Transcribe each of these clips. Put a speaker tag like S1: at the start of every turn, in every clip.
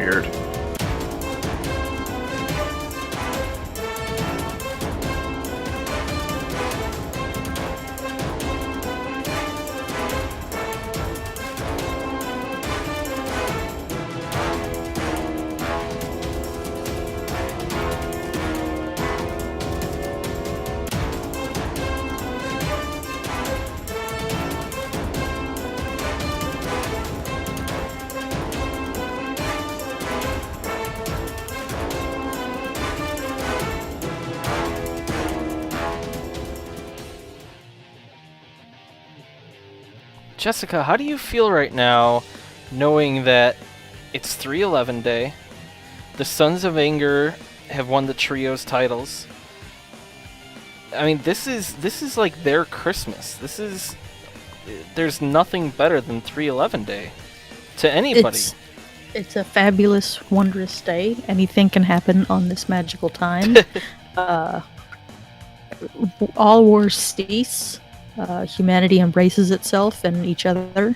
S1: weird.
S2: Jessica, how do you feel right now knowing that it's 3-11 day, the Sons of Anger have won the trios titles? I mean, this is like their Christmas. There's nothing better than 3-11 day to anybody.
S3: It's a fabulous, wondrous day. Anything can happen on this magical time. All wars cease. Humanity embraces itself and each other.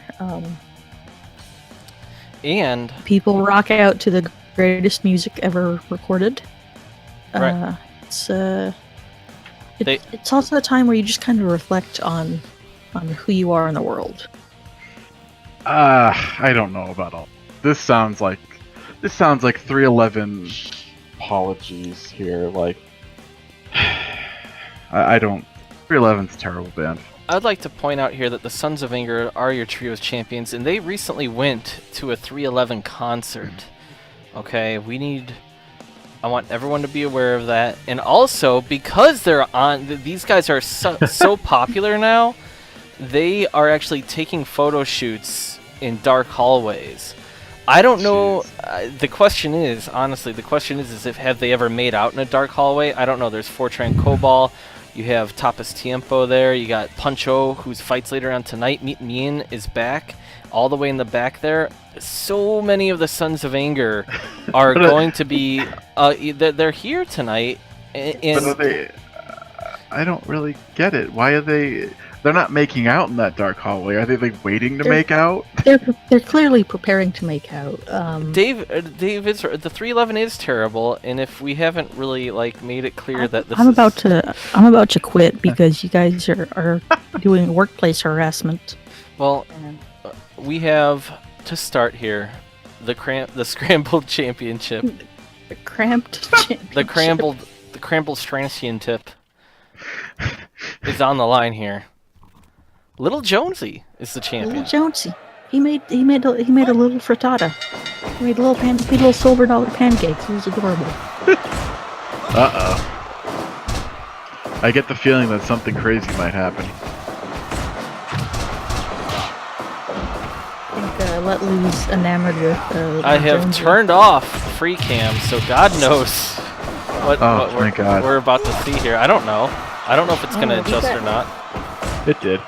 S2: And
S3: people rock out to the greatest music ever recorded.
S2: Right.
S3: It's also a time where you just kind of reflect on who you are in the world.
S1: I don't know about all. This sounds like 311 apologies here. Like, I don't. 311's a terrible band.
S2: I'd like to point out here that the Sons of Anger are your trios champions, and they recently went to a 311 concert. Okay, I want everyone to be aware of that. And also, because these guys are so popular now, they are actually taking photo shoots in dark hallways. I don't know. The question is have they ever made out in a dark hallway? I don't know. There's Fortran Cobal. You have Tapas Tiempo there. You got Puncho, whose fights later on tonight. Meet Mien is back, all the way in the back there. So many of the Sons of Anger are going to be. They're here tonight. And
S1: but are they? I don't really get it. Why are they? They're not making out in that dark hallway. Are they like waiting to make out?
S3: They're clearly preparing to make out.
S2: Dave, the 311 is terrible, and if we haven't really made it clear that this
S3: I'm about to quit because you guys are doing workplace harassment.
S2: Well, we have to start here the scrambled championship.
S3: The cramped championship.
S2: The crambled championship is on the line here. Little Jonesy is the champion.
S3: Little Jonesy. He made a little frittata. He made little silver dollar pancakes. It was adorable.
S1: I get the feeling that something crazy might happen.
S3: I think Let Loose enamored with
S2: I have
S3: Jonesy.
S2: turned off free cam, so God knows what we're about to see here. I don't know. I don't know if it's going to adjust or not.
S1: It did.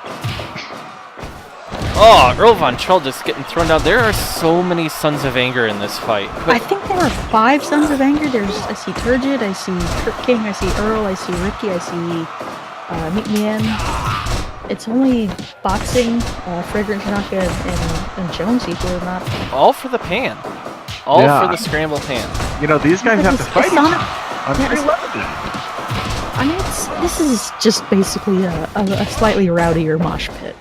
S2: Oh, Earl Von Troll just getting thrown down. There are so many Sons of Anger in this fight.
S3: I think there are 5 Sons of Anger. I see Turgid, I see Kurt King, I see Earl, I see Ricky, I see Meet Mien. It's only Boxing, Fragrant Tanaka, and Jonesy who are not...
S2: All for the pan. All for the scramble pan.
S1: You know, these guys have to fight each other on 311.
S3: I mean, this is just basically a slightly rowdier mosh pit.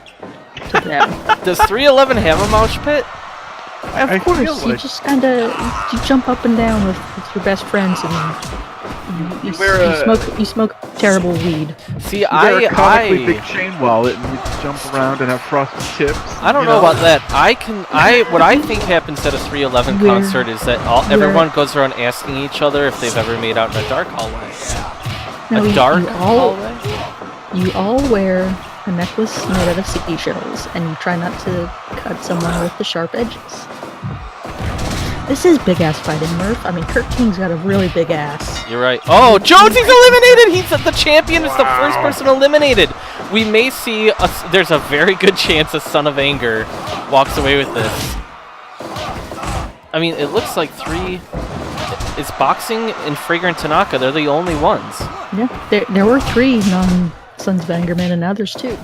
S2: Does 311 have a mosh pit?
S3: Of course, you just kind of jump up and down with your best friends, and you smoke terrible weed.
S2: See,
S1: you wear a comically big chain wallet, and you jump around and have frosted tips.
S2: I don't know about that. What I think happens at a 311 concert is that everyone goes around asking each other if they've ever made out in a dark hallway.
S3: You all wear a necklace made out of seashells, and you try not to cut someone with the sharp edges. This is big ass fighting, Murph. I mean, Kurt King's got a really big ass.
S2: You're right. Oh, Jonesy's eliminated! He's the champion. It's the first person eliminated. We may see there's a very good chance a Son of Anger walks away with this. I mean, it looks like it's Boxing and Fragrant Tanaka. They're the only ones.
S3: Yeah, there were 3 non-Sons of Anger men, and now there's 2.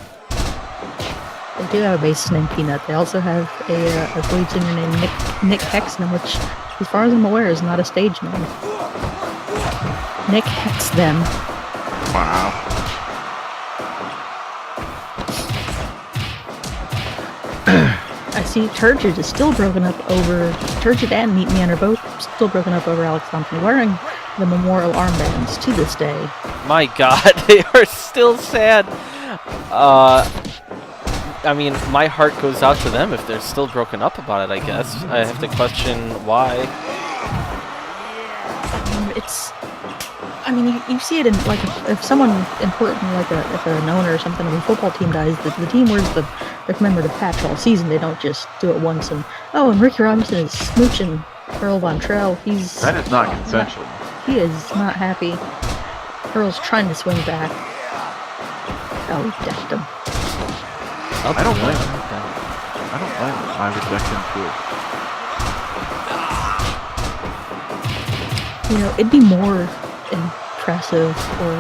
S3: They do have a bassist named Peanut. They also have a lead singer named Nick Hexden, which, as far as I'm aware, is not a stage name. Nick Hexden.
S1: Wow.
S3: I see Turgid is still broken up over... Turgid and Meat Man are both still broken up over Alex Thompson, wearing the memorial armbands to this day.
S2: My God, they are still sad. I mean, my heart goes out to them if they're still broken up about it, I guess. I have to question why.
S3: I mean, you see it in, like, if someone important, like if an owner or something of a football team dies, the team wears the commemorative patch all season. They don't just do it once and Ricky Robinson is smooching Earl Von Trell.
S1: That is not consensual.
S3: He is not happy. Earl's trying to swing back. Oh, he decked him.
S1: I don't blame him. I don't blame him. I would deck him too.
S3: You know, it'd be more impressive, or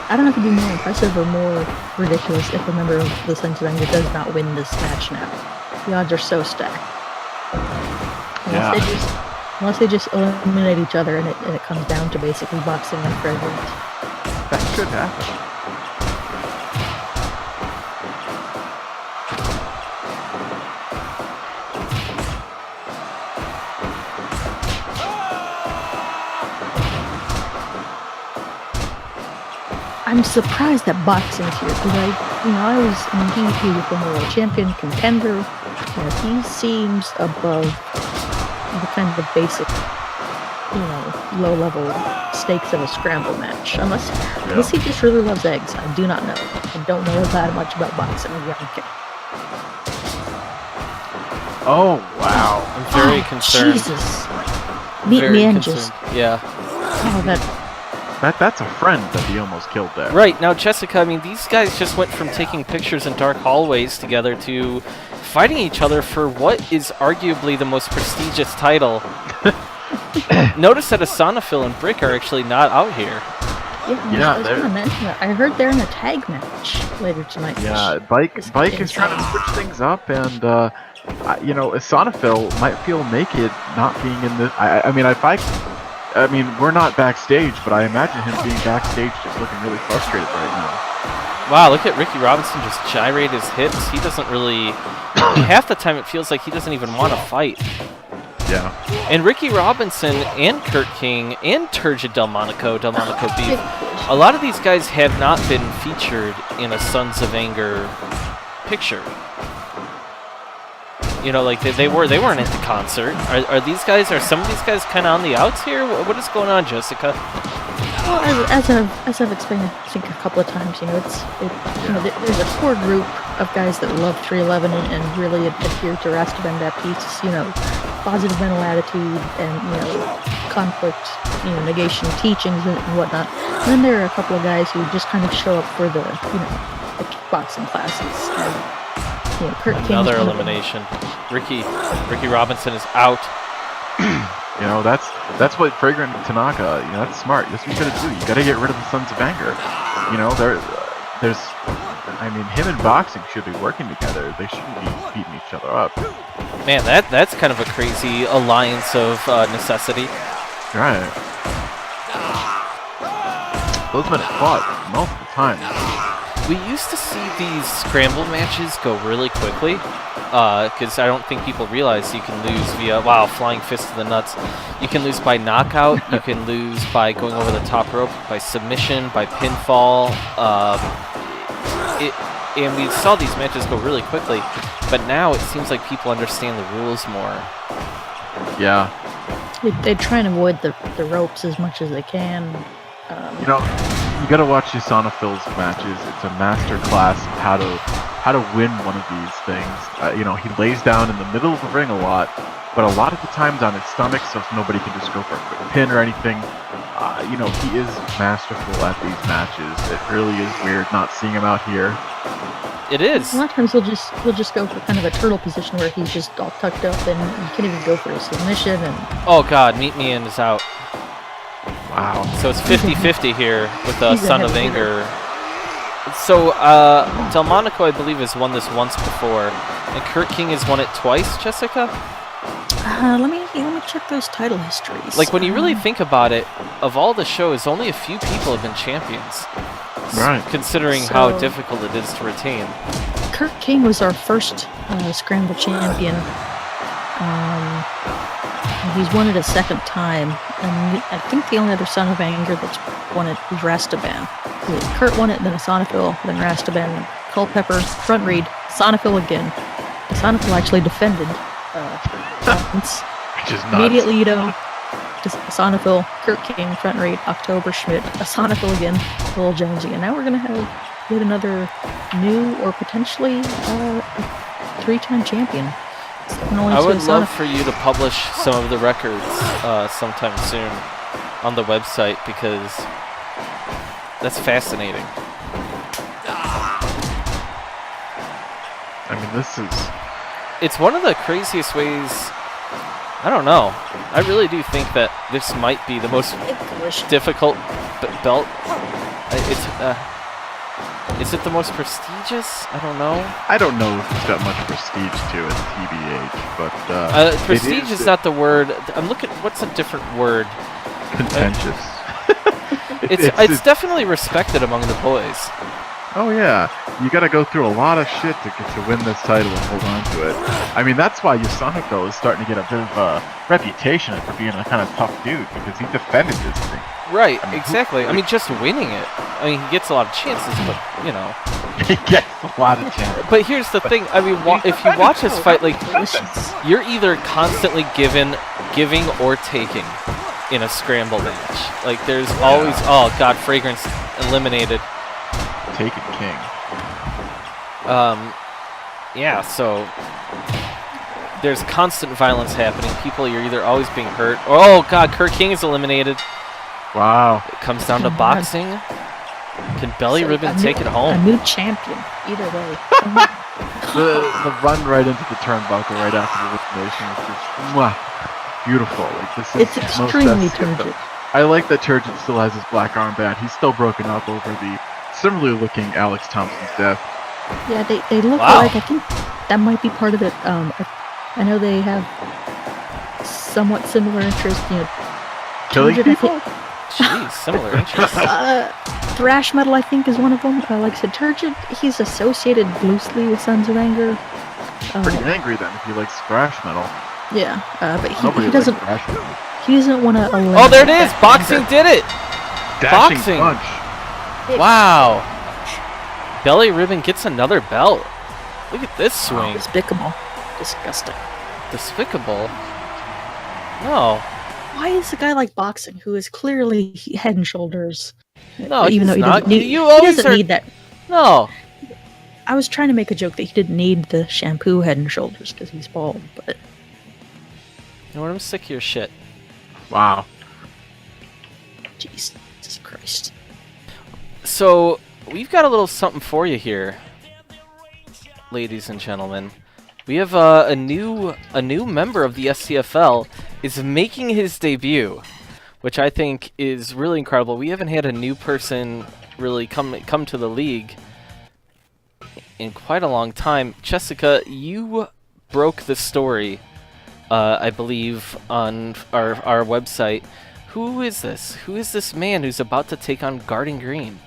S3: I don't know if it'd be more impressive or more ridiculous if a member of the Sons of Anger does not win this match now. The odds are so stacked. Unless they just eliminate each other and it comes down to basically boxing and fragrance.
S1: That could happen.
S3: I'm surprised that boxing's here because he was the world champion contender. You know, he seems above the kind of the basic, low-level stakes of a scramble match. Unless he just really loves eggs. I do not know. I don't know that much about boxing. Okay.
S1: Oh wow!
S2: I'm very concerned.
S3: Jesus. Meat Man just.
S2: Yeah.
S3: Oh,
S1: That's a friend that he almost killed there.
S2: Right, now Jessica, I mean, these guys just went from taking pictures in dark hallways together to fighting each other for what is arguably the most prestigious title. Notice that SCFL and Brick are actually not out here.
S3: Yeah, I was going to mention that. I heard they're in a tag match later tonight.
S1: Yeah, Bike is trying to switch things up, and SCFL might feel naked not being in this. I mean, we're not backstage, but I imagine him being backstage just looking really frustrated right now.
S2: Wow, look at Ricky Robinson just gyrate his hips. He doesn't really... half the time it feels like he doesn't even want to fight.
S1: Yeah.
S2: And Ricky Robinson and Kurt King and Turgid Delmonico Beef, a lot of these guys have not been featured in a Sons of Anger picture. You know, like they weren't at the concert. Are some of these guys kind of on the outs here? What is going on, Jessica?
S3: Well, as I've explained, I think a couple of times, there's a core group of guys that love 311 and really adhere to Rastaban Baptiste's, positive mental attitude and conflict, negation teachings and whatnot. And then there are a couple of guys who just kind of show up for the kickboxing classes. Kurt
S2: Another elimination. Ricky Robinson is out.
S1: That's what Fragrant Tanaka. That's smart. That's what you gotta do. You gotta get rid of the Sons of Anger. Him and boxing should be working together. They shouldn't be beating each other up.
S2: Man, that's kind of a crazy alliance of necessity.
S1: Right. Those men have fought multiple times.
S2: We used to see these scramble matches go really quickly, because I don't think people realize you can lose via, flying fist to the nuts. You can lose by knockout, you can lose by going over the top rope, by submission, by pinfall. And we saw these matches go really quickly, but now it seems like people understand the rules more.
S1: Yeah.
S3: They try and avoid the ropes as much as they can.
S1: You gotta watch SCFL's matches. It's a master class of how to win one of these things. He lays down in the middle of the ring a lot, but a lot of the times on his stomach, so nobody can just go for a quick pin or anything. He is masterful at these matches. It really is weird not seeing him out here.
S2: It is.
S3: A lot of times he'll just go for kind of a turtle position where he's just all tucked up and you can't even go for a submission. And
S2: oh God, Meat Man is out.
S1: Wow.
S2: So it's 50-50 here with the Son of Anger. So, Delmonico, I believe, has won this once before, and Kurt King has won it twice, Jessica?
S3: Let me check those title histories.
S2: Like, when you really think about it, of all the shows, only a few people have been champions.
S1: Right.
S2: Considering how difficult it is to retain.
S3: Kurt King was our first Scramble champion. He's won it a second time, and I think the only other Son of Anger that's won it is Rastaban. Kurt won it, then Asanophil, then Rastaban, Culpepper, Front Reed, Asanophil again. Asanophil actually defended once.
S1: Which is nuts.
S3: Immediately, Asanophil, Kurt King, Front Reed, October Schmidt, Asanophil again, Lil Jonesy, and now we're gonna have yet another new or potentially three-time champion.
S2: I would love for you to publish some of the records sometime soon on the website, because that's fascinating.
S1: I mean, this is...
S2: It's one of the craziest ways. I don't know. I really do think that this might be the most difficult belt. Is it the most prestigious? I don't know.
S1: I don't know if it's got much prestige to it, TBH, but...
S2: prestige is not the word. I'm looking... What's a different word?
S1: Contentious.
S2: It's definitely respected among the boys.
S1: Oh yeah, you gotta go through a lot of shit to win this title and hold on to it. I mean, that's why Yasuhiko is starting to get a bit of a reputation for being a kind of tough dude, because he defended this thing.
S2: Right, exactly. I mean, just winning it. I mean, he gets a lot of chances, but, you know.
S1: He gets a lot of chances.
S2: But here's the thing. I mean, if you watch this fight, like, you're either constantly giving or taking in a scramble match. Like, there's always... Oh, God, Fragrance eliminated.
S1: Taken King.
S2: Yeah, so... There's constant violence happening. People are either always being hurt. Oh, God, Kurt King is eliminated.
S1: Wow.
S2: It comes down to boxing. Can Belly Ribbon take it home?
S3: A new champion, either way.
S1: the run right into the turnbuckle right after the elimination is just beautiful. Like, this is
S3: it's extremely turgid.
S1: I like that Turgid still has his black armband. He's still broken up over the similarly looking Alex Thompson's death.
S3: Yeah, they look like, I think that might be part of it. I know they have somewhat similar interests,
S1: Killing people?
S2: Jeez, similar interests.
S3: Thrash metal, I think, is one of them. Like I said, Turgid, he's associated loosely with Sons of Anger.
S1: Pretty angry then if he likes thrash metal.
S3: Yeah, but
S1: Nobody
S3: he doesn't.
S1: likes thrash metal.
S3: He doesn't want to.
S2: Oh, there it is! Boxing did it!
S1: Dashing
S2: Boxing!
S1: punch.
S2: Wow! Belly Ribbon gets another belt. Look at this swing.
S3: Despicable. Disgusting.
S2: Despicable? No.
S3: Why is a guy like boxing, who is clearly head and shoulders,
S2: No,
S3: even though he
S2: not.
S3: doesn't need,
S2: You
S3: he
S2: always
S3: doesn't
S2: are...
S3: need that.
S2: No.
S3: I was trying to make a joke that he didn't need the shampoo head and shoulders because he's bald, but...
S2: You know what? I'm sick of your shit.
S1: Wow.
S3: Jesus Christ.
S2: So, we've got a little something for you here, ladies and gentlemen. We have a new member of the SCFL is making his debut, which I think is really incredible. We haven't had a new person really come to the league in quite a long time. Jessica, you broke the story, I believe, on our website. Who is this? Who is this man who's about to take on Garden Green?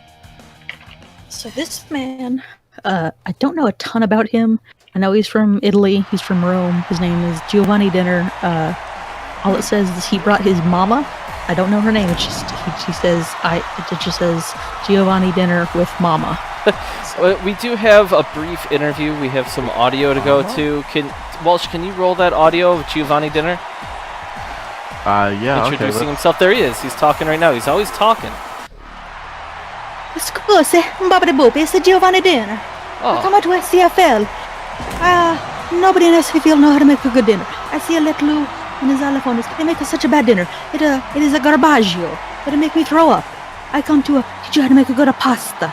S3: So this man, I don't know a ton about him. I know he's from Italy. He's from Rome. His name is Giovanni Dinner. All it says is he brought his mama. I don't know her name. It's just it just says Giovanni Dinner with mama.
S2: We do have a brief interview. We have some audio to go to. Walsh, can you roll that audio of Giovanni Dinner?
S1: Yeah.
S2: Introducing himself. There he is. He's talking right now. He's always talking.
S3: Scusi, Babri Boop, it's Giovanni Dinner.
S2: Oh.
S3: I come out to SCFL. Nobody in SCFL know how to make a good dinner. I see a little Lou and his alaphones. They make such a bad dinner. It is a garbaggio. It'll make me throw up. I come to teach you how to make a good pasta.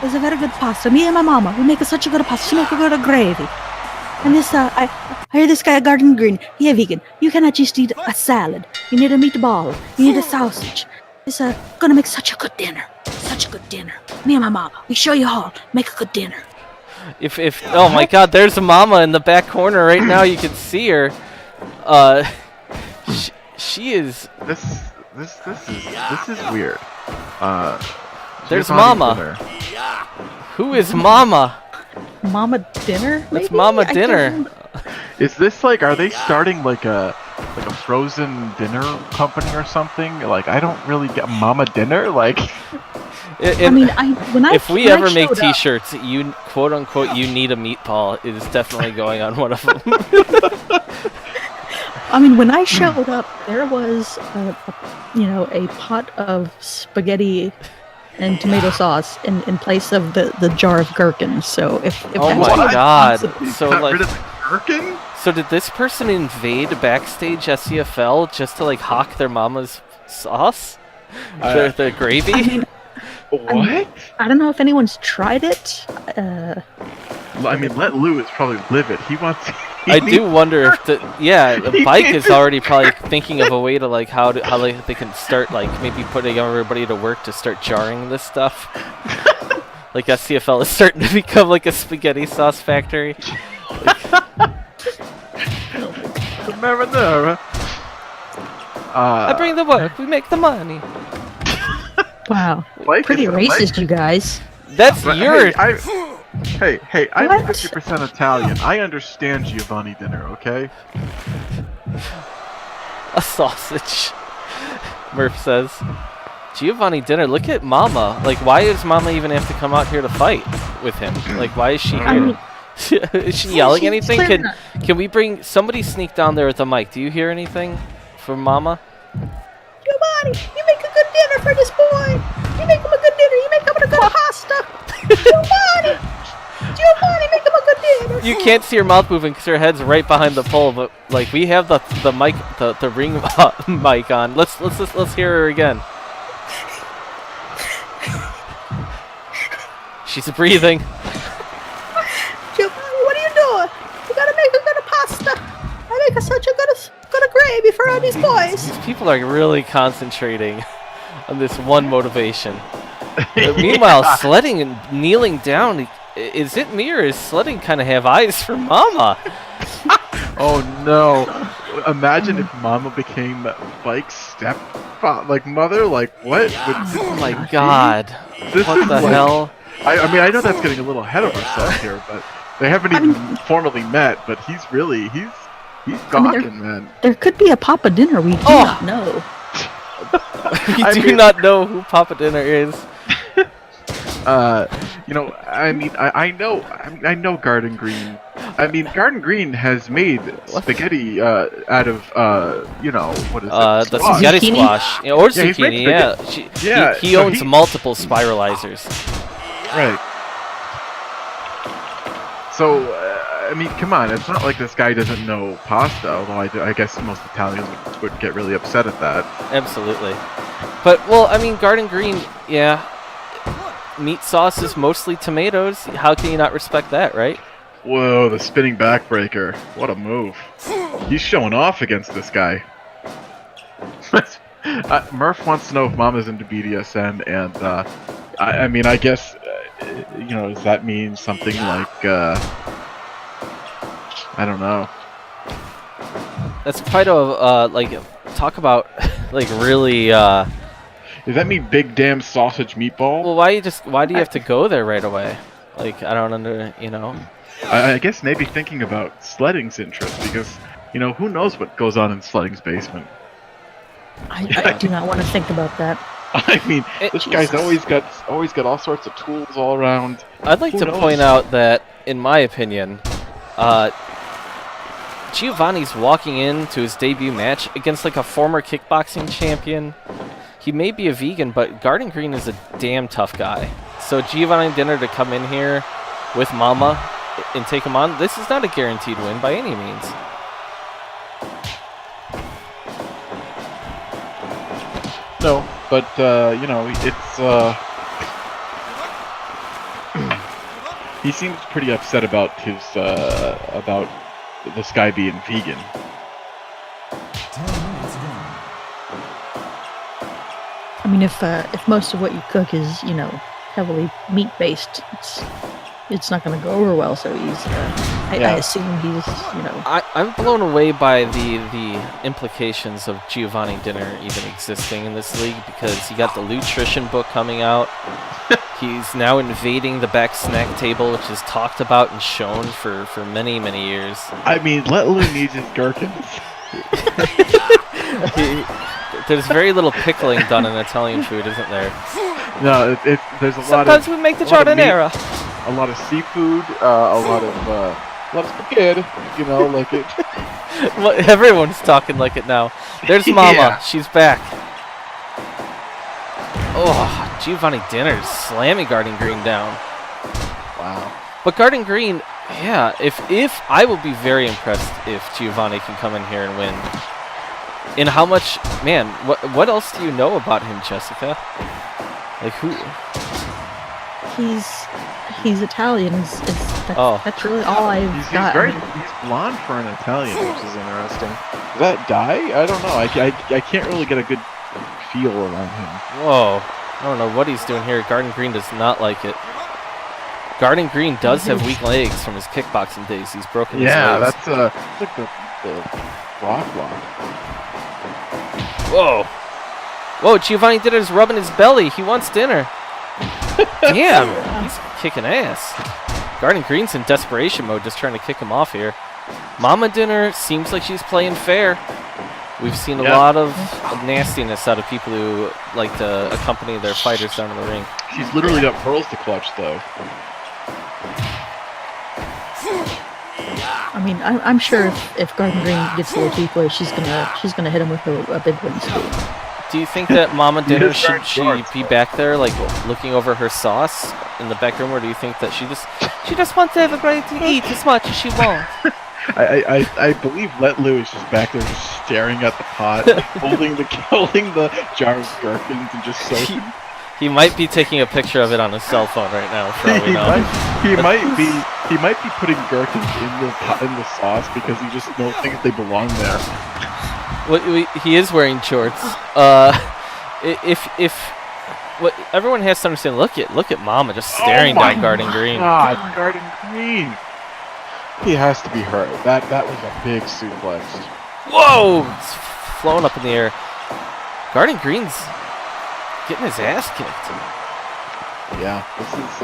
S3: It's a very good pasta. Me and my mama, we make such a good pasta. She make a good gravy. And this, I hear this guy at Garden Green. He a vegan. You cannot just eat a salad. You need a meatball. You need a sausage. It's gonna make such a good dinner. Such such a good dinner. Me and my mama, we show you how to make a good dinner.
S2: If oh my God, there's a mama in the back corner right now. You can see her. She is.
S1: This is weird.
S2: There's
S1: Giovanni
S2: Mama.
S1: Dinner.
S2: Who is Mama?
S3: Mama dinner?
S2: That's
S3: Maybe?
S2: Mama
S3: I
S2: dinner.
S3: don't-
S1: Is this like? Are they starting like a frozen dinner company or something? Like I don't really get Mama Dinner. Like
S3: I mean,
S2: if we
S3: when I
S2: ever make
S3: showed up-
S2: T-shirts, you quote unquote, you need a meatball. It is definitely going on one of them.
S3: I mean, when I showed up, there was a pot of spaghetti and tomato sauce in place of the jar of gherkins. So if
S2: Oh
S3: that's
S2: my
S3: what you
S2: God.
S3: want to-
S2: So
S1: got
S2: like,
S1: rid of the gherkin?
S2: so did this person invade backstage SCFL just to like hawk their mama's sauce, the gravy?
S3: I mean,
S1: What?
S3: I don't know if anyone's tried it.
S1: I mean, let Lou is probably livid. He wants.
S2: I do wonder if the bike is already probably thinking of a way to like how like they can start like maybe putting everybody to work to start jarring this stuff. Like SCFL is starting to become like a spaghetti sauce factory.
S1: Marinara.
S2: I bring the work, we make the money.
S3: Wow,
S1: Like
S3: pretty
S1: it's-
S3: racist, you guys.
S2: That's
S1: But
S2: your.
S1: Hey, I'm
S3: What?
S1: 50% Italian. I understand Giovanni Dinner, okay?
S2: A sausage. Murph says. Giovanni Dinner, look at Mama. Like, why does Mama even have to come out here to fight with him? Like, why is she
S3: I
S2: here?
S3: mean,
S2: Is she yelling
S3: she's
S2: anything?
S3: clearly
S2: Can
S3: not-
S2: can we bring somebody sneak down there with a mic? Do you hear anything from Mama?
S3: Giovanni, you make a good dinner for this boy. You make him a good dinner. You make him a good pasta. Giovanni, make him a good dinner.
S2: You can't see her mouth moving because her head's right behind the pole. But like, we have the mic, the ring mic on. Let's hear her again. She's breathing.
S3: Giovanni, what are you doing? You gotta make a good pasta. I make such a good gravy for all these boys.
S2: These people are really concentrating on this one motivation. But meanwhile, Sledding and kneeling down. Is it me or is Sledding kind of have eyes for Mama?
S1: Oh no! Imagine if Mama became Bike's mother. Like what?
S2: Oh my God!
S1: This
S2: What
S1: is
S2: the
S1: like-
S2: hell?
S1: I mean, I know that's getting a little ahead of ourselves here, but they haven't even formally met. But he's gawking, man.
S3: There could be a Papa dinner we do
S2: Oh.
S3: not know.
S2: We
S1: I
S2: do
S1: mean-
S2: not know who Papa Dinner is.
S1: I mean, I know Garden Green. I mean, Garden Green has made spaghetti out of what is it?
S2: The
S1: Squash.
S2: spaghetti
S3: Zucchini?
S2: squash, or
S1: Yeah, he's made
S2: zucchini. Yeah,
S1: Yeah,
S2: he
S1: so
S2: owns
S1: he-
S2: multiple spiralizers.
S1: Right. So, I mean, come on. It's not like this guy doesn't know pasta, although I guess most Italians would get really upset at that.
S2: Absolutely. But, well, I mean, Garden Green, yeah. Meat sauce is mostly tomatoes. How can you not respect that, right?
S1: Whoa, the spinning backbreaker. What a move. He's showing off against this guy. Murph wants to know if Mama's into BDSM, and I mean, I guess, does that mean something like, I don't know.
S2: That's quite a, talk about, really,
S1: Does that mean big damn sausage meatball?
S2: well, why do you have to go there right away? Like, I don't
S1: I guess maybe thinking about Sledding's interest, because, who knows what goes on in Sledding's basement.
S3: I do not want to think about that.
S1: I mean,
S2: It-
S1: this guy's always got all sorts of tools all around.
S2: I'd like
S1: Who
S2: to
S1: knows?
S2: point out that, in my opinion, Giovanni's walking into his debut match against like a former kickboxing champion. He may be a vegan, but Garden Green is a damn tough guy. So Giovanni Dinner to come in here with Mama and take him on, this is not a guaranteed win by any means.
S1: No, but it's he seems pretty upset about his about this guy being vegan.
S4: 10 minutes gone.
S3: I mean, if most of what you cook is heavily meat based, it's not going to go over well. So I assume he's
S2: I'm blown away by the implications of Giovanni Dinner even existing in this league, because you got the nutrition book coming out. He's now invading the back snack table, which is talked about and shown for many, many years.
S1: I mean, Let Lou needs his gherkins.
S2: There's very little pickling done in Italian food, isn't there?
S1: No, there's a lot of...
S2: Sometimes we make the giardiniera.
S1: A lot of seafood, a lot of spaghetti, like it.
S2: Well, everyone's talking like it now. There's Mama.
S1: Yeah.
S2: She's back. Oh, Giovanni Dinner's slamming Garden Green down.
S1: Wow.
S2: But Garden Green, yeah, if I will be very impressed if Giovanni can come in here and win. And how much, man, what else do you know about him, Jessica? Like who?
S3: He's Italian. That's really all I've got.
S1: He's blonde for an Italian, which is interesting. Is that dye? I don't know. I can't really get a good feel around him.
S2: Whoa. I don't know what he's doing here. Garden Green does not like it. Garden Green does have weak legs from his kickboxing days. He's broken his legs.
S1: Yeah, that's like the rock.
S2: Whoa. Whoa, Giovanni Dinner's rubbing his belly. He wants dinner. Damn, he's kicking ass. Garden Green's in desperation mode, just trying to kick him off here. Mama Dinner seems like she's playing fair. We've seen a lot of nastiness out of people who like to accompany their fighters down in the ring.
S1: She's literally got pearls to clutch, though.
S3: I mean, I'm sure if Garden Green gets a little too close, she's gonna hit him with a big wooden spoon.
S2: Do you think that Mama Dinner should be back there, like looking over her sauce in the back room, or do you think that she just wants everybody to eat as much as she wants?
S1: I believe Let Lou is just back there just staring at the pot, holding the jar of gherkins and just soaking.
S2: He might be taking a picture of it on his cell phone right now. For all we know.
S1: He might be putting gherkins in the sauce because he just don't think they belong there.
S2: Well, he is wearing shorts. What everyone has to understand, look at Mama just staring down Garden Green.
S1: God, Garden Green. He has to be hurt. That was a big suplex.
S2: Whoa! It's flown up in the air. Garden Green's getting his ass kicked.
S1: Yeah, this is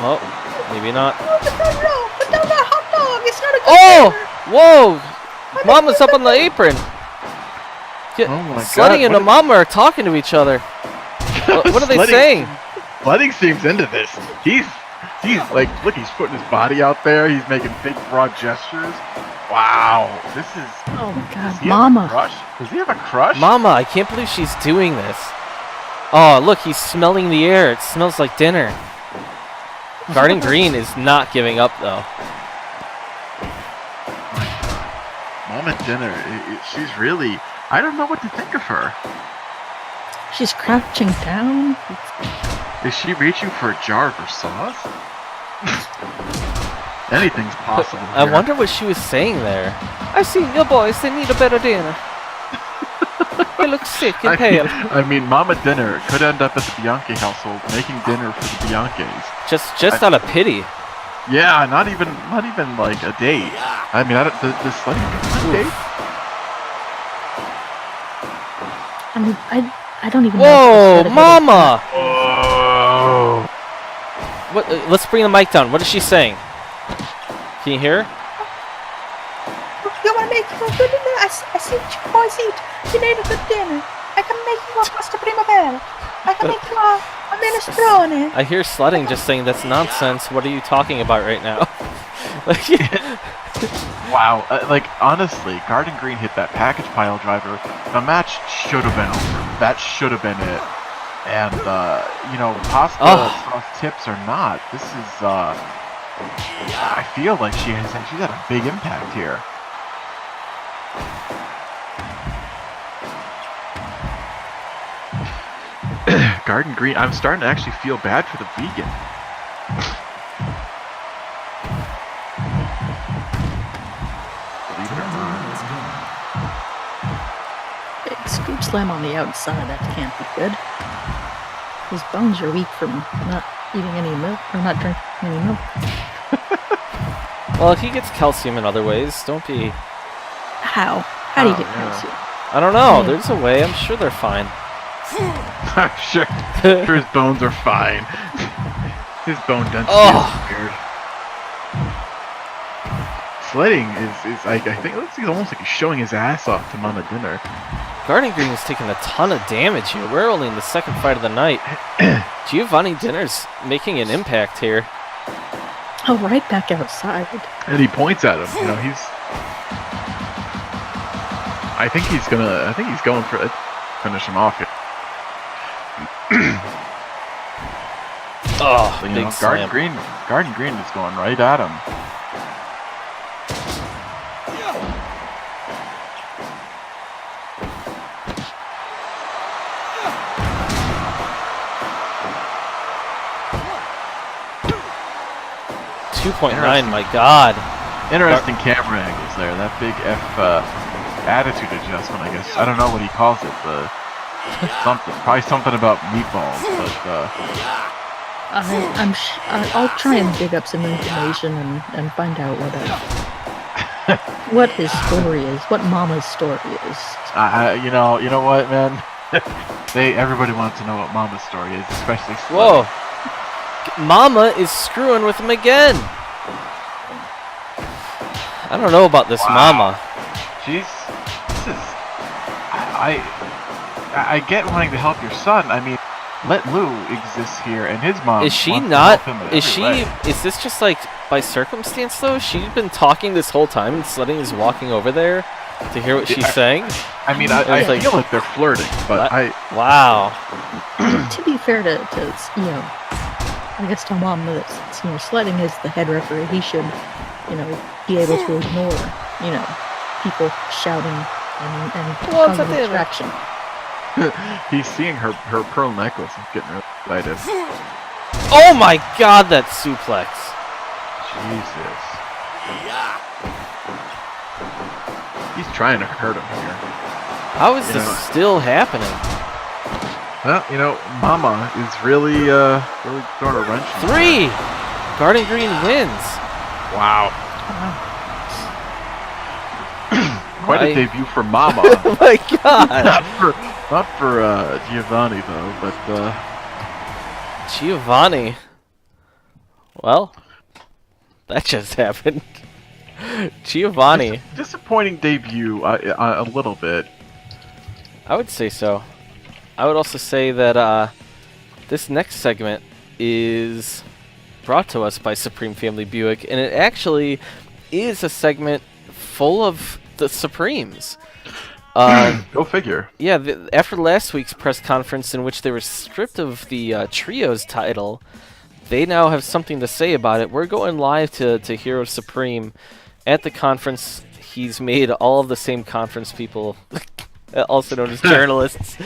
S2: Oh, maybe not.
S3: Put down that hot dog. It's not a
S2: Oh!
S3: good
S2: Whoa! Mama's up on the apron.
S1: Oh my
S2: Sledding
S1: God,
S2: and Mama are talking to each other. What are they saying?
S1: Sledding seems into this. He's like, look, he's putting his body out there. He's making big, broad gestures. Wow, this is...
S3: Oh my God, Mama.
S1: Does he have a crush?
S2: Mama, I can't believe she's doing this. Oh, look, he's smelling the air. It smells like dinner. Garden Green is not giving up, though.
S1: My God. Mama Dinner, she's really... I don't know what to think of her.
S3: She's crouching down.
S1: Is she reaching for a jar of her sauce? Anything's possible here.
S2: I wonder what she was saying there. I see your boys, they need a better dinner. They look sick and pale.
S1: I mean, Mama Dinner could end up at the Bianchi household making dinner for the Bianchis.
S2: Just out of pity.
S1: Yeah, not even like a date. I mean, the sledding date?
S3: I mean, I don't even know.
S2: Whoa, Mama!
S1: Whoa!
S2: What? Let's bring the mic down. What is she saying? Can you hear her?
S3: You want to make you a good dinner? I see what you boys eat. You need a good dinner. I can make you a pasta primavera. I can make you a minestrone.
S2: I hear Sledding just saying that's nonsense. What are you talking about right now?
S1: Wow, like honestly, Garden Green hit that package pile driver. The match should have been over. That should have been it. And pasta sauce tips or not, this is I feel like she's had a big impact here. Garden Green, I'm starting to actually feel bad for the vegan.
S3: Scoop slam on the outside, that can't be good. His bones are weak from not eating any milk, or not drinking any milk.
S2: Well, he gets calcium in other ways. Don't be...
S3: How? How do you get calcium?
S2: I don't know. There's a way. I'm sure they're fine.
S1: sure his bones are fine. His bone density is weird. Sledding is like, I think it's almost like he's showing his ass off to Mama Dinner.
S2: Garden Green is taking a ton of damage here. We're only in the second fight of the night. Giovanni Dinner's making an impact here.
S3: Oh, right back outside.
S1: And he points at him. You know, I think he's going for it. Finish him off here.
S2: Oh,
S1: But,
S2: big slam.
S1: Garden Green is going right at him.
S2: .9, my God.
S1: Interesting camera angles there. That big attitude adjustment, I guess. I don't know what he calls it. Probably something about meatballs, but
S3: I'll try and dig up some information and find out what his story is, what Mama's story is.
S1: you know what, man? Everybody wants to know what Mama's story is, especially.
S2: Whoa! Mama is screwing with him again. I don't know about this Mama.
S1: I get wanting to help your son. I mean, let Lou exist here, and his mom.
S2: Is she
S1: wants to
S2: not?
S1: help him in
S2: Is
S1: every
S2: she?
S1: way.
S2: Is this just like by circumstance though? She's been talking this whole time, and Sledding is walking over there to hear what she's saying.
S1: I mean, I
S2: It's like-
S1: feel like they're flirting, but
S2: Wow.
S3: To be fair to I guess tell Mom that Sledding is the head referee. He should, be able to ignore, people shouting and causing distraction.
S1: he's seeing her pearl necklace and getting really excited.
S2: Oh my God, that suplex.
S1: Jesus. He's trying to hurt him here.
S2: How is this still happening?
S1: Well, Mama is really throwing a wrench. in there.
S2: 3! Garden Green wins.
S1: Wow. Quite a debut for Mama.
S2: Oh my God.
S1: not for Giovanni though, but
S2: Giovanni. Well, that just happened. Giovanni.
S1: disappointing debut a little bit.
S2: I would say so. I would also say that this next segment is brought to us by Supreme Family Buick, and it actually is a segment full of the Supremes.
S1: Go figure.
S2: Yeah, after last week's press conference in which they were stripped of the Trios title, they now have something to say about it. We're going live to Hero Supreme. At the conference, he's made all of the same conference people, also known as journalists,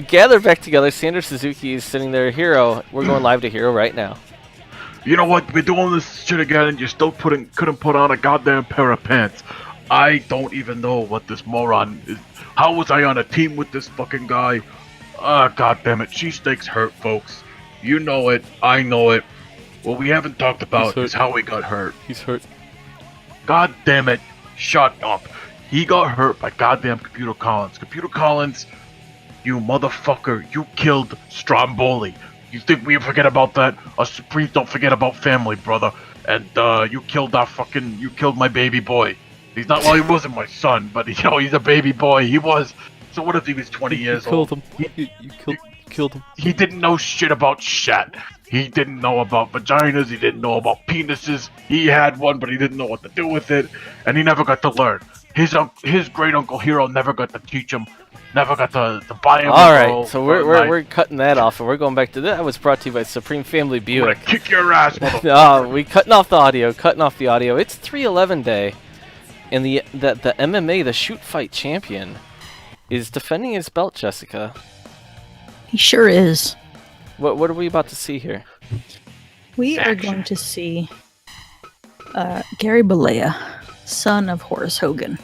S2: gather back together. Sandra Suzuki is sitting there. Hero, we're going live to Hero right now.
S1: You know what? We're doing this shit again, and you still couldn't put on a goddamn pair of pants. I don't even know what this moron is. How was I on a team with this fucking guy? God damn it. Cheesesteaks hurt, folks. You know it. I know it. What we haven't talked about is how he got hurt.
S2: He's hurt.
S1: God damn it. Shut up. He got hurt by goddamn Computer Collins. Computer Collins, you motherfucker. You killed Stromboli. You think we forget about that? Us Supremes don't forget about family, brother. And, you killed my baby boy. He wasn't my son, but, he's a baby boy. He was. So what if he was 20 years old?
S2: Killed him. You killed him.
S1: He didn't know shit about shit. He didn't know about vaginas. He didn't know about penises. He had one, but he didn't know what to do with it. And he never got to learn. His great uncle Hero never got to teach him. Never got to buy him.
S2: All right, so we're cutting that off, and we're going back to that. Was brought to you by Supreme Family
S1: I'm
S2: Buick.
S1: gonna kick your ass, motherfucker.
S2: No, we cutting off the audio. It's 311 day, and the MMA, the shoot fight champion, is defending his belt. Jessica,
S3: He sure is.
S2: what are we about to see here?
S3: We are going to see Gary Balea, son of Horace Hogan,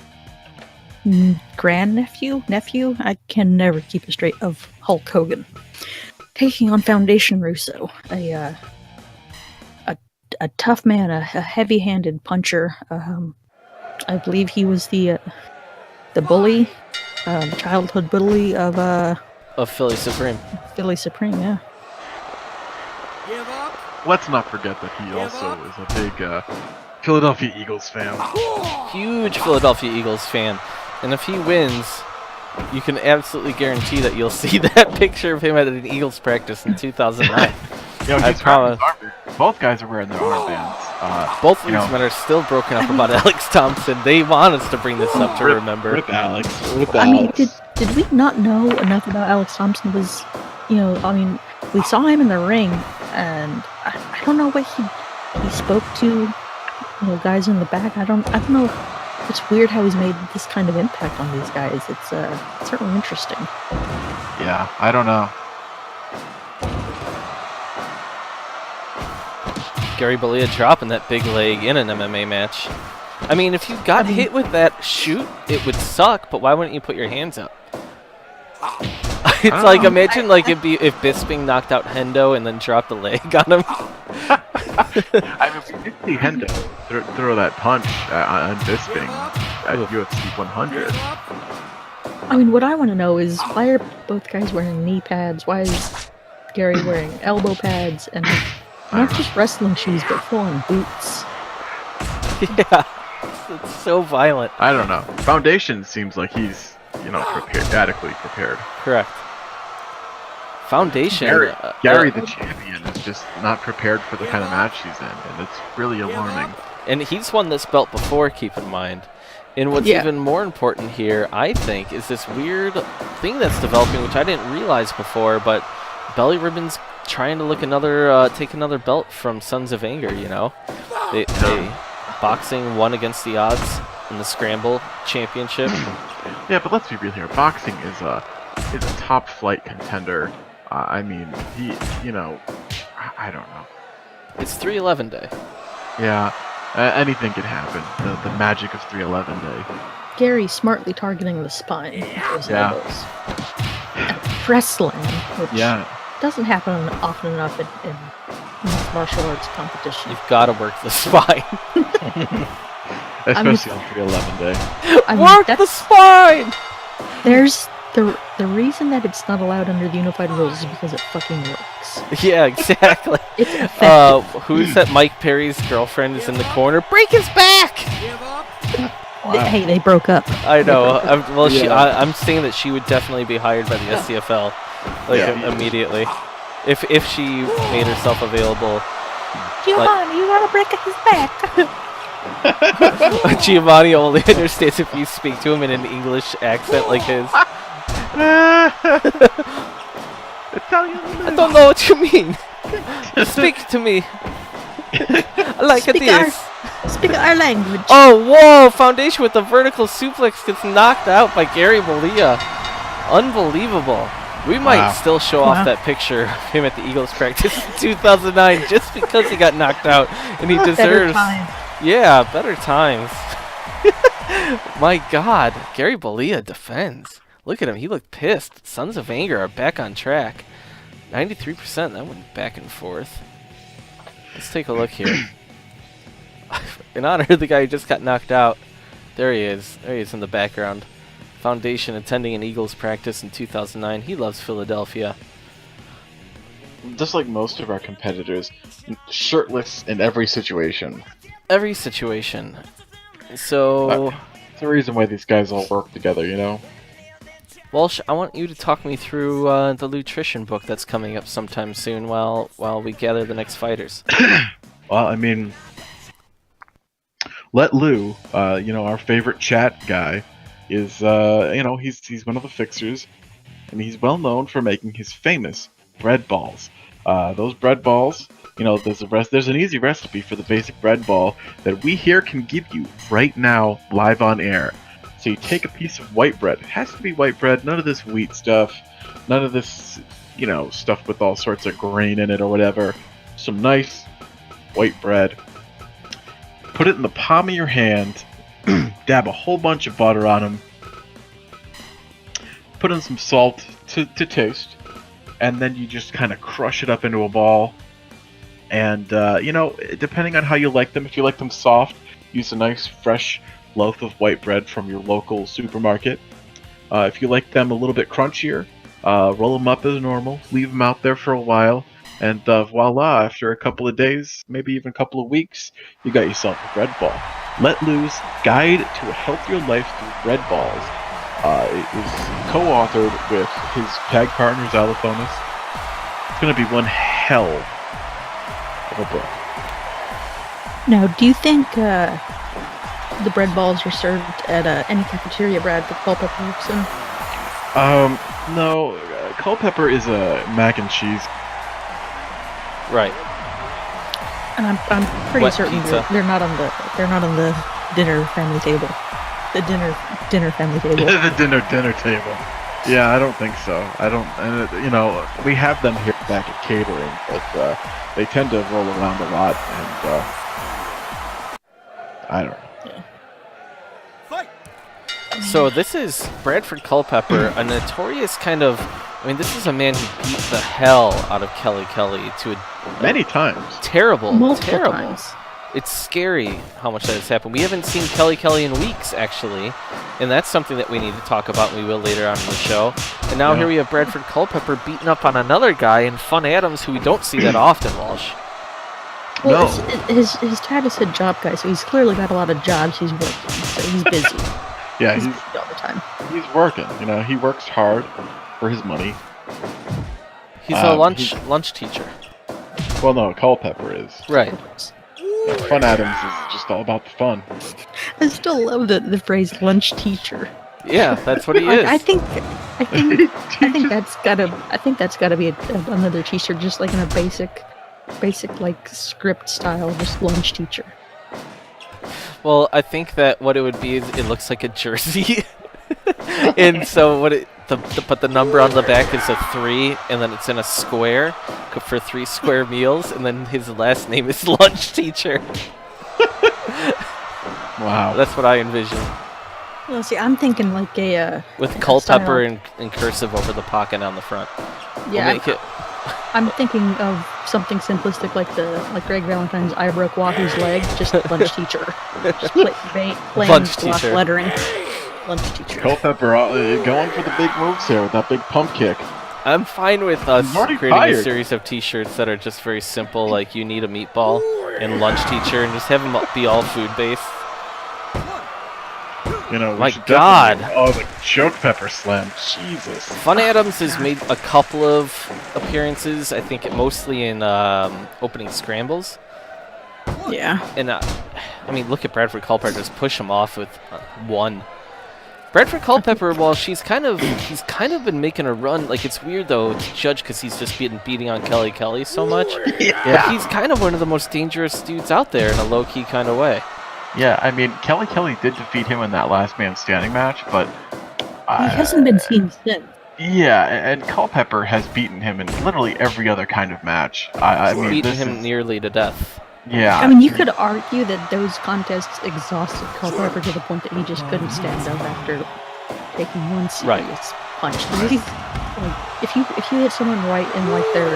S3: nephew, I can never keep it straight, of Hulk Hogan, taking on Foundation Russo, a tough man, a heavy-handed puncher. I believe he was the bully, the childhood bully of
S2: Philly Supreme.
S3: Philly Supreme. Yeah.
S1: Let's not forget that he also is a big Philadelphia Eagles fan.
S2: Huge Philadelphia Eagles fan. And if he wins, you can absolutely guarantee that you'll see that picture of him at an Eagles practice in 2009. I promise.
S1: Both guys are wearing their armbands.
S2: Both of these men are still broken up about Alex Thompson. They want us to bring this up to remember.
S1: Rip Alex.
S3: I mean, did we not know enough about Alex Thompson? Was, I mean, we saw him in the ring, and I don't know what he spoke to, guys in the back. I don't know. It's weird how he's made this kind of impact on these guys. It's certainly interesting.
S1: Yeah, I don't know.
S2: Gary Bollea dropping that big leg in an MMA match. I mean, if you got hit with that shoot, it would suck, but why wouldn't you put your hands up? It's like, imagine if Bisping knocked out Hendo and then dropped a leg on him.
S1: I mean, we did see Hendo throw that punch on Bisping at UFC 100.
S3: I mean, what I want to know is, why are both guys wearing knee pads? Why is Gary wearing elbow pads and not just wrestling shoes, but full-on boots?
S2: Yeah, it's so violent.
S1: I don't know. Foundation seems like he's, adequately prepared.
S2: Correct. Foundation.
S1: Gary the champion is just not prepared for the kind of match he's in, and it's really alarming.
S2: And he's won this belt before, keep in mind. And what's even more important here, I think, is this weird thing that's developing, which I didn't realize before, but Belly Ribbon's trying to take another belt from Sons of Anger, They boxing won against the odds in the Scramble Championship.
S1: Yeah, but let's be real here. Boxing is a top flight contender. I mean, I don't know.
S2: It's 311 day.
S1: Yeah, anything could happen. The magic of 311 day.
S3: Gary smartly targeting the spine with those elbows. And press slam, which doesn't happen often enough in martial arts competition.
S2: You've got to work the spine.
S1: Especially on 311 day.
S2: Work the spine!
S3: There's the reason that it's not allowed under the unified rules is because it fucking works.
S2: Yeah, exactly.
S3: It's effective.
S2: Who's that? Mike Perry's girlfriend is in the corner. Break his back!
S1: Wow.
S3: Hey, they broke up.
S2: I know. I'm saying that she would definitely be hired by the SCFL, immediately, if she made herself available.
S3: Giovanni, you gotta break his back.
S2: Giovanni only understands if you speak to him in an English accent like his. I don't know what you mean. Speak to me. Like this.
S3: Speak our language.
S2: Oh, whoa! Foundation with the vertical suplex gets knocked out by Gary Bollea. Unbelievable. We might still show off that picture of him at the Eagles practice in 2009 just because he got knocked out, and he deserves. Yeah, better times. My God, Gary Bollea defends. Look at him; he looked pissed. Sons of Anger are back on track. 93%. That went back and forth. Let's take a look here. In honor of the guy who just got knocked out, there he is. There he is in the background. Foundation attending an Eagles practice in 2009. He loves Philadelphia.
S1: Just like most of our competitors, shirtless in every situation.
S2: Every situation. So...
S1: It's the reason why these guys all work together,
S2: Walsh, I want you to talk me through the nutrition book that's coming up sometime soon while we gather the next fighters.
S1: Well, I mean... Let Lou, our favorite chat guy, is, he's one of the fixers, and he's well known for making his famous bread balls. Those bread balls, there's an easy recipe for the basic bread ball that we here can give you right now, live on air. So you take a piece of white bread. It has to be white bread, none of this wheat stuff, none of this, stuff with all sorts of grain in it or whatever. Some nice white bread. Put it in the palm of your hand, dab a whole bunch of butter on them, put in some salt to taste, and then you just kind of crush it up into a ball. And, depending on how you like them, if you like them soft, use a nice fresh loaf of white bread from your local supermarket. If you like them a little bit crunchier, roll them up as normal, leave them out there for a while, and voila, after a couple of days, maybe even a couple of weeks, you got yourself a bread ball. Let Loose Guide to a Healthier Life Through Bread Balls. It was co-authored with his tag partner, Zalatonis. It's going to be one hell of a book.
S3: Now, do you think the bread balls are served at any cafeteria, Brad, with Culpepper works in?
S1: No. Culpepper is a mac and cheese.
S2: Right.
S3: And I'm pretty
S2: Wet
S3: certain
S2: pizza.
S3: they're not on the dinner family table. The dinner family table.
S1: The dinner table. Yeah, I don't think so. I don't, and we have them here back at catering, but they tend to roll around a lot, and I don't know.
S2: So this is Bradford Culpepper, a notorious kind of. I mean, this is a man who beat the hell out of Kelly to a
S1: Many times.
S2: terrible.
S3: Multiple times.
S2: It's scary how much that has happened. We haven't seen Kelly in weeks, actually, and that's something that we need to talk about, and we will later on in the show. And now here we have Bradford Culpepper beating up on another guy in Fun Adams, who we don't see that often, Walsh.
S3: Well, his dad said job guy, so he's clearly got a lot of jobs he's working, so he's busy.
S1: Yeah,
S3: He's busy all the time.
S1: he's working. He works hard for his money.
S2: He's a lunch teacher.
S1: Well, no, Culpepper is.
S2: Right.
S1: Fun Adams is just all about the fun.
S3: I still love the phrase lunch teacher.
S2: Yeah, that's what he is.
S3: I think that's gotta be another t-shirt, just like in a basic like script style, just lunch teacher.
S2: Well, I think that what it would be is it looks like a jersey. And so but the number on the back is a 3, and then it's in a square for 3 square meals, and then his last name is Lunch Teacher.
S1: Wow.
S2: That's what I envision.
S3: Well, see, I'm thinking like a
S2: With
S3: like a
S2: Culpepper
S3: style-
S2: in cursive over the pocket on the front.
S3: Yeah,
S2: We'll make it.
S3: I'm thinking of something simplistic like Greg Valentine's I broke Wahoo's leg, just lunch teacher. Just plain
S2: Lunch
S3: block
S2: teacher.
S3: lettering. Lunch teacher.
S1: Culpepper going for the big moves here with that big pump kick.
S2: I'm fine with us
S1: I'm already
S2: creating a
S1: tired.
S2: series of t-shirts that are just very simple, like you need a meatball and Lunch Teacher, and just have them be all food-based.
S1: We
S2: My
S1: should
S2: God.
S1: definitely- Oh, the choke pepper slam. Jesus.
S2: Fun Adams has made a couple of appearances, I think mostly in opening scrambles.
S3: Yeah.
S2: And I mean, look at Bradford Culpepper, just push him off with 1. Bradford Culpepper, while he's kind of been making a run. Like, it's weird though to judge because he's just been beating on Kelly so much. But he's kind of one of the most dangerous dudes out there in a low-key kind of way.
S1: Yeah, I mean, Kelly did defeat him in that last man standing match, but
S3: He hasn't been seen since.
S1: yeah, and Culpepper has beaten him in literally every other kind of match. I mean,
S2: Beating
S1: this
S2: him
S1: is,
S2: nearly to death.
S1: yeah.
S3: I mean, you could argue that those contests exhausted Culpepper to the point that he just couldn't stand up after taking one serious punch. If you hit someone right in like their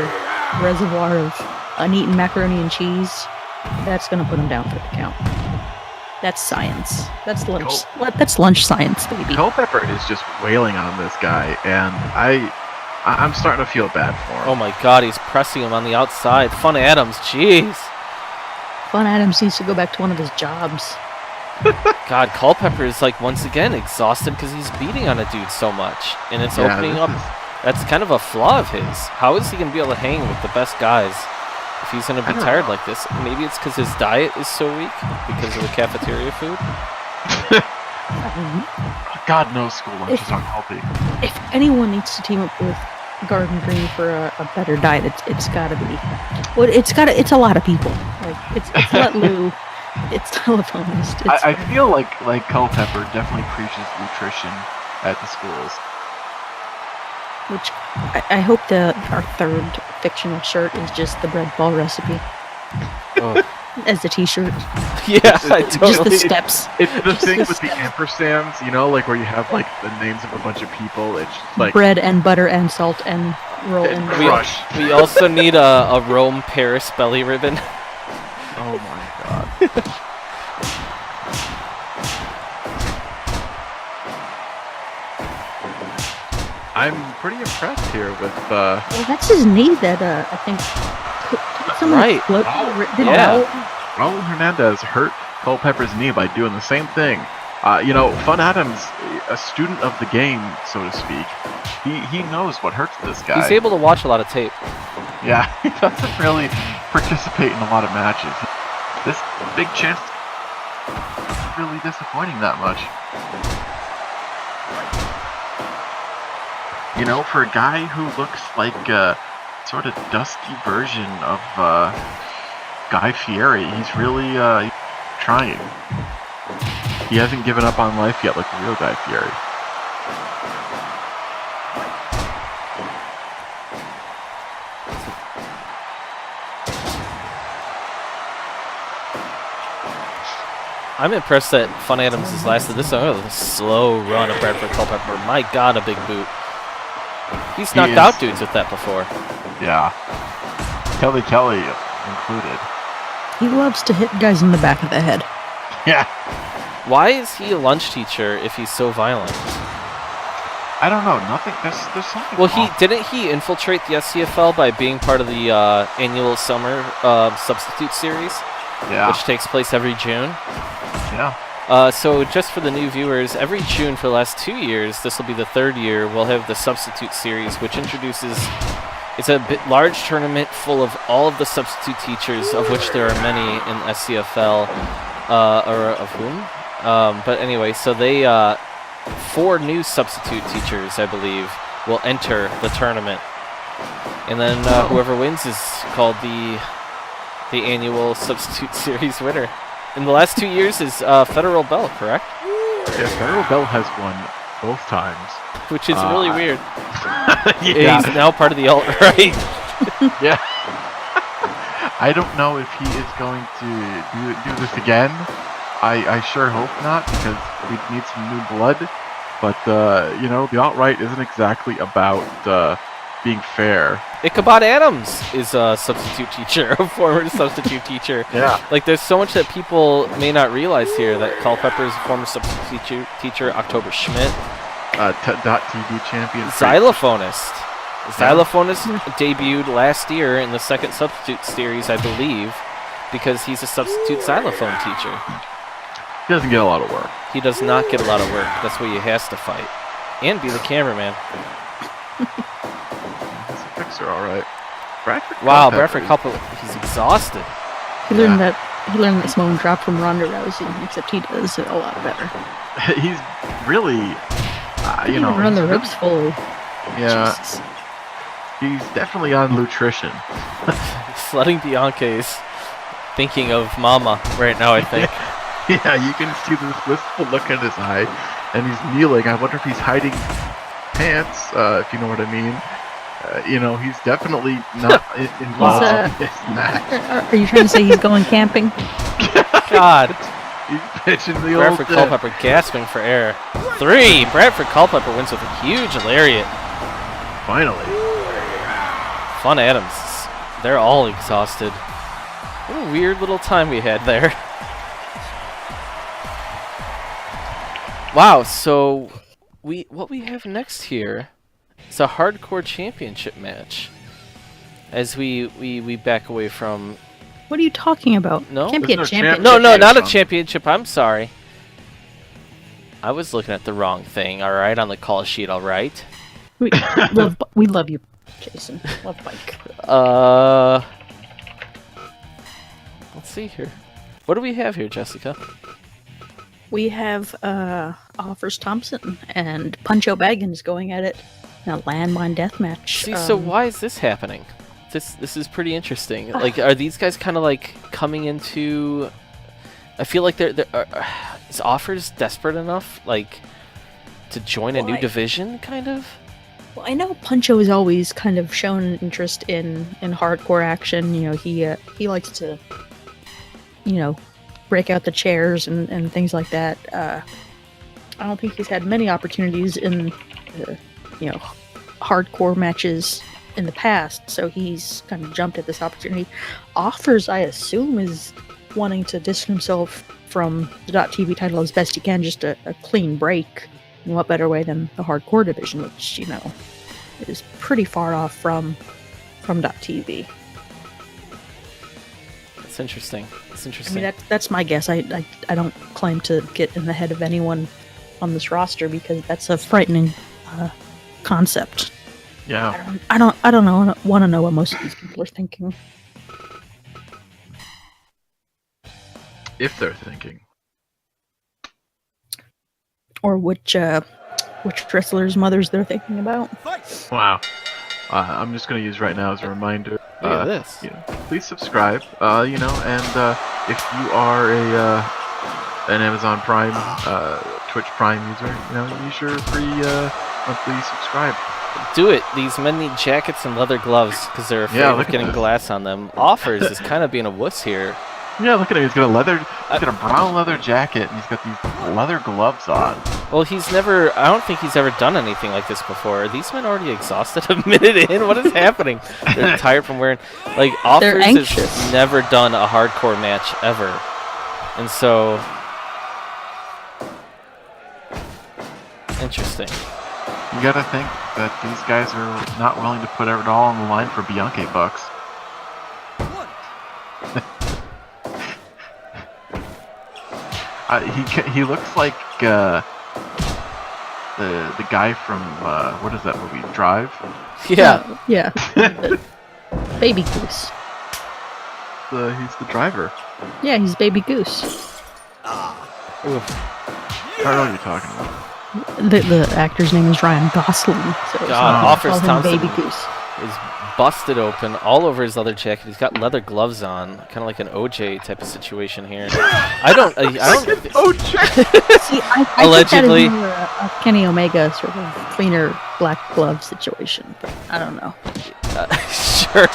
S3: reservoir of uneaten macaroni and cheese, that's gonna put them down for the count. That's science. That's lunch. That's lunch science, baby.
S1: Culpepper is just wailing on this guy, and I'm starting to feel bad for him.
S2: Oh my God, he's pressing him on the outside. Fun Adams, jeez.
S3: Fun Adams needs to go back to one of his jobs.
S2: God, Culpepper is like once again exhausted because he's beating on a dude so much, and it's
S1: Yeah,
S2: opening
S1: this
S2: up.
S1: is-
S2: That's kind of a flaw of his. How is he gonna be able to hang with the best guys if he's gonna be tired like this? Maybe it's because his diet is so weak because of the cafeteria food.
S1: God knows school lunches aren't healthy.
S3: If anyone needs to team up with Garden Green for a better diet, it's gotta be. Well, it's a lot of people. Like it's Let Lou, it's telephonist.
S1: I feel like Culpepper definitely preaches nutrition at the schools.
S3: Which I hope our third fictional shirt is just the bread ball recipe.
S2: Oh,
S3: As the T-shirt,
S2: Yeah, I
S3: just the
S2: totally.
S3: steps.
S1: It's the thing with the ampersands, you know, like where you have like the names of a bunch of people. It's just like
S3: Bread and butter and salt and roll
S1: and
S3: and
S1: crush.
S2: We also need a Rome Paris belly ribbon.
S1: Oh my god. I'm pretty impressed here with
S3: Well, that's his knee that I think. Someone
S2: right.
S3: Float, did
S2: Yeah.
S1: Raul Hernandez hurt Culpepper's knee by doing the same thing. You know, Fun Adams, a student of the game, so to speak, he knows what hurts this guy.
S2: He's able to watch a lot of tape.
S1: Yeah, he doesn't really participate in a lot of matches. This big chance is really disappointing that much. You know, for a guy who looks like a sort of dusty version of Guy Fieri, he's really trying. He hasn't given up on life yet like the real Guy Fieri.
S2: I'm impressed that Fun Adams has lasted this long. Oh, the slow run of Bradford Culpepper. My God, a big boot. He's knocked out dudes with that before.
S1: Yeah. Kelly included.
S3: He loves to hit guys in the back of the head.
S1: Yeah.
S2: Why is he a lunch teacher if he's so violent?
S1: I don't know. Nothing. There's something.
S2: Well,
S1: off.
S2: didn't he infiltrate the SCFL by being part of the annual summer substitute series,
S1: Yeah.
S2: which takes place every June?
S1: Yeah.
S2: So just for the new viewers, every June for the last 2 years, this will be the third year, we'll have the substitute series, which introduces. It's a large tournament full of all of the substitute teachers, of which there are many in SCFL, or of whom. But anyway, so they 4 new substitute teachers, I believe, will enter the tournament, and then whoever wins is called the annual substitute series winner. In the last 2 years is Federal Bell, correct?
S1: Yeah. Federal Bell has won both times.
S2: Which is really weird.
S1: Yeah.
S2: He's now part of the alt-right.
S1: Yeah. I don't know if he is going to do this again. I sure hope not, because we need some new blood. But you know, the alt-right isn't exactly about being fair.
S2: Ichabod Adams is a substitute teacher, a former substitute teacher.
S1: Yeah.
S2: Like, there's so much that people may not realize here, that Culpepper is a former substitute teacher, October Schmidt,
S1: .tv champion.
S2: xylophonist. Xylophonist debuted last year in the second substitute series, I believe, because he's a substitute xylophone teacher.
S1: He doesn't get a lot of work.
S2: He does not get a lot of work. That's why he has to fight. And be the cameraman.
S1: He's a fixer, all right. Bradford.
S2: Wow,
S1: Culpepper
S2: Bradford Culpepper, he's exhausted.
S3: He learned that Simone drop from Ronda Rousey, except he does it a lot better.
S1: He's really,
S3: He
S1: you
S3: can
S1: know,
S3: run the
S1: he's
S3: ropes fully.
S1: Yeah,
S3: Jesus.
S1: he's definitely on nutrition.
S2: Sledding Bianche's thinking of Mama right now, I think.
S1: Yeah, you can see this wistful look in his eye, and he's kneeling. I wonder if he's hiding pants, if you know what I mean. You know, he's definitely not involved in this match.
S3: Are you trying to say he's going camping?
S2: God.
S1: He's pitching the
S2: Bradford
S1: old
S2: Culpepper gasping for air. 3! Bradford Culpepper wins with a huge lariat.
S1: Finally.
S2: Fun Adams. They're all exhausted. What a weird little time we had there. Wow, so what we have next here is a hardcore championship match. As we back away from.
S3: What are you talking about?
S2: No?
S3: Can't be a
S1: There's no
S3: champion.
S2: No, not a
S1: Championship.
S2: championship. I'm sorry. I was looking at the wrong thing. All right, on the call sheet. All right.
S3: We love you, Jason. Love Mike.
S2: Let's see here. What do we have here, Jessica?
S3: We have Offers Thompson and Puncho Baggins going at it in a landmine death match.
S2: See, so why is this happening? This is pretty interesting. Like, are these guys kind of like coming into? I feel like they're is Offers desperate enough, like, to join a new division, kind of?
S3: Well, I know Puncho has always kind of shown an interest in hardcore action. You know, he likes to break out the chairs and things like that. I don't think he's had many opportunities in, you know, hardcore matches in the past, so he's kind of jumped at this opportunity. Offers, I assume, is wanting to distance himself from the .TV title as best he can, just a clean break. In what better way than the hardcore division, which, is pretty far off from .TV.
S2: It's interesting. It's
S3: I
S2: interesting.
S3: mean, that's my guess. I don't claim to get in the head of anyone on this roster because that's a frightening concept.
S1: Yeah.
S3: I don't know. Want to know what most of these people are thinking.
S1: If they're thinking.
S3: Or which wrestlers' mothers they're thinking about.
S1: Wow. I'm just going to use right now as a reminder.
S2: Look at this.
S1: Please subscribe. And if you are an Amazon Prime, Twitch Prime user, use your free monthly subscribe.
S2: Do it. These men need jackets and leather gloves because they're afraid of getting glass on them. Offers is kind of being a wuss here.
S1: Yeah, look at him. He's got a brown leather jacket, and he's got these leather gloves on.
S2: Well, I don't think he's ever done anything like this before. Are these men already exhausted a minute in? What is happening? They're tired from wearing... Offers has never done a hardcore match ever. And so... Interesting.
S1: You gotta think that these guys are not willing to put it all on the line for Bianchi bucks. He looks like the guy from what is that movie, Drive?
S2: Yeah.
S3: Yeah. Baby Goose.
S1: He's the driver.
S3: Yeah, he's Baby Goose.
S1: I don't know what you're talking about.
S3: The actor's name is Ryan Gosling. So
S2: God, Offers Thompson
S3: Baby Goose
S2: is busted open all over his leather jacket. He's got leather gloves on, kind of like an OJ type of situation here. I don't.
S1: OJ.
S3: See, I
S2: allegedly
S3: think that is more a Kenny Omega sort of cleaner black glove situation, but I don't know.
S2: Sure,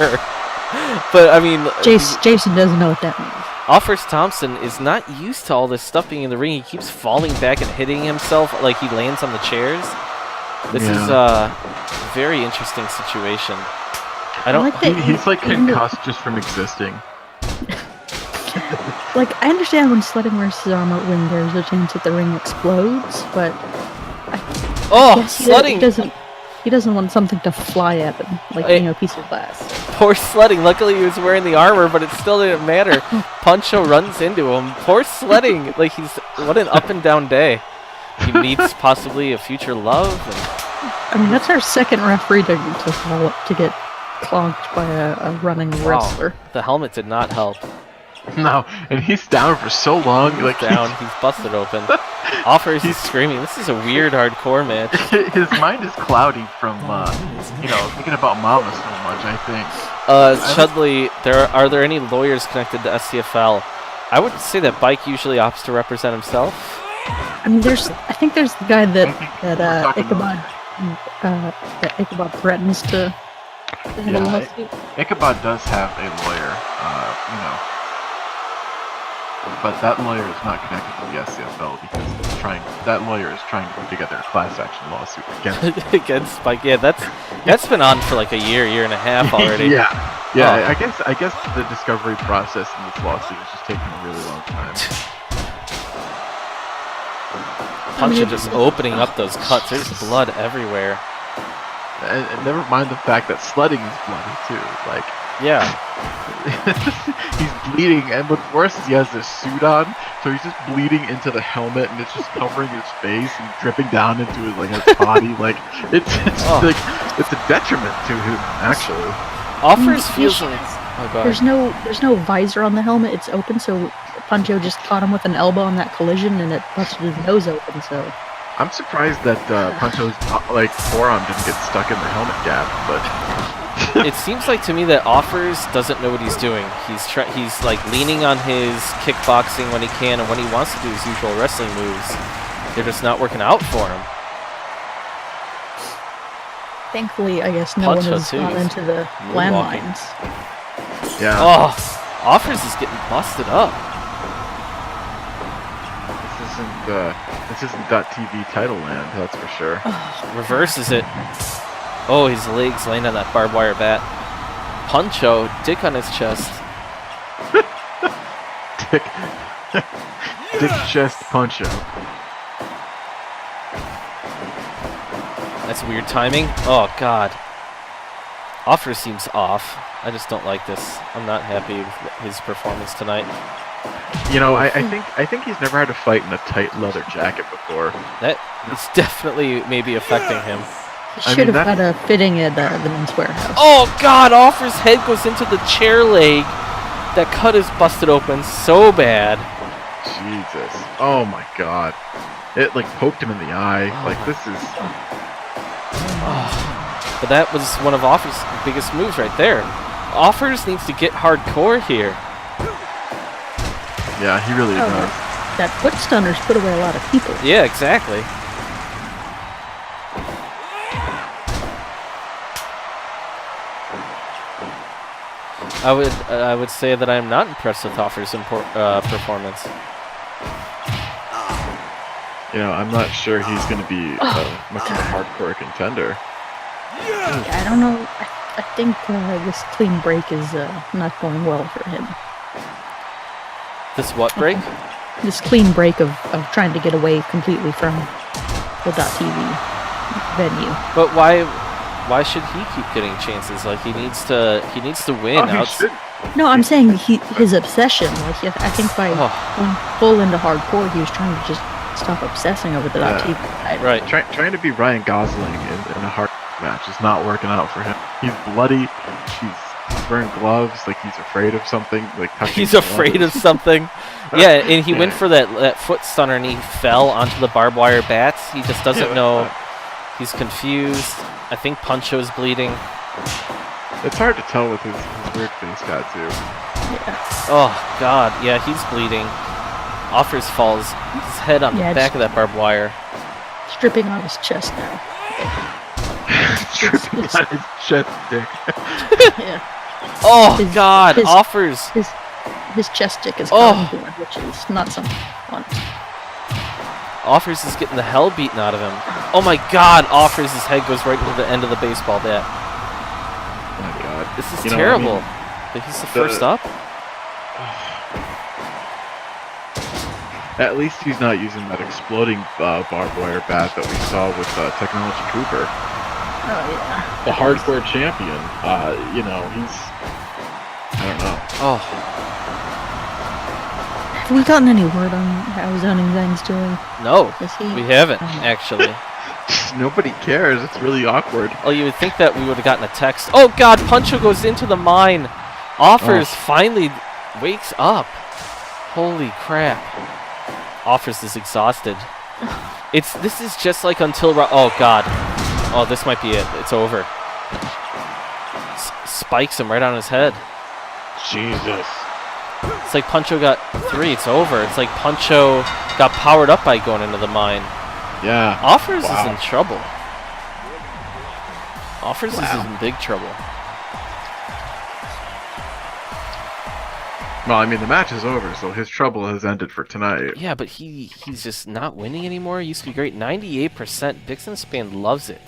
S2: but I mean,
S3: Jason doesn't know what that means.
S2: Offers Thompson is not used to all this stuff being in the ring. He keeps falling back and hitting himself like he lands on the chairs. This is a very interesting situation.
S1: He's like concussed just from existing.
S3: I understand when sledding wears his armor when there's a chance that the ring explodes, but
S2: sledding
S3: he doesn't want something to fly at him, a piece of glass.
S2: Poor sledding. Luckily he was wearing the armor, but it still didn't matter. Puncho runs into him. Poor sledding. What an up and down day. He meets possibly a future love.
S3: I mean, that's our second referee to get clonked by a running wrestler.
S2: The helmet did not help.
S1: No, and he's down for so long.
S2: He's busted open. Offers is screaming. This is a weird hardcore match.
S1: His mind is cloudy from, thinking about Mama so much, I think.
S2: Chudley, are there any lawyers connected to SCFL? I would say that Bike usually opts to represent himself.
S3: I mean, I think there's the guy that Ichabod threatens to have a lawsuit.
S1: Ichabod does have a lawyer, but that lawyer is not connected to the SCFL because that lawyer is trying to put together a class action lawsuit
S2: against Spike. Yeah, that's been on for like a year and a half already.
S1: Yeah. I guess the discovery process in this lawsuit is just taking a really long time.
S2: Punch just opening up those cuts. There's blood everywhere.
S1: And never mind the fact that sledding is bloody too.
S2: Yeah.
S1: He's bleeding, and what's worse is he has this suit on, so he's just bleeding into the helmet, and it's just covering his face and dripping down into his body. It's a detriment to him, actually.
S2: Offers feels like
S3: there's no visor on the helmet. It's open, so Puncho just caught him with an elbow on that collision, and it busted his nose open. So
S1: I'm surprised that Puncho's forearm didn't get stuck in the helmet gap, but.
S2: It seems like to me that Offers doesn't know what he's doing. He's leaning on his kickboxing when he can, and when he wants to do his usual wrestling moves, they're just not working out for him.
S3: Thankfully, I guess no one has gone into the landmines.
S1: Yeah.
S2: Oh, Offers is getting busted up.
S1: isn't .tv title land, that's for sure.
S2: Reverses it. Oh, his legs laying on that barbed wire bat. Puncho, dick on his chest.
S1: Dick, dick chest punch out.
S2: That's weird timing. Oh, God. Offer seems off. I just don't like this. I'm not happy with his performance tonight.
S1: You know, I think he's never had to fight in a tight leather jacket before.
S2: That is definitely maybe affecting him.
S3: He should have had a fitting at the men's warehouse.
S2: Oh, God. Offer's head goes into the chair leg. That cut is busted open so bad.
S1: Jesus. Oh, my God. It, like, poked him in the eye. Like, this is...
S2: But that was one of Offer's biggest moves right there. Offers needs to get hardcore here.
S1: Yeah, he really does.
S3: That foot stunner's put away a lot of people.
S2: Yeah, exactly. I would say that I'm not impressed with Offer's performance.
S1: You know, I'm not sure he's going to be much of a hardcore contender.
S3: I don't know. I think this clean break is not going well for him.
S2: This what break?
S3: This clean break of trying to get away completely from the .tv venue.
S2: But why should he keep getting chances? Like he needs to win.
S1: Oh, he should.
S3: No, I'm saying his obsession. Like I think by going full into hardcore, he was trying to just stop obsessing over the .tv side.
S2: Right.
S1: Trying to be Ryan Gosling in a hard match is not working out for him. He's bloody. He's wearing gloves. Like he's afraid of something. Like
S2: he's afraid of something. Yeah, and he went for that foot stunner and he fell onto the barbed wire bats. He just doesn't know. He's confused. I think Puncho's bleeding.
S1: It's hard to tell with his weird face tattoo.
S3: Yeah.
S2: Oh God, yeah, he's bleeding. Offers falls his head on the back of that barbed wire.
S3: Stripping on his chest now.
S1: Stripping on his chest, dick.
S3: Yeah.
S2: Oh God, Offers.
S3: His chest stick is gone, which is not something fun.
S2: Offers is getting the hell beaten out of him. Oh my God, Offers' head goes right into the end of the baseball bat.
S1: Oh my God.
S2: This is terrible. But he's the first up?
S1: At least he's not using that exploding barbed wire bat that we saw with Technology Cooper.
S3: Oh yeah.
S1: The hardcore champion. You know, he's... I don't know.
S2: Oh.
S3: Have we gotten any word on how Zoning Zang's doing?
S2: No, we haven't, actually.
S1: Nobody cares. It's really awkward.
S2: Oh, you would think that we would have gotten a text. Oh God, Puncho goes into the mine. Offers finally wakes up. Holy crap. Offers is exhausted. This is just like until... Oh God. Oh, this might be it. It's over. Spikes him right on his head.
S1: Jesus.
S2: It's like Puncho got 3. It's over. It's like Puncho got powered up by going into the mine.
S1: Yeah.
S2: Offers is in trouble. Offers is in big trouble.
S1: Well, I mean, the match is over, so his trouble has ended for tonight.
S2: Yeah, but he's just not winning anymore. He used to be great. 98%. Dixon Span loves it.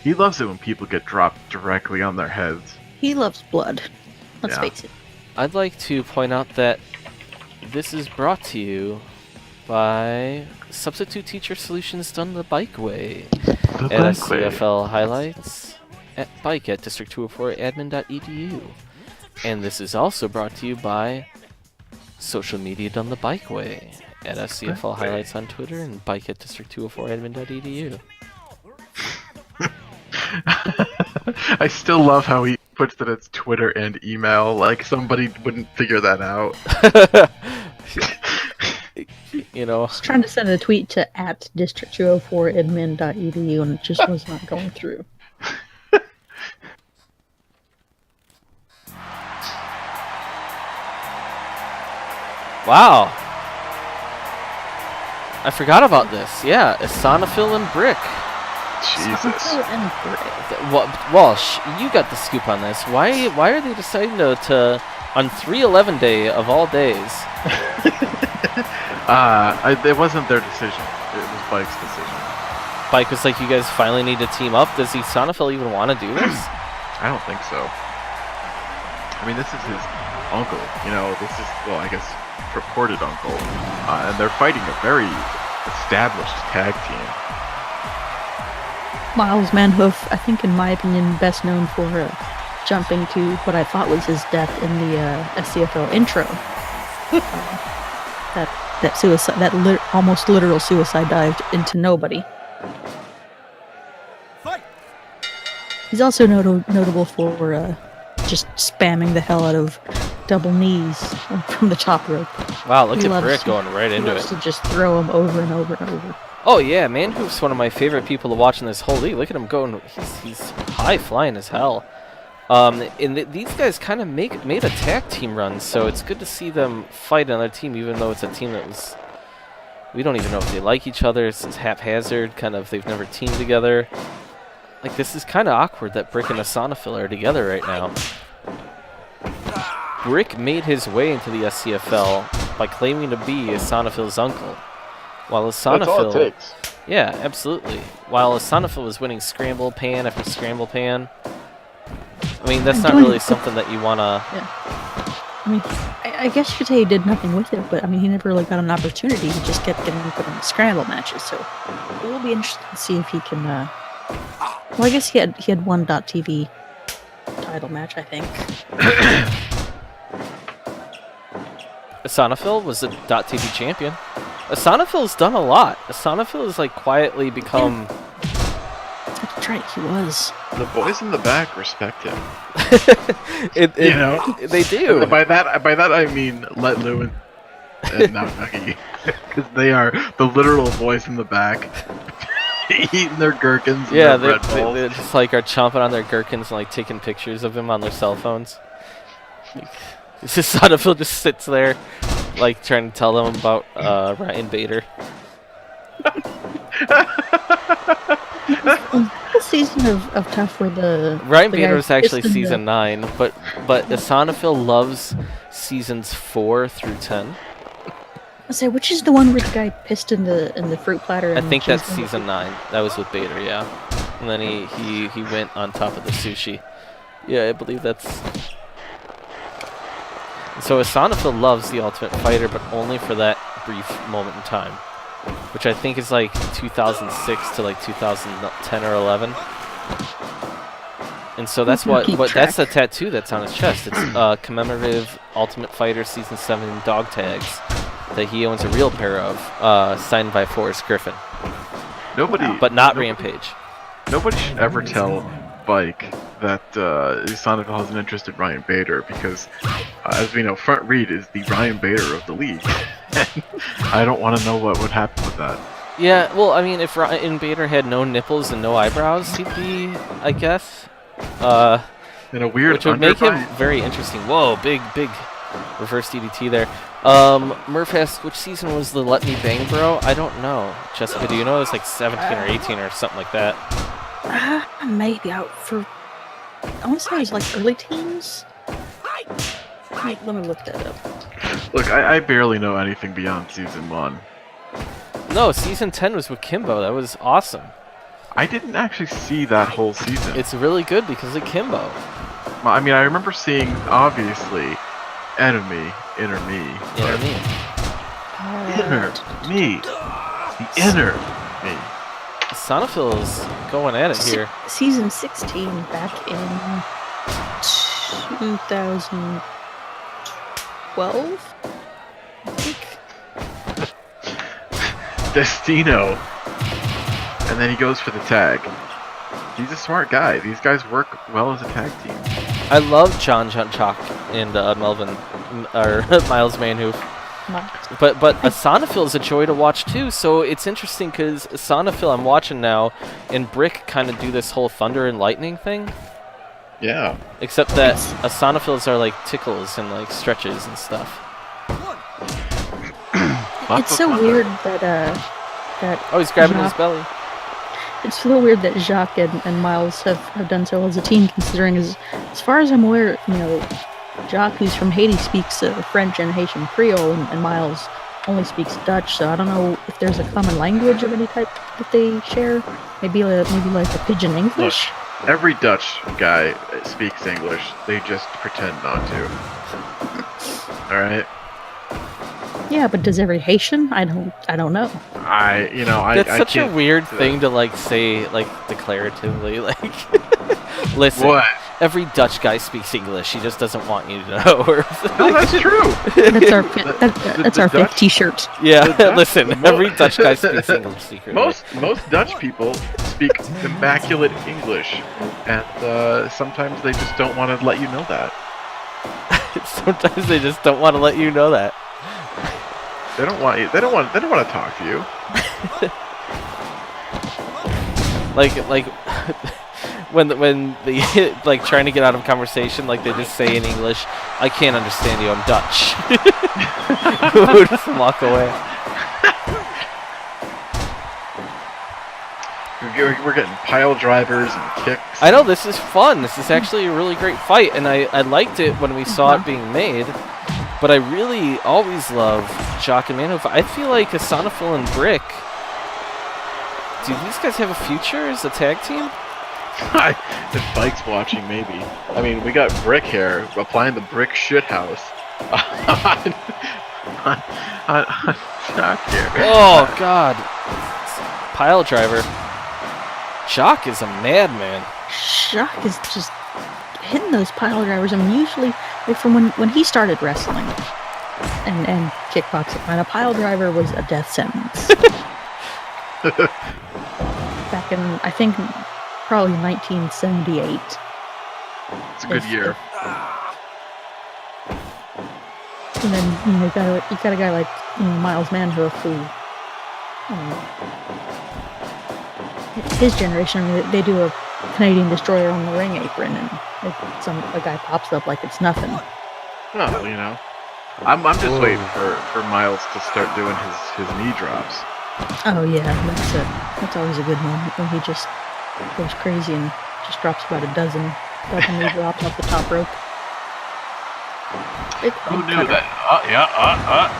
S1: He loves it when people get dropped directly on their heads.
S3: He loves blood. Let's face it.
S2: I'd like to point out that this is brought to you by Substitute Teacher Solutions done the bike way. At SCFL highlights at bike at district204admin.edu. And this is also brought to you by social media done the bike way at SCFL highlights on Twitter and bike at district204admin.edu.
S1: I still love how he puts that it's Twitter and email. Like somebody wouldn't figure that out.
S2: You know,
S3: I was trying to send a tweet to @district204admin.edu and it just was not going through.
S2: Wow. I forgot about this. Yeah, Isanafil and Brick.
S1: Jesus.
S2: Walsh, you got the scoop on this. Why are they deciding to on 3/11 day of all days?
S1: It wasn't their decision. It was Bike's decision.
S2: Bike was like, you guys finally need to team up. Does SCFL even want to do this?
S1: I don't think so. I mean, this is his uncle. You know, this is, well, I guess, purported uncle. And they're fighting a very established tag team.
S3: Miles Manhoof, I think, in my opinion, best known for jumping to what I thought was his death in the SCFL intro. That suicide, almost literal suicide dive into nobody. He's also notable for just spamming the hell out of double knees from the top rope.
S2: Wow, look at Brick going right into it.
S3: He loves to just throw him over and over and over.
S2: Oh yeah, Manhoof's one of my favorite people to watch in this whole league. Look at him going. He's high flying as hell. And these guys kind of made a tag team run, so it's good to see them fight another team, even though it's a team that was... We don't even know if they like each other. It's haphazard, kind of, they've never teamed together. Like, this is kind of awkward that Brick and SCFL are together right now. Brick made his way into the SCFL by claiming to be SCFL's uncle. While SCFL...
S1: That's all it takes.
S2: Yeah, absolutely. While SCFL was winning scramble pan after scramble pan. I mean, that's not really something that you want to...
S3: Yeah. I mean, I guess you could say he did nothing with it, but I mean, he never really got an opportunity. He just kept getting put in scramble matches, so it will be interesting to see if he can... Well, I guess he had one .TV title match, I think.
S2: SCFL was a .TV champion. SCFL's done a lot. SCFL has, like, quietly become...
S3: That's right, he was.
S1: The boys in the back respect him.
S2: You know, they do.
S1: By that I mean Let Lou and not Nuggy, because they are the literal boys in the back, eating their gherkins.
S2: Yeah,
S1: and their Red Bulls.
S2: they just like are chomping on their gherkins and like taking pictures of him on their cell phones. SCFL just sits there, like trying to tell them about Ryan Bader.
S3: The season of Tough where the
S2: Ryan
S3: the
S2: Bader
S3: guy
S2: was actually
S3: pissed in
S2: season 9, but SCFL loves seasons 4 through 10.
S3: I say, which is the one where the guy pissed in the fruit platter?
S2: I
S3: and
S2: think that's
S3: cheese
S2: season 9. That was with Bader, yeah. And then he went on top of the sushi. Yeah, I believe that's... So SCFL loves the Ultimate Fighter, but only for that brief moment in time, which I think is like 2006 to like 2010 or 11. And so that's what that's the tattoo that's on his chest. It's commemorative Ultimate Fighter Season 7 dog tags that he owns a real pair of, signed by Forrest Griffin. But not Rampage.
S1: Nobody should ever tell Bike that SCFL has an interest in Ryan Bader, because, as we know, Front Reed is the Ryan Bader of the league. I don't want to know what would happen with that.
S2: Yeah, well, I mean, if Ryan Bader had no nipples and no eyebrows, he'd be, I guess,
S1: in a weird,
S2: which would make him very interesting. Whoa, big reverse DDT there. Murph asked, which season was the Let Me Bang Bro? I don't know. Jessica, do you know? It was like 17 or 18 or something like that.
S3: Maybe out for... I want to say it was like early teens? Let me look that up.
S1: Look, I barely know anything beyond season 1.
S2: No, season 10 was with Kimbo. That was awesome.
S1: I didn't actually see that whole season.
S2: It's really good because of Kimbo.
S1: I mean, I remember seeing, obviously, Inner Me.
S2: Inner me.
S1: Inner Me. The Inner Me.
S2: SCFL is going at it here.
S3: Season 16 back in 2012, I think.
S1: Destino. And then he goes for the tag. He's a smart guy. These guys work well as a tag team.
S2: I love John Chalk and Melvin, or Miles Manhoof. But SCFL is a joy to watch too, so it's interesting because SCFL I'm watching now, and Brick kind of do this whole thunder and lightning thing.
S1: Yeah.
S2: Except that SCFLs are like tickles and like stretches and stuff.
S3: It's so weird that
S2: Oh, he's grabbing his belly.
S3: It's so weird that Jacques and Miles have done so well as a team, considering as far as I'm aware, you know, Jacques, who's from Haiti, speaks French and Haitian Creole, and Miles only speaks Dutch, so I don't know if there's a common language of any type that they share. Maybe like a pidgin
S1: Look,
S3: English.
S1: every Dutch guy speaks English. They just pretend not to. All right.
S3: Yeah, but does every Haitian? I don't know.
S2: That's
S1: I
S2: such a
S1: can't
S2: weird
S1: do
S2: thing
S1: that.
S2: to like say like declaratively. Like, listen,
S1: What?
S2: every Dutch guy speaks English. He just doesn't want you to know.
S1: No, that's true.
S3: That's our fake
S1: Dutch-
S3: T-shirt.
S2: Yeah,
S1: The Dutch-
S2: listen,
S1: the mo-
S2: every Dutch guy speaks English secretly.
S1: Most Dutch people speak immaculate English, and sometimes they just don't want to let you know that.
S2: Sometimes they just don't want to let you know that.
S1: They don't want you. They don't want to talk to you.
S2: Like when they like trying to get out of conversation, like they just say in English, "I can't understand you. I'm Dutch." We'll just walk away.
S1: We're getting pile drivers and kicks.
S2: I know this is fun. This is actually a really great fight, and I liked it when we saw it being made. But I really always love Jock and Mano. I feel like Asanophil and Brick. Do these guys have a future as a tag team?
S1: If Bike's watching, maybe. I mean, we got Brick here applying the brick shithouse on Jock here.
S2: Oh God! Pile driver. Jock is a madman.
S3: Shock is just hitting those pile drivers. I mean, usually, like from when he started wrestling and kickboxing, man, a pile driver was a death sentence. Back in, I think, probably 1978.
S1: It's a good year.
S3: And then you got a guy like Miles Manhoof who, his generation. I mean, they do a Canadian Destroyer on the ring apron, and a guy pops up like it's nothing.
S1: Well, I'm just waiting for Miles to start doing his knee drops.
S3: Oh yeah, that's always a good moment when he just goes crazy and just drops about a dozen knee drops off the top rope.
S1: Who knew that?
S3: I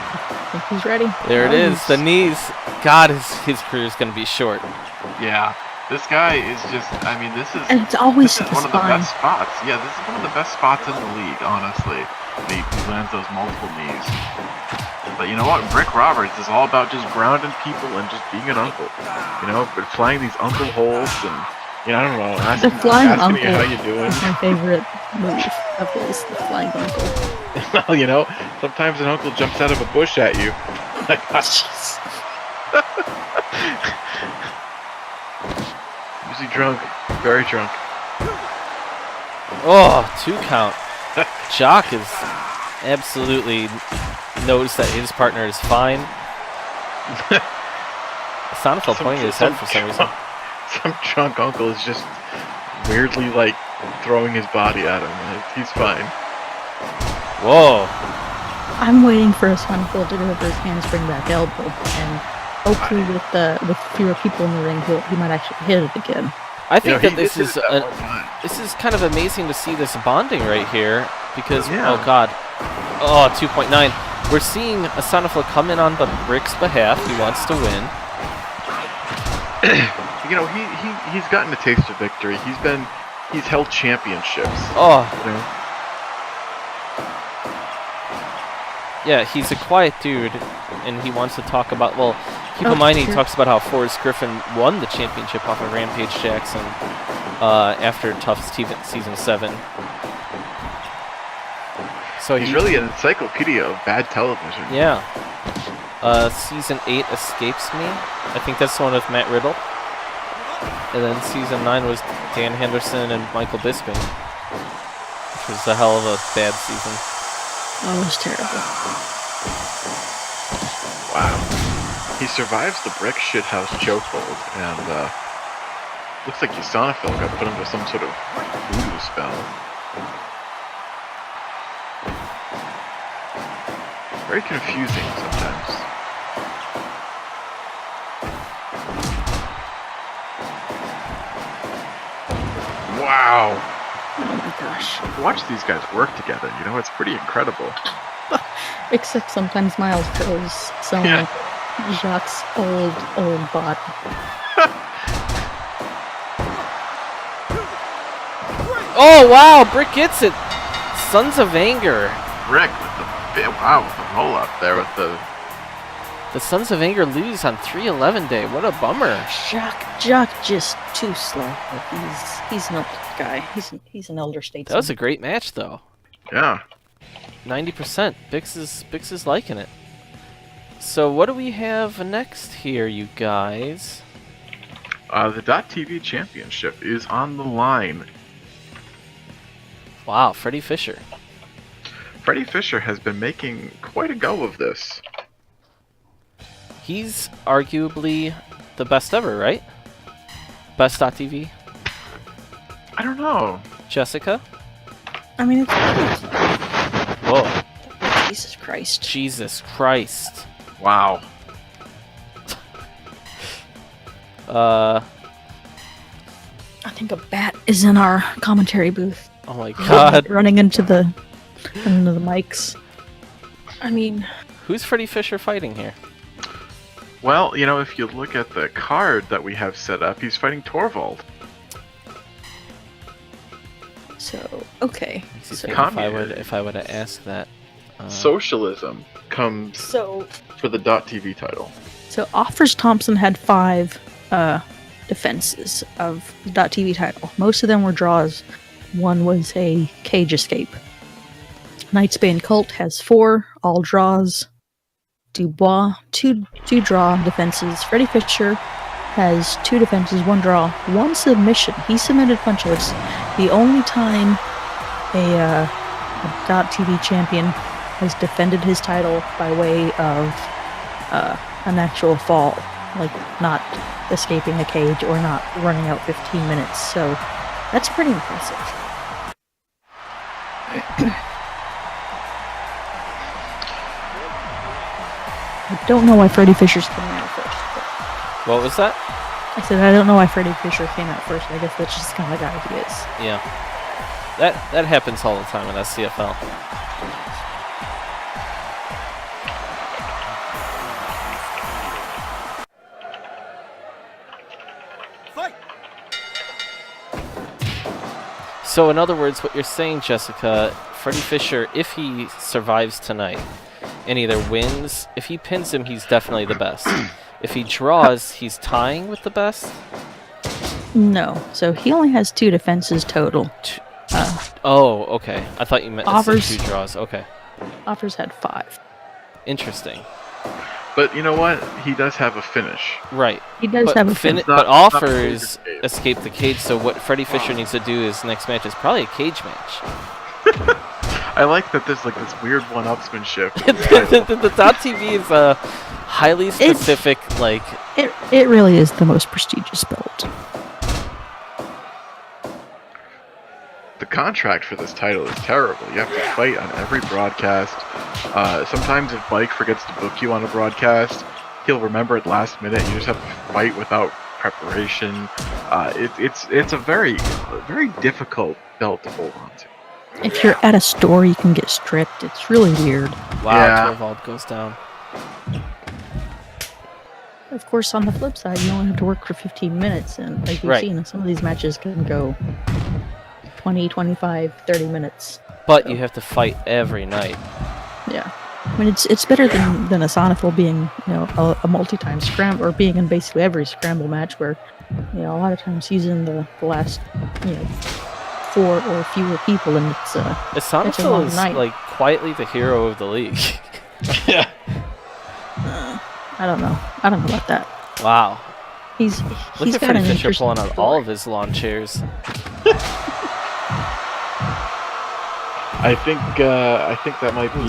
S3: think he's ready.
S2: There it is. The knees. God, his career is going to be short.
S1: Yeah. This guy is just. I mean, this is.
S3: And it's always
S1: This is
S3: the
S1: one of the
S3: spine.
S1: best spots. Yeah, this is one of the best spots in the league, honestly. He lands those multiple knees. But you know what? Brick Roberts is all about just grounding people and just being an uncle. But flying these uncle holds and, I don't know,
S3: The flying
S1: asking
S3: uncle
S1: you how you doing.
S3: is my favorite move of his, the flying uncle.
S1: Well, sometimes an uncle jumps out of a bush at you.
S3: Jeez.
S1: Usually drunk, very drunk.
S2: Oh, 2 count. Jock is absolutely knows that his partner is fine. Asanophil pointing his head for some reason.
S1: Some drunk uncle is just weirdly throwing his body at him. He's fine.
S2: Whoa.
S3: I'm waiting for Asanophil to go over his handspring back elbow, and hopefully with fewer people in the ring, he might actually hit it again.
S2: I think that
S1: this is
S2: kind of amazing to see this bonding right here because
S1: Yeah.
S2: oh God. Oh, 2.9. We're seeing Asanophil come in on the Brick's behalf. He wants to win.
S1: He's gotten a taste of victory. He's held championships.
S2: Oh,
S1: You know?
S2: yeah, he's a quiet dude, and he wants to talk about. Well, keep in mind he
S3: sure.
S2: talks about how Forrest Griffin won the championship off of Rampage Jackson after Tough season 7. So
S1: He's really an encyclopedia of bad television.
S2: Yeah. Season 8 escapes me. I think that's the one with Matt Riddle. And then season 9 was Dan Henderson and Michael Bisping, which was a hell of a bad season.
S3: Oh, it was terrible.
S1: Wow. He survives the brick shithouse chokehold, and looks like Asanophil got put under some sort of voodoo spell. Very confusing sometimes. Wow.
S3: Oh my gosh.
S1: Watch these guys work together, it's pretty incredible.
S3: Except sometimes Miles throws some
S1: Yeah.
S3: Jacques' old body.
S2: Oh wow, Brick gets it. Sons of Anger.
S1: Rick with the roll up there with the.
S2: The Sons of Anger lose on 3-11 day. What a bummer.
S3: Jacques just too slow. Like he's an old guy. He's an elder statesman.
S2: That was a great match though.
S1: Yeah.
S2: 90%. Bix is liking it. So what do we have next here, you guys?
S1: The .TV championship is on the line.
S2: Wow, Freddie Fisher.
S1: Freddie Fisher has been making quite a go of this.
S2: He's arguably the best ever, right? Best.TV?
S1: I don't know.
S2: Jessica?
S3: I mean, it's
S2: Whoa.
S3: Jesus Christ.
S2: Jesus Christ.
S1: Wow.
S3: I think a bat is in our commentary booth.
S2: Oh my god.
S3: Running into the mics. I mean,
S2: Who's Freddie Fisher fighting here?
S1: Well, you know, if you look at the card that we have set up, he's fighting Torvald.
S3: so okay.
S2: Let's
S3: So,
S2: see if I would have asked that.
S1: Socialism comes
S3: so
S1: for the .TV title.
S3: Offers Thompson had 5 defenses of the .TV title. Most of them were draws. One was a cage escape. Knightsbane Cult has 4, all draws. Dubois, two draw defenses. Freddie Fisher has 2 defenses, 1 draw, 1 submission. He submitted a bunch of us. The only time a .TV champion has defended his title by way of an actual fall, like not escaping a cage or not running out 15 minutes. So that's pretty impressive. I don't know why Freddie Fisher's coming out first.
S2: What was that?
S3: I said I don't know why Freddie Fisher came out first. I guess that's just kind of the guy he is.
S2: Yeah. That happens all the time in SCFL. So in other words, what you're saying, Jessica, Freddie Fisher, if he survives tonight and either wins, if he pins him, he's definitely the best. If he draws, he's tying with the best?
S3: No. So he only has 2 defenses total.
S2: Oh, okay. I thought you meant
S3: Offers.
S2: 2 draws. Okay.
S3: Offers had 5.
S2: Interesting.
S1: But you know what? He does have a finish.
S2: Right.
S3: He does have a finish.
S2: But
S1: not
S2: offers
S1: cage escape.
S2: escape the cage, so what Freddie Fisher needs to do is next match is probably a cage match.
S1: I like that there's like this weird one-upsmanship.
S2: the .TV is a highly specific, like...
S3: It really is the most prestigious belt.
S1: The contract for this title is terrible. You have to fight on every broadcast. Sometimes if Mike forgets to book you on a broadcast, he'll remember it last minute. You just have to fight without preparation. It's a very difficult belt to hold on to.
S3: If you're at a store, you can get stripped. It's really weird.
S2: Wow,
S1: Yeah.
S2: Torvald goes down.
S3: Of course, on the flip side, you only have to work for 15 minutes, and like we've
S2: Right.
S3: seen, some of these matches can go 20, 25, 30 minutes.
S2: But you have to fight every night.
S3: Yeah. I mean, it's better than a SCFL being, a multi-time scramble, or being in basically every scramble match where, a lot of times using the last, 4 or fewer people, and it's a
S2: Asanophil
S3: long
S2: is
S3: night.
S2: like quietly the hero of the league.
S1: Yeah.
S3: I don't know about that.
S2: Wow.
S3: He's
S2: Look
S3: got
S2: at Freddie
S3: an
S2: Fisher
S3: interesting
S2: pulling out all
S3: story.
S2: of his lawn chairs.
S1: I think that might be,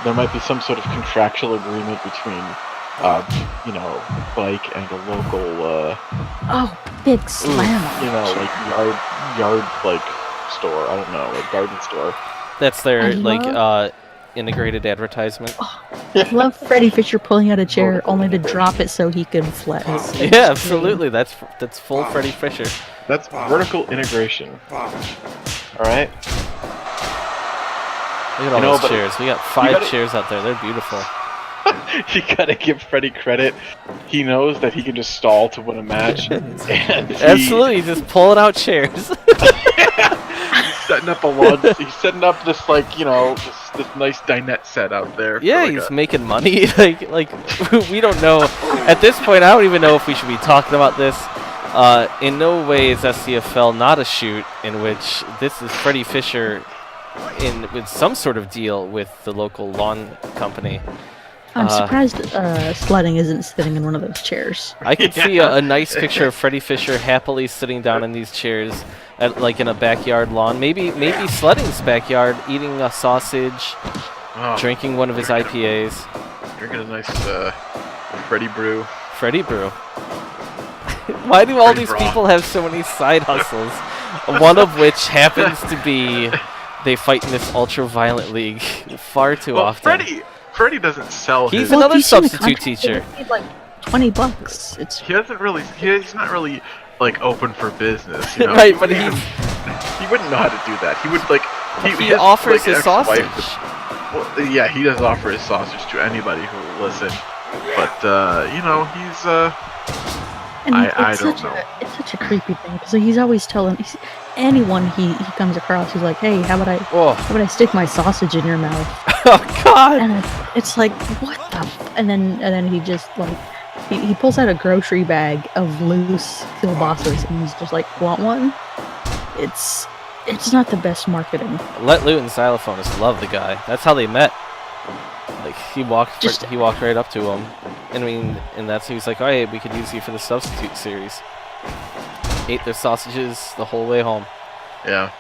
S1: there might be some sort of contractual agreement between, Bike and a local,
S3: Oh, big slam!
S1: yard like store. I don't know, like garden store.
S2: That's their
S3: I
S2: like
S3: love-
S2: integrated advertisement.
S3: I love Freddie Fisher pulling out a chair only to drop it so he could flex.
S2: Yeah, absolutely. That's full Freddie Fisher.
S1: That's vertical integration. All right.
S2: Look at all those chairs. We got 5 chairs out there. They're beautiful.
S1: You gotta give Freddy credit. He knows that he can just stall to win a match. And
S2: Absolutely, just pulling out chairs.
S1: He's setting up a launch. He's setting up this, like, you know, this nice dinette set out there.
S2: Yeah, he's making money. like we don't know. At this point, I don't even know if we should be talking about this. In no way is SCFL not a shoot in which this is Freddy Fisher with some sort of deal with the local lawn company.
S3: I'm surprised Sledding isn't sitting in one of those chairs.
S2: I could see a nice picture of Freddy Fisher happily sitting down in these chairs, like in a backyard lawn. Maybe Sledding's backyard, eating a sausage, drinking one of his IPAs.
S1: Drinking a nice Freddy brew.
S2: Freddy brew. Why do all these people have so many side hustles? One of which happens to be they fight in this ultra-violent league far too often.
S1: Freddy doesn't sell
S2: He's
S1: his...
S2: another substitute teacher.
S3: He paid like $20.
S1: He doesn't really... He's not really, like, open for business, you know?
S2: Right, but he
S1: wouldn't know how to do that. He would, like...
S2: He offers his sausage.
S1: Well, yeah, he does offer his sausage to anybody who will listen. But, you know, he's, I don't know.
S3: It's such a creepy thing because he's always telling anyone he comes across. He's like, "Hey, how about I stick my sausage in your mouth?"
S2: Oh God!
S3: And it's like, what the? And then he just like he pulls out a grocery bag of loose kielbasa's and he's just like, "Want one?" It's not the best marketing.
S2: Let Lou and Xylophonist love the guy. That's how they met. Like he walked right up to him, and that's he's like, "Oh, hey, we could use you for the substitute series." Ate their sausages the whole way home.
S1: Yeah.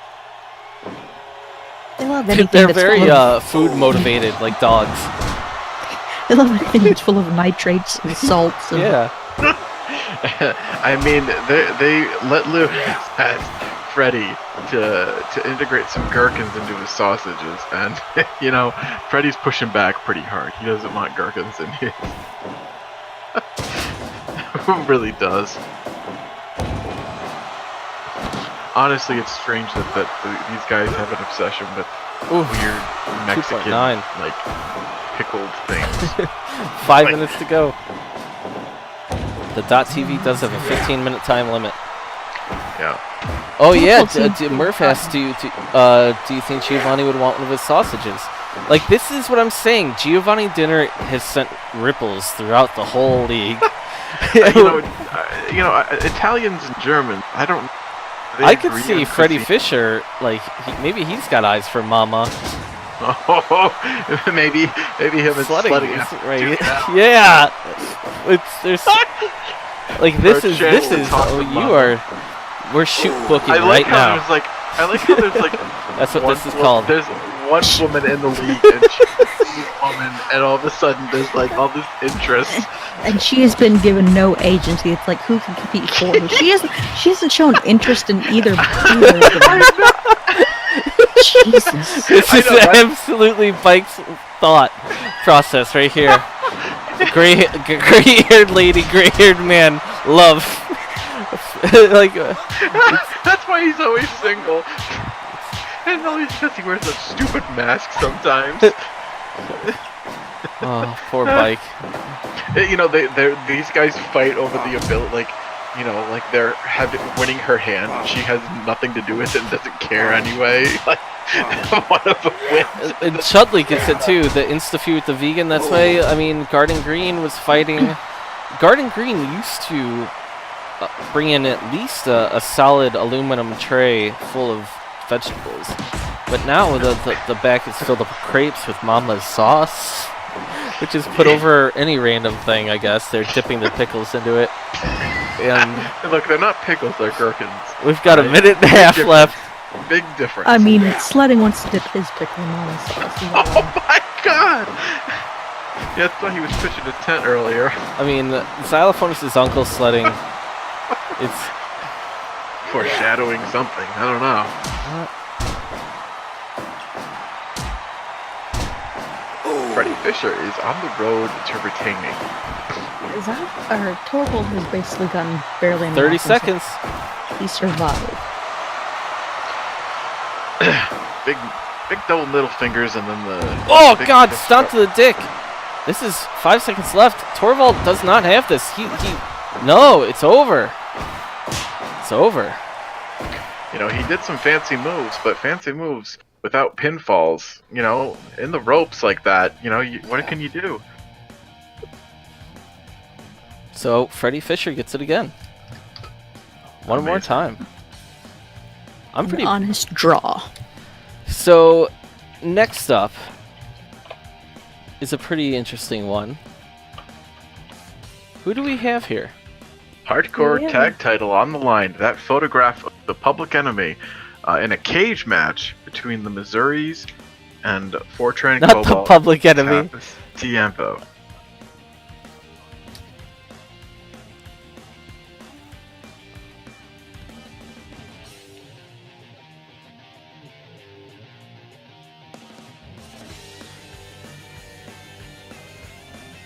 S3: They love anything.
S2: They're very food motivated, like dogs.
S3: They love anything that's full of nitrates and salts. And
S2: yeah.
S1: I mean, they let Lou ask Freddy to integrate some gherkins into his sausages, and you know, Freddy's pushing back pretty hard. He doesn't want gherkins in his. Who really does? Honestly, it's strange that these guys have an obsession with weird Mexican, like, pickled things.
S2: 5 minutes to go. The .TV does have a 15-minute time limit.
S1: Yeah.
S2: Oh yeah, Murph asked, do you think Giovanni would want one of his sausages? Like, this is what I'm saying. Giovanni Dinner has sent ripples throughout the whole league.
S1: Italians and Germans,
S2: I could see Freddy Fisher, like, maybe he's got eyes for Mama.
S1: Oh, maybe him and Sledding
S2: right? Yeah, there's like we're shoot booking right now.
S1: I like how there's like
S2: that's what this is called.
S1: There's one woman in the league, and she's a woman, and all of a sudden there's like all this interest.
S3: And she has been given no agency. It's like, who can compete for her? She hasn't shown interest in either of them. Jesus.
S2: This is absolutely Bike's thought process right here. Gray-haired lady, gray-haired man, love. Like,
S1: that's why he's always single. And always because he wears a stupid mask sometimes.
S2: Oh, poor Bike.
S1: You know, these guys fight over the ability, like, you know, like they're winning her hand. She has nothing to do with it and doesn't care anyway. Like, one of them wins.
S2: And Chudley gets it too. The insta feud with the vegan. That's why. I mean, Garden Green was fighting. Garden Green used to bring in at least a solid aluminum tray full of vegetables, but now the back is filled up with crepes with Mama's sauce, which is put over any random thing. I guess they're dipping the pickles into it. And
S1: look, they're not pickles; they're gherkins.
S2: We've got a minute and a half left.
S1: Big difference.
S3: I mean, Sledding wants to dip his pickle in Mama's sauce.
S1: Oh my God! Yeah, that's why he was pitching a tent earlier.
S2: I mean, Xylophonist' uncle Sledding. It's
S1: foreshadowing something. I don't know. Freddy Fisher is on the road to retaining.
S3: Torvald has basically gotten barely
S2: 30 seconds.
S3: He survived.
S1: big double middle fingers, and then the.
S2: Oh
S1: big
S2: God!
S1: fist
S2: Stomp
S1: drop.
S2: to the dick. This is 5 seconds left. Torvald does not have this. No, it's over. It's over.
S1: You know, he did some fancy moves, but fancy moves without pinfalls. You know, in the ropes like that. You know, what can you do?
S2: So Freddie Fisher gets it again. One more
S1: Amazing.
S2: time. I'm
S3: An
S2: pretty.
S3: honest draw.
S2: So next up is a pretty interesting one. Who do we have here?
S1: Hardcore
S3: Yeah.
S1: tag title on the line. That photograph of the Public Enemy in a cage match between the Missouris and Fortran
S2: Not the
S1: Cobalt.
S2: Public Enemy.
S1: Tapas Tiempo.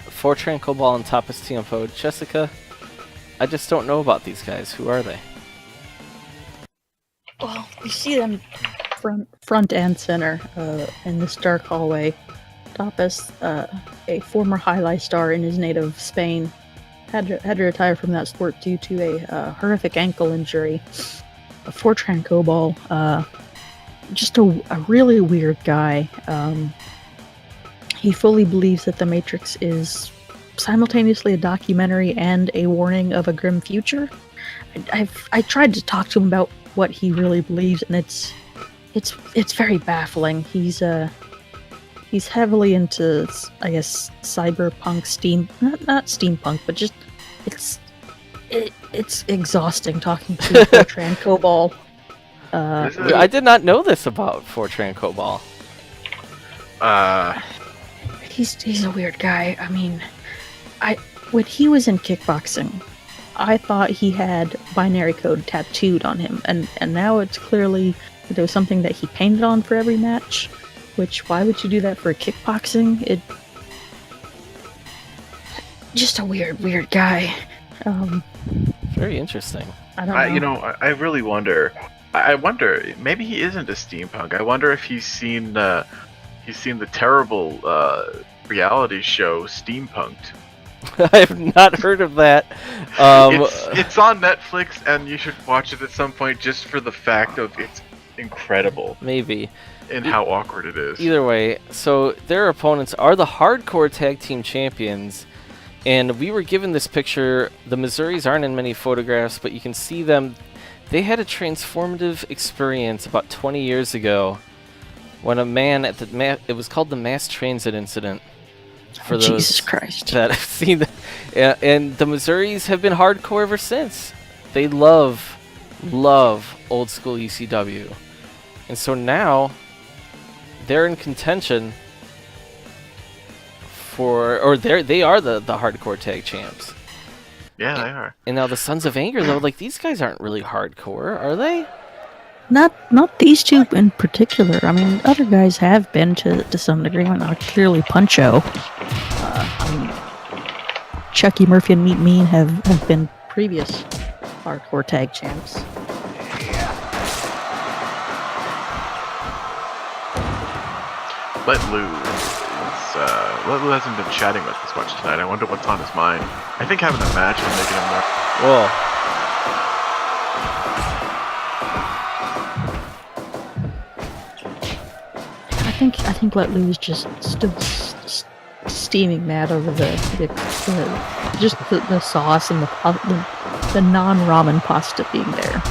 S2: Fortran Cobalt and Tapas Tiempo. Jessica, I just don't know about these guys. Who are they?
S3: Well, you see them front and center in this dark hallway. Tapas, a former highlight star in his native Spain, had to retire from that sport due to a horrific ankle injury. Fortran Cobalt, just a really weird guy. He fully believes that the Matrix is simultaneously a documentary and a warning of a grim future. I tried to talk to him about what he really believes, and it's very baffling. He's heavily into, I guess, cyberpunk, not steampunk, but just it's exhausting talking to Fortran Cobalt.
S2: I did not know this about Fortran Cobalt.
S3: He's a weird guy. I mean, when he was in kickboxing, I thought he had binary code tattooed on him, and now it's clearly there was something that he painted on for every match. Which, why would you do that for kickboxing? Just a weird guy.
S2: Very interesting.
S3: I don't know.
S1: You know, I really wonder. I wonder, maybe he isn't a steampunk. I wonder if he's seen the terrible reality show Steampunked.
S2: I have not heard of that.
S1: It's on Netflix, and you should watch it at some point just for the fact of it's incredible
S2: Maybe.
S1: and how awkward it is.
S2: Either way, so their opponents are the Hardcore Tag Team Champions, and we were given this picture. The Missouris aren't in many photographs, but you can see them. They had a transformative experience about 20 years ago when a man at it was called the Mass Transit Incident. For those
S3: Jesus Christ.
S2: that have seen that. And the Missouris have been hardcore ever since. They love old school ECW. And so now they're in contention they are the hardcore tag champs.
S1: Yeah, they are.
S2: And now the Sons of Anger, though, like, these guys aren't really hardcore, are they?
S3: Not these two in particular. I mean, other guys have been to some degree. Clearly Puncho. I mean, Chucky Murphy and Meat Mean have been previous hardcore tag champs.
S1: Let Lou hasn't been chatting with us much tonight. I wonder what's on his mind. I think having a match is making him more.
S2: Whoa.
S3: I think Let Lou is just still steaming mad over the sauce and the non-ramen pasta being there.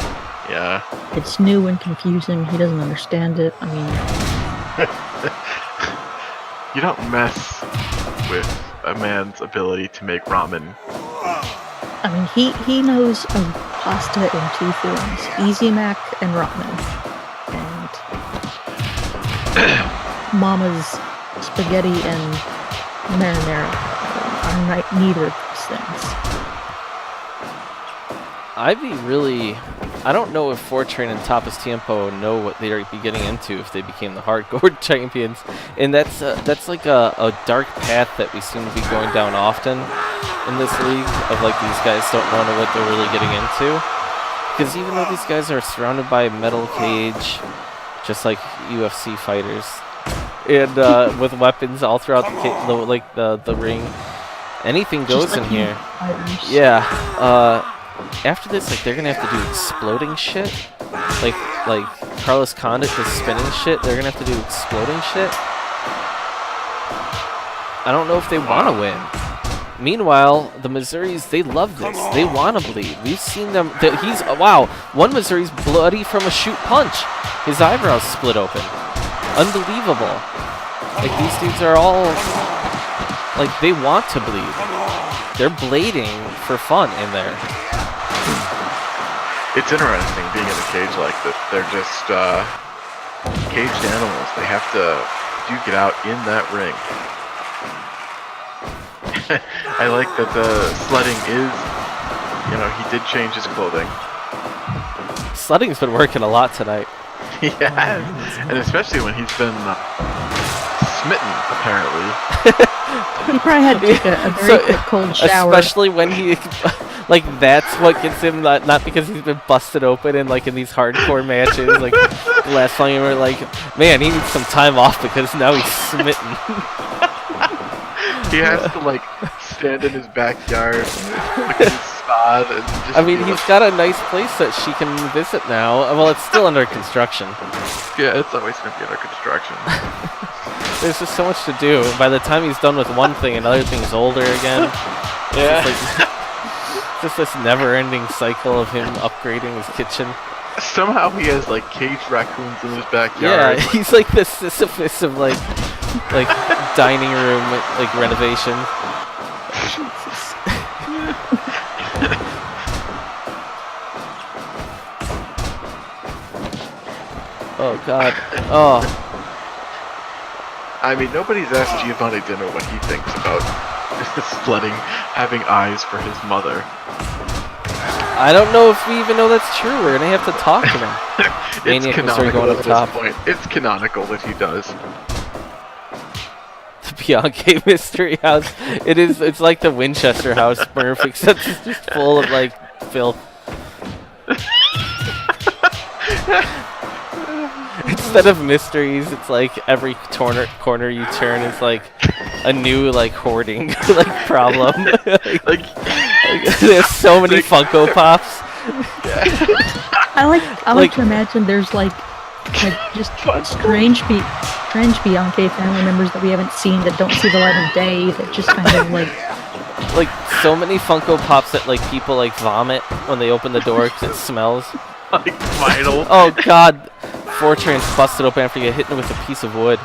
S1: Yeah.
S3: It's new and confusing. He doesn't understand it. I mean,
S1: You don't mess with a man's ability to make ramen.
S3: I mean, he knows of pasta in two forms: Easy Mac and ramen. And Mama's spaghetti and marinara are neither of those things.
S2: I don't know if Fortran and Tapas Tiempo know what they'd be getting into if they became the hardcore champions, and that's like a dark path that we seem to be going down often in this league, of like these guys don't know what they're really getting into. Because even though these guys are surrounded by metal cage just like UFC fighters, and with weapons all throughout the ring. Anything goes
S3: Just
S2: in
S3: like
S2: here.
S3: fighters.
S2: Yeah. After this, like they're gonna have to do exploding shit. Like Carlos Condit does spinning shit. They're gonna have to do exploding shit. I don't know if they want to win. Meanwhile, the Missouris, they love this. They want to bleed. We've seen them. Wow. One Missouri's bloody from a shoot punch. His eyebrows split open. Unbelievable. Like these dudes are all like they want to bleed. They're blading for fun in there.
S1: It's interesting being in a cage like this. They're just caged animals. They have to duke it out in that ring. I like that the sledding is, he did change his clothing.
S2: Sledding's been working a lot tonight.
S1: Yeah, and especially when he's been smitten, apparently.
S3: He probably had to take a very quick cold shower.
S2: Especially when he, like, that's what gets him, not because he's been busted open in, like, in these hardcore matches. Like, the last time you were like, man, he needs some time off because now he's smitten.
S1: He has to, like, stand in his backyard, look at his sod, and just...
S2: I mean, he's got a nice place that she can visit now. Well, it's still under construction.
S1: Yeah, it's always going to be under construction.
S2: There's just so much to do. By the time he's done with one thing, another thing's older again.
S1: Yeah.
S2: Just this never-ending cycle of him upgrading his kitchen.
S1: Somehow he has, like, caged raccoons in his backyard.
S2: Yeah, he's like the Sisyphus of, like dining room, like, renovation. Oh, God. Oh.
S1: I mean, nobody's asked Giovanni Dinner what he thinks about sledding having eyes for his mother.
S2: I don't know if we even know that's true. We're gonna have to talk to him.
S1: It's canonical
S2: going
S1: at
S2: up top.
S1: this point. It's canonical that he does.
S2: The Bianchi Mystery House. It's like the Winchester House, Smurf, except it's just full of, like, filth. Instead of mysteries, it's like every corner you turn is like a new, like, hoarding like problem. like there's so many Funko Pops.
S3: I like to imagine there's like just strange Bianchi family members that we haven't seen, that don't see the light of day, that just kind of like
S2: so many Funko Pops that, like, people, like, vomit when they open the door because it smells.
S1: Like vital.
S2: Oh, God. Fortran's busted open after you get hit with a piece of wood.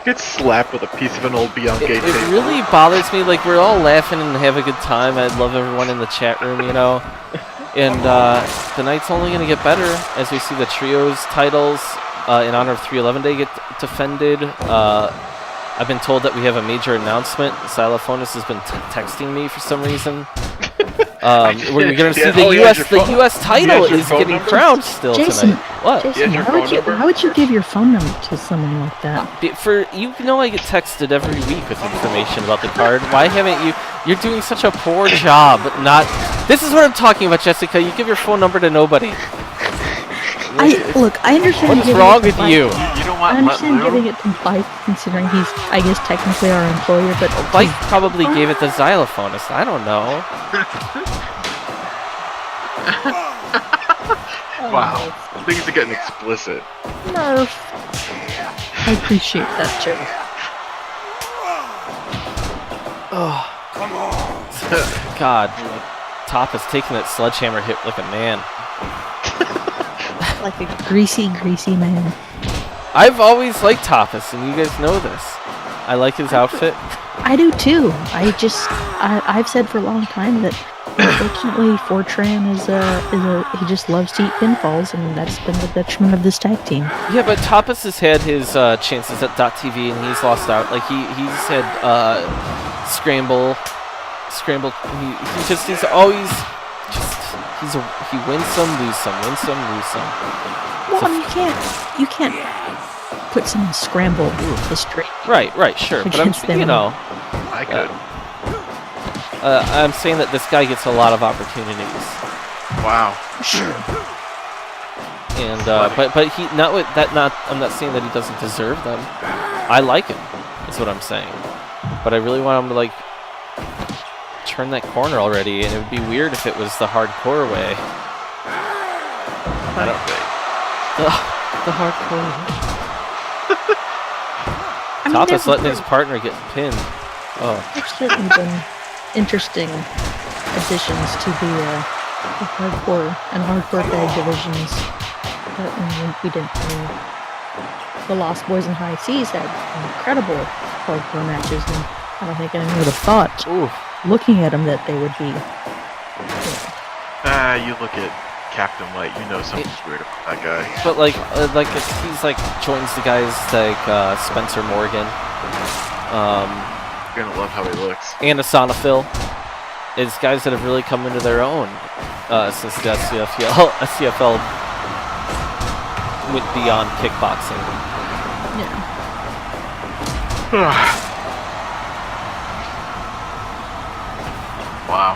S1: Gets slapped with a piece of an old Bianchi
S2: It
S1: tape.
S2: really bothers me. Like, we're all laughing and have a good time. I love everyone in the chat room, And the night's only going to get better as we see the trios titles in honor of 311 Day get defended. I've been told that we have a major announcement. Xylophonist has been texting me for some reason. We're going to see the U.S. title is getting crowned still
S3: Jason,
S2: tonight. What?
S3: Jason, why would you give your phone number to someone like that?
S2: I get texted every week with information about the card. Why haven't you? You're doing such a poor job. This is what I'm talking about, Jessica. You give your phone number to nobody.
S3: I understand.
S2: What's wrong with you?
S1: You don't want
S3: I understand giving it to Bike, considering he's, I guess, technically our employer, but...
S2: Bike probably gave it to Xylophonist. I don't know.
S1: Wow. Things are getting explicit.
S3: No. I appreciate that joke.
S2: Oh. God. Top is taking that sledgehammer hit like a man.
S3: Like a greasy man.
S2: I've always liked Tapas, and you guys know this. I like his outfit.
S3: I do too. I've said for a long time that unfortunately Fortran he just loves to eat pinfalls, and that's been the detriment of this tag team.
S2: Yeah, but Tapas has had his chances at .tv, and he's lost out. Like he's had Scramble. He wins some, lose some, wins some, lose some.
S3: Well, you can't put some scramble history.
S2: Right, sure. But
S1: I could.
S2: I'm saying that this guy gets a lot of opportunities.
S1: Wow.
S3: Sure.
S2: And but he not with that not I'm not saying that he doesn't deserve them. I like him. Is what I'm saying. But I really want him to like turn that corner already, and it would be weird if it was the hardcore way. I don't think the hardcore way. Tapas letting his partner get pinned. Oh.
S3: There's certainly been interesting additions to the hardcore and hardcore tag divisions. But we didn't know. The Lost Boys and High Seas had incredible hardcore matches, and I don't think anyone would have thought, looking at them, that they would be.
S1: You look at Captain White, you know something's weird about that guy.
S2: But he's like joins the guys like Spencer Morgan.
S1: You're gonna love how he looks.
S2: And SCFL. It's guys that have really come into their own since the SCFL went beyond kickboxing.
S3: Yeah.
S1: Wow.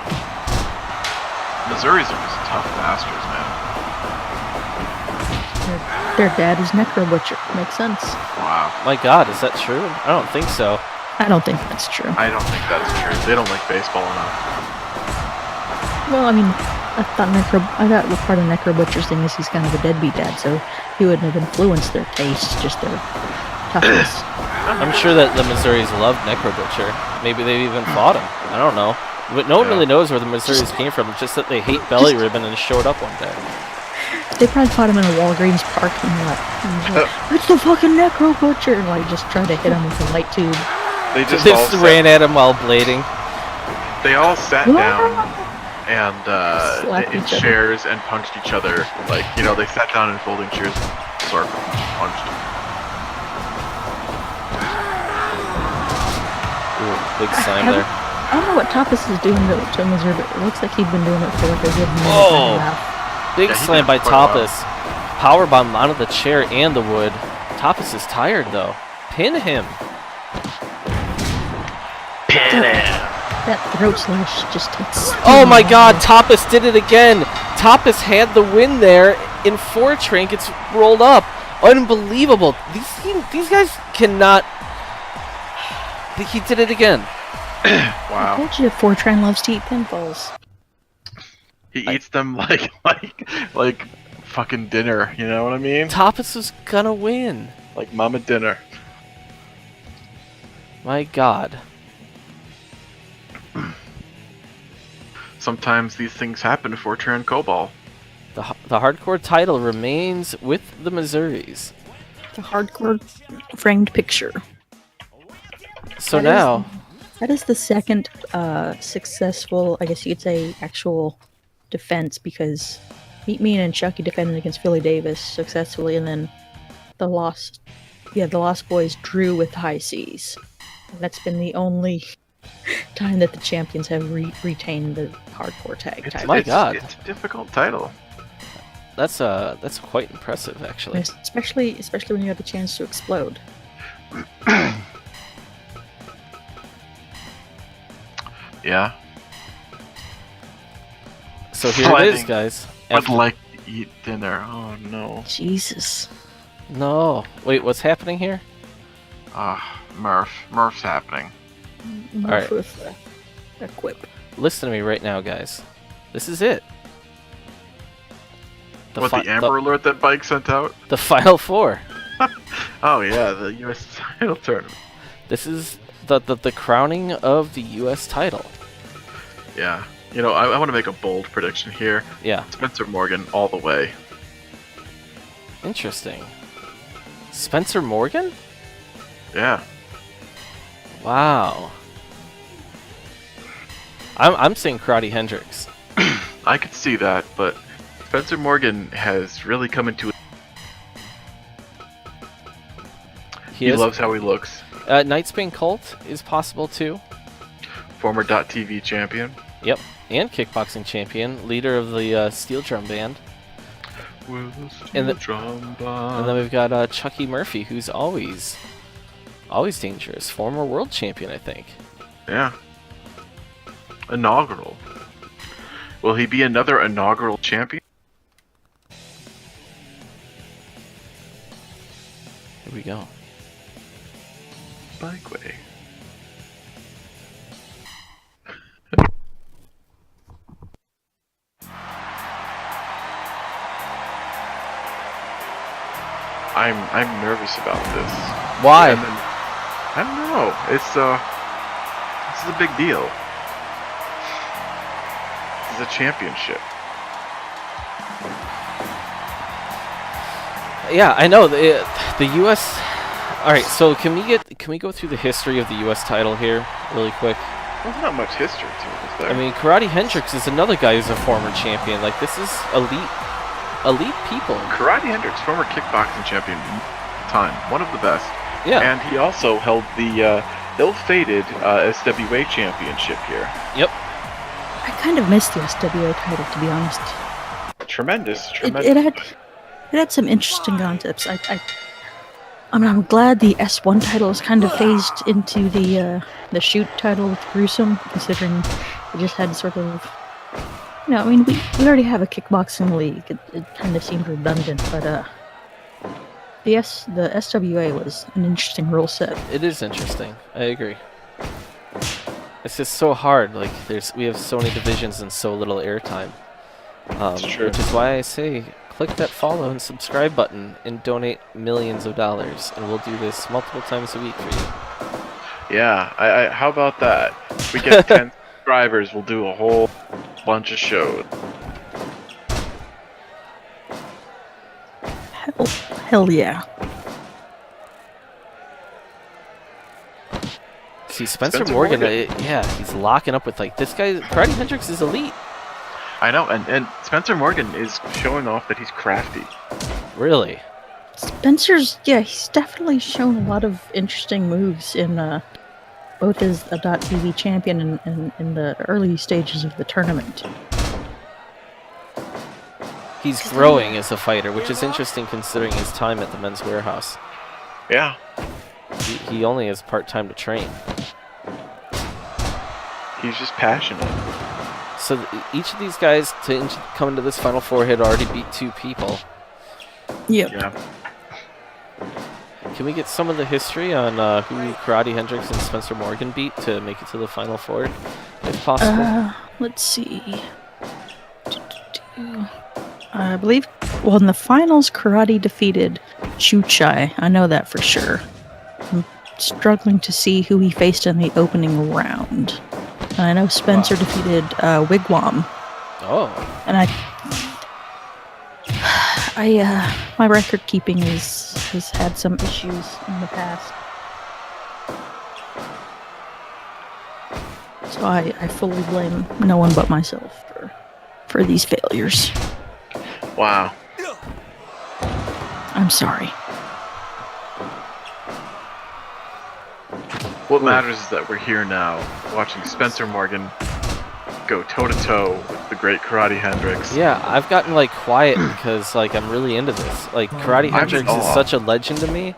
S1: Missouri's are just tough bastards, man.
S3: Their dad is Necro Butcher. Makes sense.
S1: Wow.
S2: My God, is that true? I don't think so.
S3: I don't think that's true.
S1: I don't think that's true. They don't like baseball enough.
S3: Well, I mean, I thought part of Necro Butcher's thing is he's kind of a deadbeat dad, so he wouldn't have influenced their tastes, just their toughness.
S2: I'm sure that the Missouris loved Necro Butcher. Maybe they've even fought him. I don't know. But no one really knows where the Missouris came from. It's just that they hate Belly Ribbon and showed up one day.
S3: They probably fought him in a Walgreens parking lot. Like, it's the fucking Necro Butcher! And like, just tried to hit him with a light tube.
S1: They just
S2: ran at him while blading.
S1: They all sat down and in
S3: each other.
S1: chairs and punched each other. Like, you know, they sat down in folding chairs, sort of punched.
S2: Ooh, big slam there.
S3: I don't know what Tapas is doing to Missouri, but it looks like he's been doing it for like a good minute and a half.
S2: Big
S1: Yeah, he
S2: slam
S1: did
S2: by
S1: quite
S2: Tapas. Powerbomb onto the chair and the wood. Tapas is tired though. Pin him.
S3: That throat slash just takes.
S2: Oh my God, Tapas did it again. Tapas had the win there in 4-train, gets rolled up. Unbelievable. These guys cannot. He did it again.
S3: I
S1: Wow.
S3: told you, Fortran loves to eat pinballs.
S1: He eats them like fucking dinner, you know what I mean?
S2: Tapas was gonna win.
S1: Like mama dinner.
S2: My God.
S1: Sometimes these things happen to Fortran Cobalt.
S2: The hardcore title remains with the Missouris.
S3: The hardcore framed picture.
S2: So now,
S3: That is the second successful, I guess you could say, actual defense, because Meat Me and Chucky defended against Philly Davis successfully, and then the Lost Boys drew with High Seas. And that's been the only time that the champions have retained the hardcore tag title.
S2: My God.
S1: It's a difficult title.
S2: that's quite impressive, actually.
S3: Especially when you have the chance to explode.
S1: Yeah.
S2: So here it is, guys.
S1: I'd like to eat dinner. Oh no.
S3: Jesus.
S2: No. Wait, what's happening here?
S1: Murph's happening.
S2: Alright.
S3: With a quip.
S2: Listen to me right now, guys. This is it.
S1: The Amber Alert that Bike sent out?
S2: The Final Four.
S1: Oh yeah, the U.S. title tournament.
S2: This is the crowning of the U.S. title.
S1: Yeah. You know, I want to make a bold prediction here.
S2: Yeah.
S1: Spencer Morgan all the way.
S2: Interesting. Spencer Morgan?
S1: Yeah.
S2: Wow. I'm saying Karate Hendricks.
S1: I could see that, but Spencer Morgan has really come into it. He loves how he looks.
S2: Nightsbane Colt is possible too.
S1: Former .TV champion.
S2: Yep. And kickboxing champion, leader of the Steel Drum Band. And then we've got Chucky Murphy, who's always dangerous. Former world champion, I think.
S1: Yeah. Inaugural. Will he be another inaugural champion?
S2: go?
S1: Bikeway. I'm nervous about this.
S2: Why?
S1: And then, I don't know. This is a big deal. This is a championship.
S2: Yeah, I know the U.S. All right, so can we go through the history of the U.S. title here really quick?
S1: There's not much history to it, is there?
S2: I mean, Karate Hendrix is another guy who's a former champion. Like, this is elite people.
S1: Karate Hendrix, former kickboxing champion, time, one of the best.
S2: Yeah.
S1: And he also held the ill-fated SWA championship here.
S2: Yep.
S3: I kind of missed the SWA title, to be honest.
S1: Tremendous.
S3: It had some interesting concepts. I mean, I'm glad the S1 title is kind of phased into the shoot title with Gruesome, considering it just had sort of, I mean, we already have a kickboxing league. It kind of seemed redundant, but the SWA was an interesting rule set.
S2: It is interesting. I agree. It's just so hard. Like, we have so many divisions and so little airtime.
S1: True.
S2: Which is why I say, click that follow and subscribe button and donate millions of dollars, and we'll do this multiple times a week for you.
S1: Yeah, how about that? We get 10 subscribers, we'll do a whole bunch of shows.
S3: Hell yeah.
S2: See, Spencer
S1: Spencer
S2: Morgan,
S1: Morgan.
S2: yeah, he's locking up with, like, this guy, Karate Hendrix is elite.
S1: I know, and Spencer Morgan is showing off that he's crafty.
S2: Really?
S3: He's definitely shown a lot of interesting moves in both as a .TV champion and in the early stages of the tournament.
S2: He's growing as a fighter, which is interesting considering his time at the Men's Warehouse.
S1: Yeah.
S2: He only has part-time to train.
S1: He's just passionate.
S2: So each of these guys to come into this Final Four had already beat 2 people.
S3: Yep.
S1: Yeah.
S2: Can we get some of the history on who Karate Hendrix and Spencer Morgan beat to make it to the Final Four, if possible?
S3: Let's see. I believe, well, in the finals, Karate defeated Chuchai. I know that for sure. I'm struggling to see who he faced in the opening round. I know Spencer defeated Wigwam.
S2: Oh.
S3: And my record keeping has had some issues in the past. So I fully blame no one but myself for these failures.
S1: Wow.
S3: I'm sorry.
S1: What matters is that we're here now, watching Spencer Morgan go toe-to-toe with the great Karate Hendrix.
S2: Yeah, I've gotten, like, quiet because, like, I'm really into this. Like, Karate Hendrix is such a legend to me,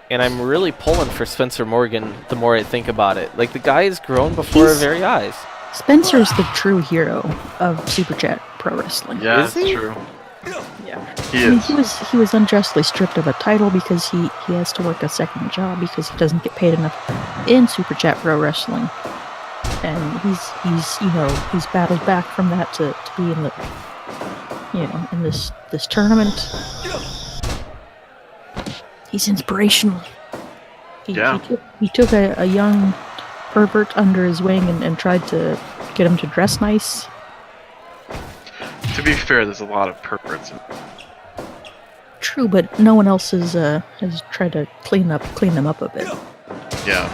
S2: and I'm really pulling for Spencer Morgan the more I think about it. Like, the guy has grown before our very eyes.
S3: Spencer's the true hero of Super Chat Pro Wrestling.
S1: Yeah,
S2: Is
S1: that's
S2: he?
S1: true.
S3: Yeah.
S1: He
S3: I mean,
S1: is.
S3: he was unjustly stripped of a title because he has to work a second job because he doesn't get paid enough in Super Chat Pro Wrestling, and he's battled back from that to be in the in this tournament. He's inspirational. He took a young pervert under his wing and tried to get him to dress nice.
S1: To be fair, there's a lot of perverts.
S3: True, but no one else has tried to clean them up a bit.
S1: Yeah.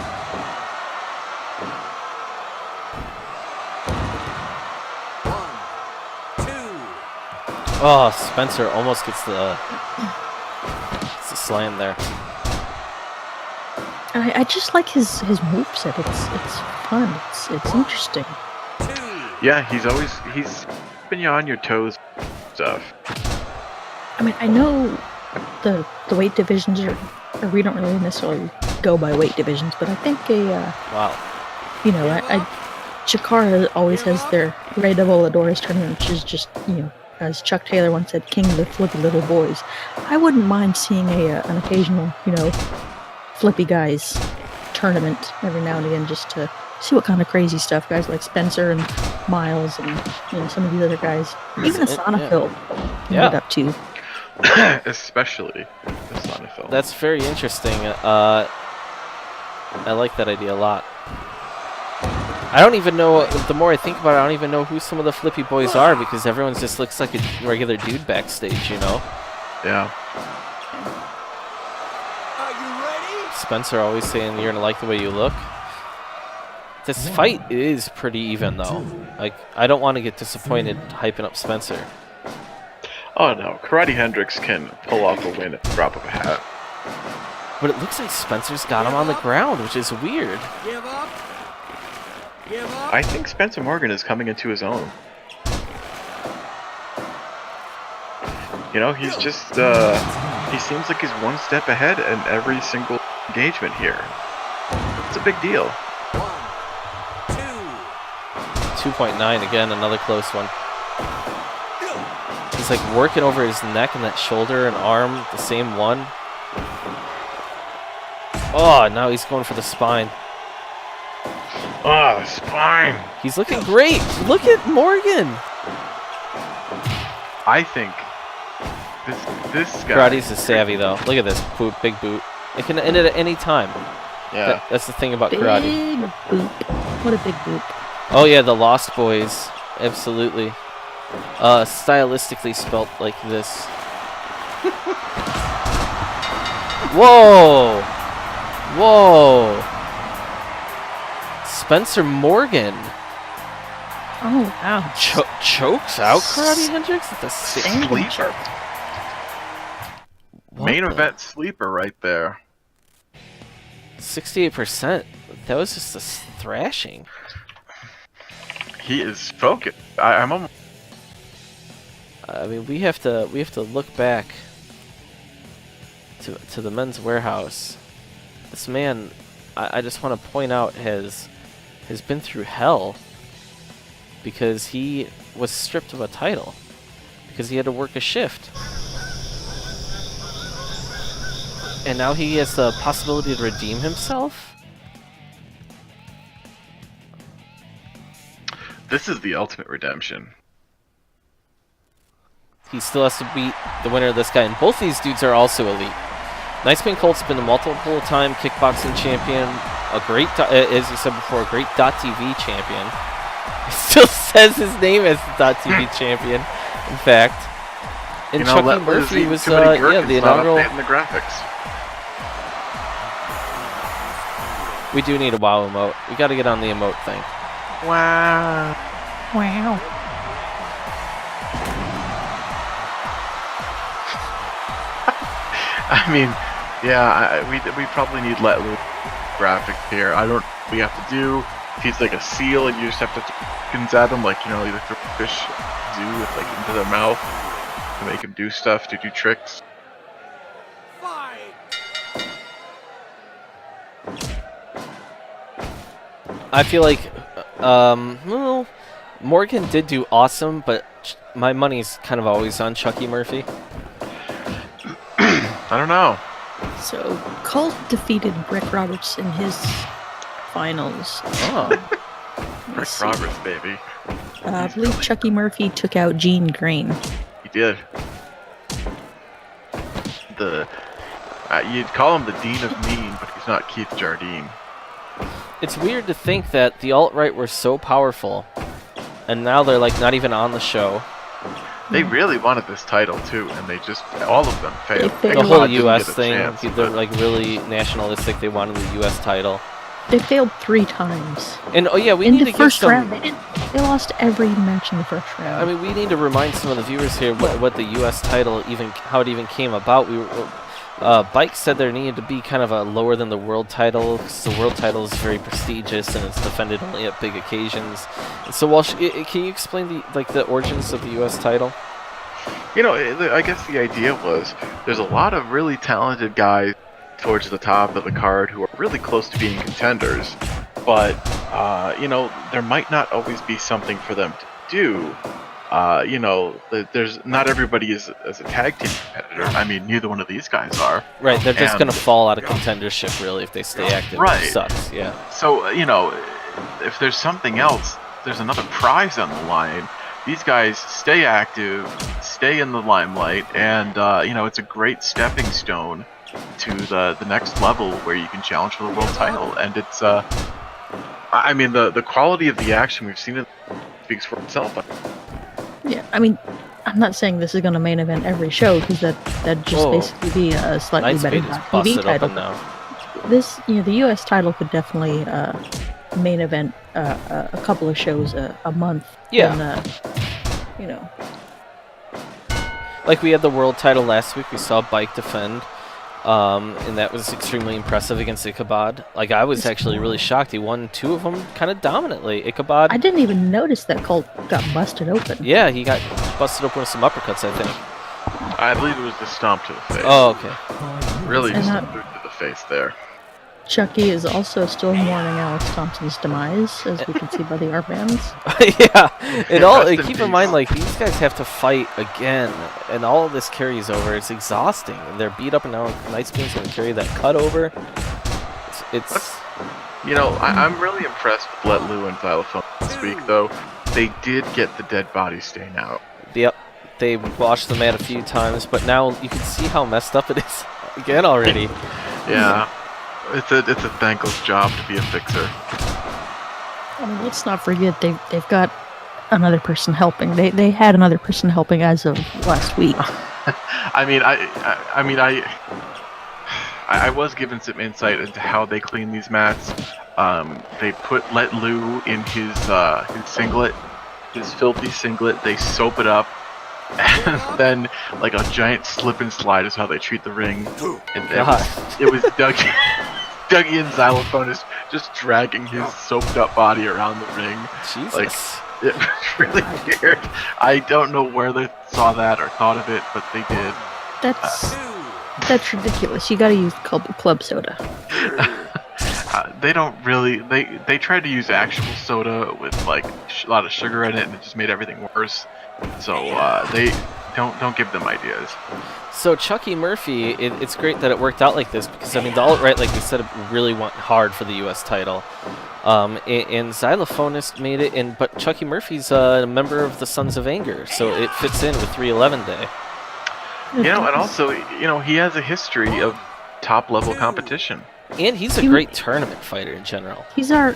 S2: Oh, Spencer almost gets the slam there.
S3: I just like his moveset. It's fun. It's interesting.
S1: Yeah, he's been you on your toes stuff.
S3: I mean, I know the weight divisions or we don't really necessarily go by weight divisions, but I think
S2: Wow.
S3: Chikara always has their Rey de Voladores tournament, which is just as Chuck Taylor once said, king of the flippy little boys. I wouldn't mind seeing an occasional, flippy guys tournament every now and again just to see what kind of crazy stuff guys like Spencer and Miles and some of these other guys, even the Sonophil, get up to.
S1: Especially the Sonophil.
S2: That's very interesting. I like that idea a lot. I don't even know, the more I think about it, I don't even know who some of the flippy boys are because everyone just looks like a regular dude backstage,
S1: Yeah.
S4: Are you ready?
S2: Spencer always saying you're gonna like the way you look. This fight is pretty even though. Like, I don't want to get disappointed hyping up Spencer.
S1: Oh no, Karate Hendrix can pull off a win at the drop of a hat.
S2: But it looks like Spencer's got him on the ground, which is weird.
S4: Give up. Give up.
S1: I think Spencer Morgan is coming into his own. He's just, he seems like he's one step ahead in every single engagement here. It's a big deal.
S4: 1, 2.
S2: 2.9 again, another close one. He's like working over his neck and that shoulder and arm, the same one. Oh, now he's going for the spine.
S1: Oh, the spine!
S2: He's looking great. Look at Morgan.
S1: I think this guy...
S2: Karate's is savvy though. Look at this boot, big boot. It can end it at any time.
S1: Yeah.
S2: That's the thing about
S3: Big
S2: karate.
S3: boop. What a big boop.
S2: Oh yeah, the Lost Boys. Absolutely. Stylistically spelt like this. Whoa! Whoa! Spencer Morgan
S3: Oh, wow.
S2: chokes out Karate Hendrix at the
S1: Sleeper. Main event sleeper right there.
S2: 68%. That was just a thrashing.
S1: He is focused. I'm almost...
S2: I mean, we have to look back to the Men's Warehouse. This man, I just want to point out, has been through hell because he was stripped of a title because he had to work a shift. And now he has the possibility to redeem himself?
S1: This is the ultimate redemption.
S2: He still has to beat the winner of this guy, and both these dudes are also elite. Niceman Colt's been a multiple-time kickboxing champion, a great, as you said before, a great .TV champion. He still says his name as the .TV champion, in fact. And Chucky Murphy was, the inaugural...
S1: The graphics.
S2: We do need a WoW emote. We got to get on the emote thing.
S1: Wow.
S3: Wow.
S1: I mean, yeah, we probably need let loose graphics here. I don't know what we have to do. If he's like a seal and you just have to throw at him, like, either throw fish do with like into their mouth to make him do stuff, to do tricks.
S4: Fight.
S2: I feel like, well, Morgan did do awesome, but my money's kind of always on Chucky Murphy.
S1: I don't know.
S3: So, Colt defeated Rick Roberts in his finals.
S2: Oh.
S1: Rick Roberts, baby.
S3: I believe Chucky Murphy took out Gene Green.
S1: He did. You'd call him the Dean of Mean, but he's not Keith Jardine.
S2: It's weird to think that the alt-right were so powerful, and now they're like not even on the show.
S1: They really wanted this title too, and they just, all of them failed.
S3: They
S2: The
S3: failed.
S2: whole
S1: Didn't
S2: U.S.
S1: get a
S2: thing,
S1: chance,
S2: they're
S1: but-
S2: like really nationalistic. They wanted the U.S. title.
S3: They failed 3 times.
S2: And oh yeah, we
S3: in
S2: need
S3: the
S2: to give
S3: first
S2: some.
S3: round, they lost every match in the first round.
S2: I mean, we need to remind some of the viewers here what the U.S. title how it even came about. Bike said there needed to be kind of a lower than the world title because the world title is very prestigious and it's defended only at big occasions. And so, Walsh, can you explain the origins of the U.S. title?
S1: I guess the idea was there's a lot of really talented guys towards the top of the card who are really close to being contenders, but there might not always be something for them to do You know, there's not everybody is as a tag team competitor. I mean, neither one of these guys are.
S2: Right, they're just
S1: And-
S2: going to fall out of contendership, really, if they stay active.
S1: Right.
S2: Which sucks, yeah.
S1: So, you know, if there's something else, there's another prize on the line. These guys stay active, stay in the limelight, and, you know, it's a great stepping stone to the next level where you can challenge for the world title. And it's, I mean, the quality of the action we've seen speaks for itself.
S3: Yeah, I mean, I'm not saying this is going to main event every show because that'd just
S2: Whoa.
S3: basically be a slightly
S2: Night
S3: better
S2: Speed is
S3: TV
S2: busted
S3: title.
S2: open now.
S3: This, you know, the U.S. title could definitely main event a couple of shows a month.
S2: Yeah.
S3: And, you know,
S2: Like we had the world title last week, we saw Bike defend, and that was extremely impressive against Ichabod. Like I was actually really shocked. He won 2 of them kind of dominantly. Ichabod,
S3: I didn't even notice that Colt got busted open.
S2: yeah, he got busted open with some uppercuts, I think.
S1: I believe it was the stomp to the face.
S2: Oh, okay.
S1: Really just
S3: And
S1: a boot to the face there.
S3: Chucky is also still mourning Alex Thompson's demise, as we can see by the armbands.
S2: Yeah, it all.
S1: Rest in
S2: Keep in
S1: peace.
S2: mind, like these guys have to fight again, and all of this carries over. It's exhausting. They're beat up, and now Nightspeed's going to carry that cut over. It's
S1: You know, I'm really impressed with Let Lou and Xylophone this week, though. They did get the dead body stain out.
S2: yep. They washed the mat a few times, but now you can see how messed up it is again already.
S1: Yeah, it's a thankless job to be a fixer.
S3: I mean, let's not forget they've got another person helping. They had another person helping as of last week.
S1: I mean, I was given some insight into how they clean these mats. They put Let Lou in his singlet, his filthy singlet. They soap it up, and then like a giant slip and slide is how they treat the ring. And it was Dougie, Dougie and Xylophone just dragging his soaped up body around the ring.
S2: Jesus.
S1: Like, it was really weird. I don't know where they saw that or thought of it, but they did.
S3: That's ridiculous. You got to use club soda.
S1: They don't really. They tried to use actual soda with like a lot of sugar in it, and it just made everything worse. So they don't give them ideas.
S2: So Chucky Murphy, it's great that it worked out like this because I mean the alt-right, like we said, really went hard for the U.S. title, and Xylophonist made it, but Chucky Murphy's a member of the Sons of Anger, so it fits in with 311 Day.
S1: You know, and also, you know, he has a history of top-level competition.
S2: And he's a great tournament fighter in general.
S3: He's our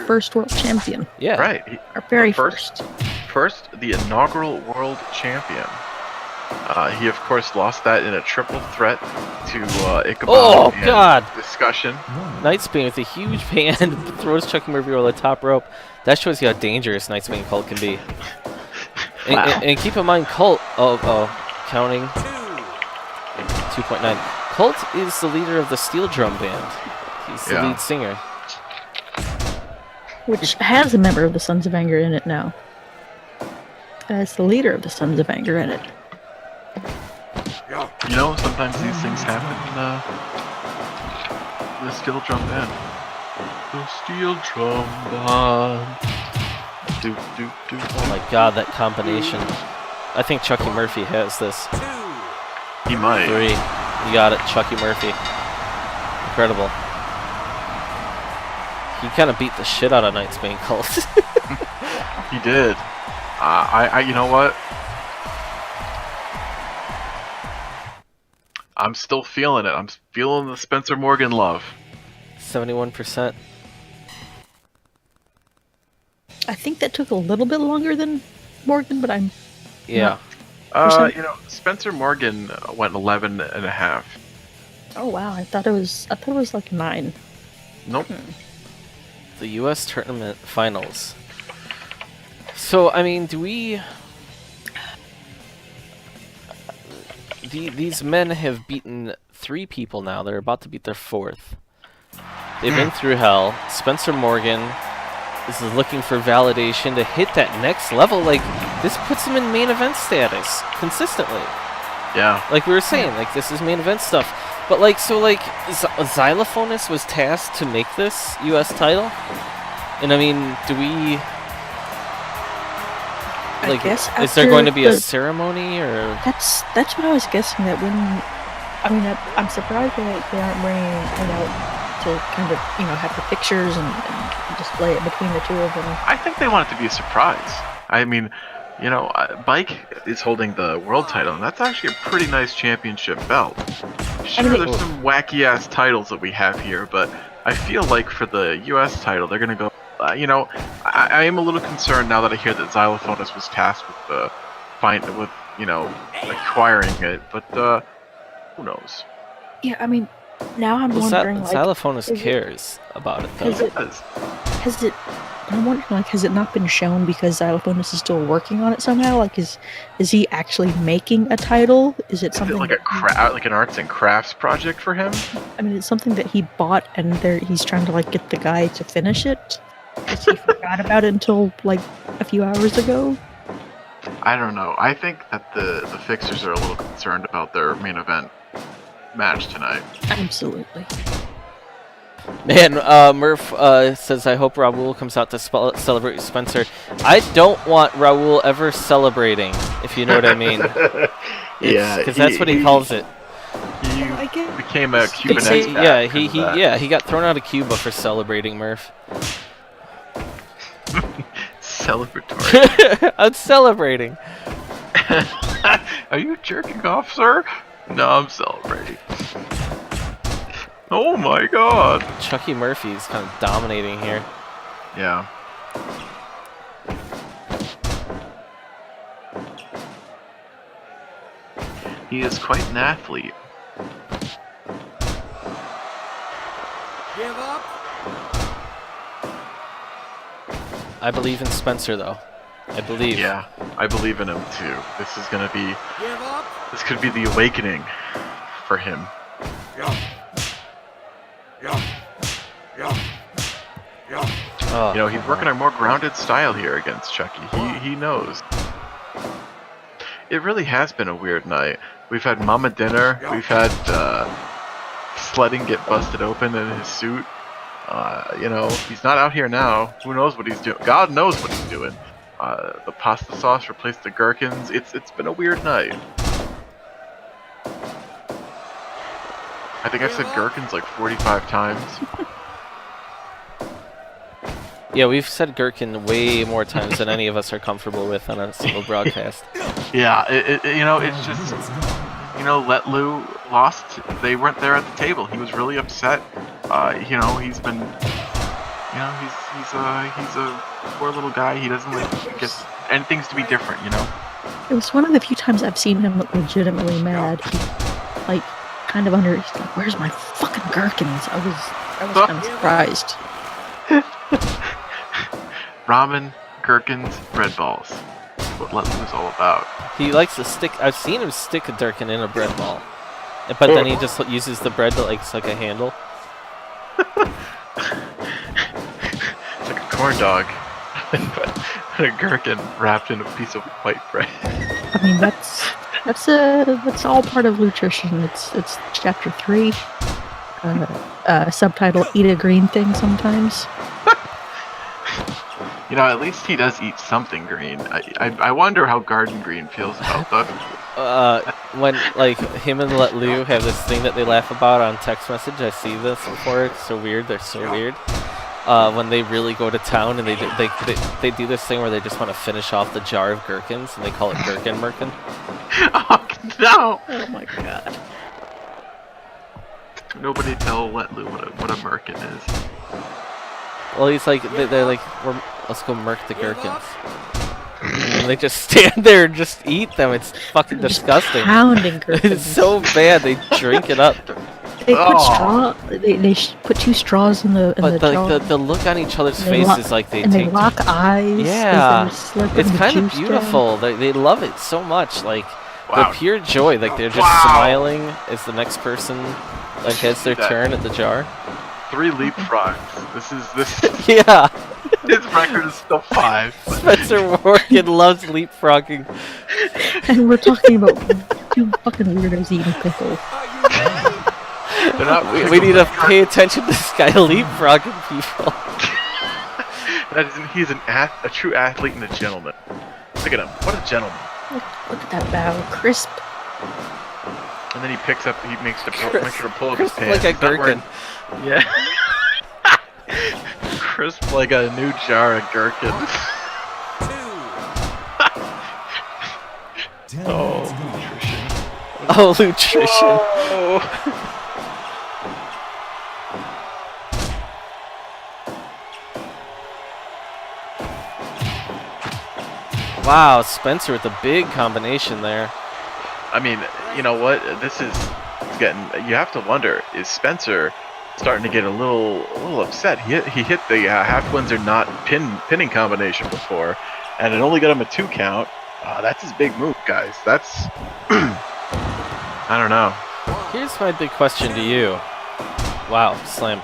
S3: first world champion.
S2: Yeah.
S1: Right.
S3: Our very first.
S1: First, the inaugural world champion. He, of course, lost that in a triple threat to Ichabod.
S2: Oh,
S1: and
S2: God.
S1: Discussion.
S2: Nightspeed with a huge hand throws Chucky Murphy over the top rope. That shows you how dangerous Nightspeed Colt can be. And keep in mind, Colt. Counting. 2.9. Colt is the leader of the Steel Drum Band. He's the lead singer.
S3: Which has a member of the Sons of Anger in it now. As the leader of the Sons of Anger in it.
S1: You know, sometimes these things happen in the Steel Drum Band. The Steel Drum Band. Do, do, do.
S2: Oh my god, that combination. I think Chucky Murphy has this.
S1: He might.
S2: 3. You got it, Chucky Murphy. Incredible. He kind of beat the shit out of Nightspeed Colt.
S1: He did. You know what? I'm still feeling it. I'm feeling the Spencer Morgan love.
S2: 71%.
S3: I think that took a little bit longer than Morgan, but I'm
S2: Yeah.
S1: You know, Spencer Morgan went 11 and a half.
S3: Oh wow, I thought it was like 9.
S1: Nope.
S2: The U.S. Tournament Finals. So, I mean, do we... These men have beaten 3 people now. They're about to beat their 4th. They've been through hell. Spencer Morgan is looking for validation to hit that next level. Like, this puts him in main event status consistently.
S1: Yeah.
S2: Like we were saying, like, this is main event stuff. But, like, so, like, Xylophonist was tasked to make this U.S. title? And, I mean, do we... Like,
S3: guess
S2: is there
S3: after
S2: going to be a
S3: the-
S2: ceremony or?
S3: That's what I was guessing. That when, I mean, I'm surprised that they aren't bringing it out to kind of have the pictures and display it between the two of them.
S1: I think they want it to be a surprise. I mean, Bike is holding the world title, and that's actually a pretty nice championship belt. Sure, there's some wacky ass titles that we have here, but I feel like for the U.S. title, they're gonna go. I am a little concerned now that I hear that Xylophonus was tasked with acquiring it, but who knows?
S3: Yeah, I mean, now I'm wondering, like,
S2: Xylophonus cares about it, though.
S3: Has it? I'm wondering, like, has it not been shown because Xylophonus is still working on it somehow? Like, is he actually making a title? Is it something
S1: like like an arts and crafts project for him?
S3: I mean, it's something that he bought, and he's trying to like get the guy to finish it. Because he forgot about it until like a few hours ago.
S1: I don't know. I think that the fixers are a little concerned about their main event match tonight.
S3: Absolutely.
S2: Man, Murph says, I hope Raul comes out to celebrate Spencer. I don't want Raul ever celebrating, if you know what I mean.
S1: Yeah,
S2: because that's what he calls it.
S1: He became a Cuban expat.
S2: Yeah, he got thrown out of Cuba for celebrating, Murph.
S1: Celebratory.
S2: I'm celebrating.
S1: Are you jerking off, sir? No, I'm celebrating. Oh my god.
S2: Chucky Murphy's kind of dominating here.
S1: Yeah. He is quite an athlete.
S4: Give up.
S2: I believe in Spencer, though. I believe.
S1: Yeah, I believe in him too. This is gonna be.
S4: Give up.
S1: This could be the awakening for him.
S4: Yeah. Yeah. Yeah. Yeah.
S2: Oh.
S1: He's working a more grounded style here against Chucky. He knows. It really has been a weird night. We've had Mama Dinner. We've had Sledding get busted open in his suit. He's not out here now. Who knows what he's doing? God knows what he's doing. The pasta sauce replaced the gherkins. It's been a weird night. I think I've said gherkins like 45 times.
S2: Yeah, we've said gherkin way more times than any of us are comfortable with on a single broadcast.
S1: Yeah, it's just, Let Lou lost. They weren't there at the table. He was really upset. He's been, he's a poor little guy. He doesn't get anything's to be different,
S3: It was one of the few times I've seen him look legitimately mad. He, like, kind of he's like, where's my fucking gherkins? I was kind of surprised.
S1: Ramen, gherkins, bread balls. That's what Let Lou's all about.
S2: He likes to stick. I've seen him stick a gherkin in a bread ball, but then he just uses the bread like a handle.
S1: It's like a corn dog, but a gherkin wrapped in a piece of white bread.
S3: I mean, that's all part of nutrition. It's chapter 3. Subtitle: Eat a green thing sometimes.
S1: At least he does eat something green. I wonder how Garden Green feels about that.
S2: When him and Let Lou have this thing that they laugh about on text message. I see this before. It's so weird. They're so weird. When they really go to town and they do this thing where they just want to finish off the jar of gherkins and they call it gherkin merkin.
S1: Oh no!
S3: Oh my god.
S1: Nobody tell Let Lou what a merkin is.
S2: Well, he's like, they're like, let's go murk the gherkins. And they just stand there and just eat them. It's fucking disgusting.
S3: Pounding gherkins.
S2: It's so bad. They drink it up.
S3: They put straw. They put 2 straws in the jar.
S2: The look on each other's
S3: They
S2: faces, like they
S3: and
S2: take.
S3: they lock eyes.
S2: Yeah,
S3: as they're slurping
S2: it's
S3: the
S2: kind of
S3: juice
S2: beautiful.
S3: down.
S2: They love it so much. Like
S1: Wow.
S2: the pure joy. Like they're just smiling as the next person has their turn at the jar.
S1: 3 leapfrogs. This
S2: Yeah.
S1: his record is still 5.
S2: Spencer Morgan loves leapfrogging.
S3: And we're talking about 2 fucking weirdos eating pickles.
S1: They're not.
S2: We need to pay attention to this guy leapfrogging people.
S1: He's a true athlete and a gentleman. Look at him. What a gentleman.
S3: Look at that bow. Crisp.
S1: And then he picks up, he makes the pull up his
S2: Crisp
S1: pants.
S2: like a
S1: He's not
S2: gherkin.
S1: Yeah. Crisp like a new jar of gherkin.
S4: 2.
S1: Oh, nutrition.
S2: Oh, nutrition.
S1: Oh.
S2: Wow, Spencer with a big combination there.
S1: I mean, you know what? This is getting. You have to wonder: is Spencer starting to get a little upset? He hit the half Windsor not pinning combination before, and it only got him a 2 count. That's his big move, guys. That's I don't know.
S2: Here's my big question to you. Wow, slam.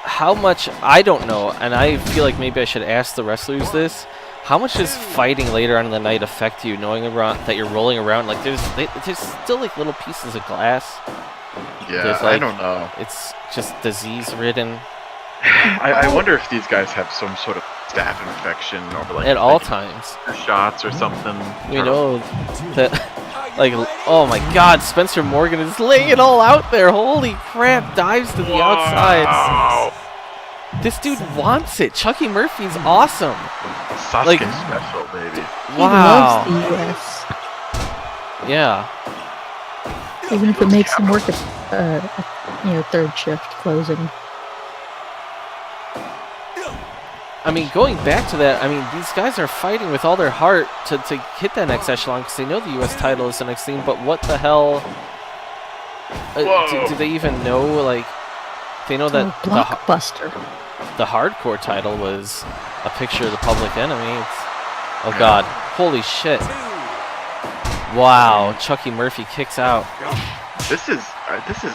S2: How much, I don't know, and I feel like maybe I should ask the wrestlers this. How much does fighting later on in the night affect you, knowing that you're rolling around? Like, there's still like little pieces of glass.
S1: Yeah,
S2: There's,
S1: I
S2: like,
S1: don't know.
S2: It's just disease-ridden
S1: I wonder if these guys have some sort of staph infection or like
S2: at all times.
S1: shots or something.
S2: We know that, like, oh my God, Spencer Morgan is laying it all out there. Holy crap, dives to the outsides.
S1: Wow.
S2: This dude wants it. Chucky Murphy's awesome.
S1: Sasuke
S2: Like-
S1: special, baby.
S3: He
S2: Wow.
S3: loves the US.
S2: Yeah.
S3: Even if it makes him work a third shift closing.
S2: I mean, going back to that, I mean, these guys are fighting with all their heart to hit that next echelon because they know the U.S. title is the next thing, but what the hell? Do they even know, like, they know that
S3: Blockbuster.
S2: the hardcore title was a picture of the Public Enemy. Oh, God. Holy shit. Wow, Chucky Murphy kicks out.
S1: This is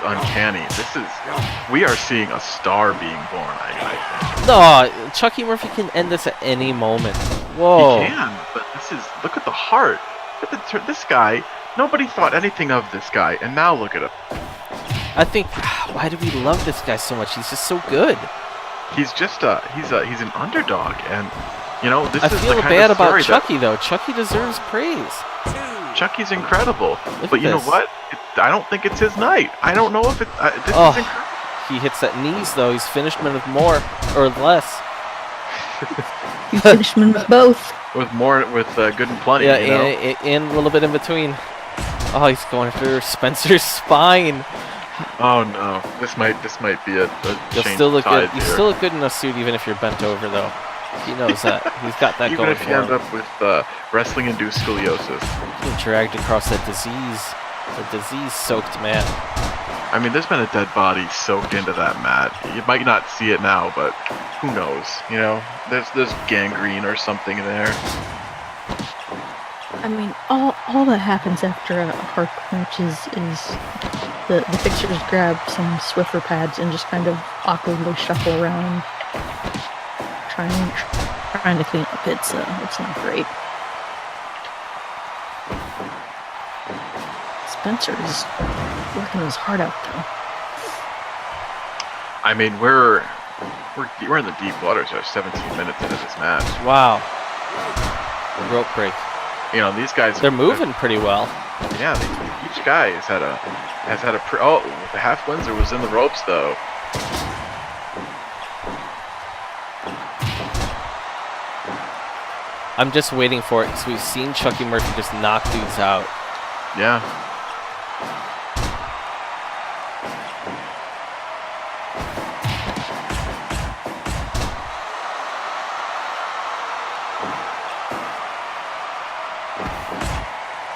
S1: uncanny. We are seeing a star being born. I think.
S2: No, Chucky Murphy can end this at any moment. Whoa.
S1: He can, but look at the heart. Look at this guy. Nobody thought anything of this guy, and now look at him.
S2: I think, why do we love this guy so much? He's just so good.
S1: He's just he's an underdog, and you know this
S2: I
S1: is
S2: feel
S1: the kind
S2: bad
S1: of
S2: about
S1: story
S2: Chucky, though. Chucky deserves praise.
S1: Chucky's incredible,
S2: Look
S1: but
S2: at
S1: you know
S2: this.
S1: what? I don't think it's his night. I don't know if it. This
S2: Oh.
S1: is incredible.
S2: He hits that knees, though. He's finished him with more or less.
S3: You finish him with both.
S1: With good and plenty.
S2: Yeah,
S1: you know?
S2: and a little bit in between. Oh, he's going for Spencer's spine.
S1: Oh no, this might be a
S2: You'll
S1: change
S2: still look
S1: tide
S2: good. You
S1: here.
S2: still look good in a suit, even if you're bent over, though. He knows that. He's got that
S1: Even
S2: going
S1: if
S2: for
S1: you end
S2: him.
S1: up with wrestling-induced scoliosis.
S2: Being dragged across that disease-soaked mat.
S1: I mean, there's been a dead body soaked into that mat. You might not see it now, but who knows? You know, there's gangrene or something there.
S3: I mean, all that happens after a hardcore match is the fixers grab some Swiffer pads and just kind of awkwardly shuffle around, trying to clean up. It's not great. Spencer is working his heart out, though.
S1: I mean, we're in the deep waters. We're 17 minutes into this match.
S2: Wow. Rope break.
S1: You know, these guys.
S2: They're moving pretty well.
S1: Yeah, each guy has had a oh, the half Windsor was in the ropes though.
S2: I'm just waiting for it because we've seen Chucky Murphy just knock dudes out.
S1: Yeah.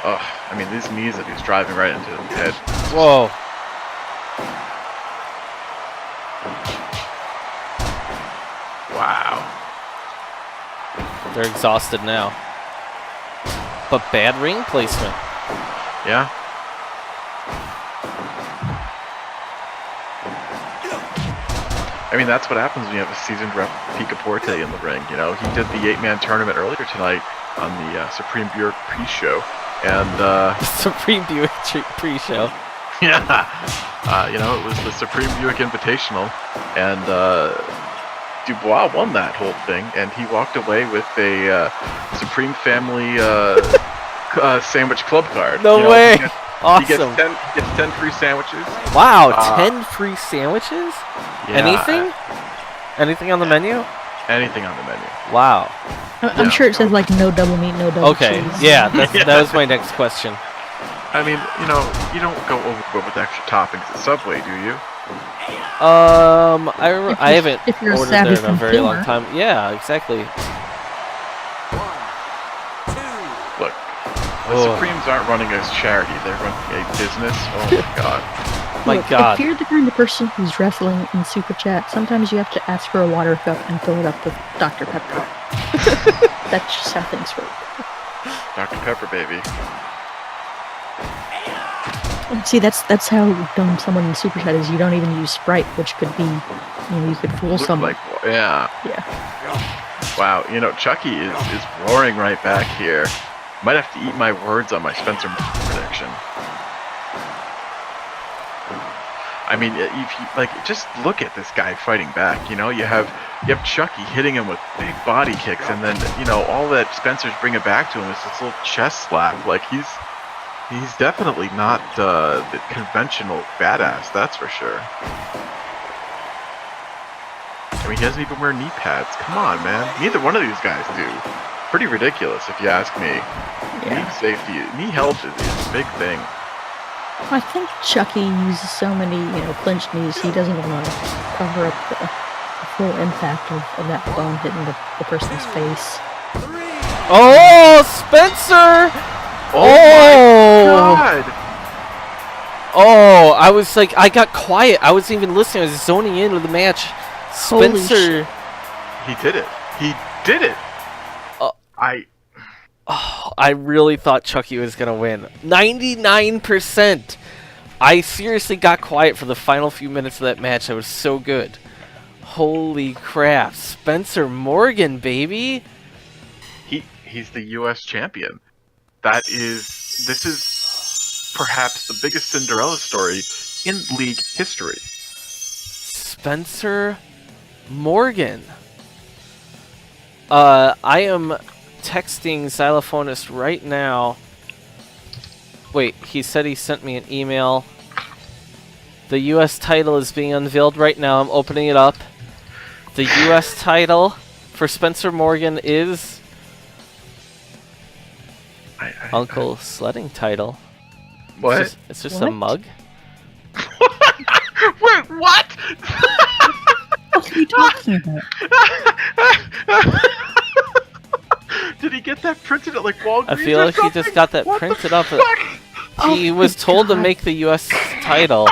S1: Oh, I mean, these knees that he's driving right into the head.
S2: Whoa.
S1: Wow.
S2: They're exhausted now. But bad ring placement.
S1: Yeah. I mean, that's what happens when you have a seasoned ref Picaporte in the ring. You know, he did the 8-man tournament earlier tonight on the Supreme Buick pre-show, and
S2: Supreme Buick pre-show.
S1: yeah, you know, it was the Supreme Buick Invitational, and Dubois won that whole thing, and he walked away with a Supreme Family sandwich club card.
S2: No way!
S1: He gets
S2: Awesome.
S1: 10 free sandwiches.
S2: Wow, 10 free sandwiches?
S1: Yeah,
S2: Anything? Anything on the menu?
S1: Anything on the menu.
S2: Wow.
S3: I'm sure it says like no double meat, no double
S2: Okay,
S3: cheese.
S2: yeah, that was my next question.
S1: I mean, you don't go overboard with extra toppings at Subway, do you?
S2: I haven't
S3: if you're a
S2: ordered
S3: savvy
S2: there in a very long
S3: consumer.
S2: time. Yeah, exactly.
S4: 1, 2.
S1: Look, the
S2: Oh.
S1: Supremes aren't running a charity; they're running a business. Oh my god!
S2: My
S3: Look,
S2: God.
S3: If you're the kind of person who's wrestling in Super Chat, sometimes you have to ask for a water cup and fill it up with Dr. Pepper. That's just how things work.
S1: Dr. Pepper, baby.
S3: See, that's how dumb someone in Super Chat is. You don't even use Sprite, which could be, you could fool
S1: Look
S3: someone.
S1: like, yeah.
S3: Yeah.
S1: Wow, Chucky is roaring right back here. Might have to eat my words on my Spencer prediction. I mean, if you just look at this guy fighting back. You have Chucky hitting him with big body kicks, and then all that Spencer's bringing back to him is this little chest slap. Like he's definitely not the conventional badass, that's for sure. I mean, he doesn't even wear knee pads. Come on, man. Neither one of these guys do. Pretty ridiculous, if you ask me.
S3: Yeah.
S1: Knee safety, knee health is a big thing.
S3: I think Chucky uses so many, clinched knees, he doesn't want to cover up the full impact of that bone hitting the person's face.
S4: 3.
S2: Oh, Spencer!
S1: Oh my god!
S2: Oh, I was like, I got quiet. I wasn't even listening. I was zoning into the match.
S3: Holy
S2: Spencer.
S1: He did it. He did it.
S2: I really thought Chucky was going to win. 99%. I seriously got quiet for the final few minutes of that match. That was so good. Holy crap. Spencer Morgan, baby.
S1: He's the U.S. champion. This is perhaps the biggest Cinderella story in league history.
S2: Spencer Morgan. I am texting Xylophonist right now. Wait, he said he sent me an email. The U.S. title is being unveiled right now. I'm opening it up. The U.S. title for Spencer Morgan is Uncle Sledding title.
S1: What?
S2: It's just
S3: What?
S2: a mug.
S1: Wait, what?
S3: What are you talking about?
S1: Did he get that printed at like Walgreens?
S2: I feel
S1: or
S2: like he just
S1: something?
S2: got that
S1: What the
S2: printed up.
S1: fuck?
S2: He
S3: Oh
S2: was
S3: my
S2: told to
S3: God.
S2: make the U.S. title,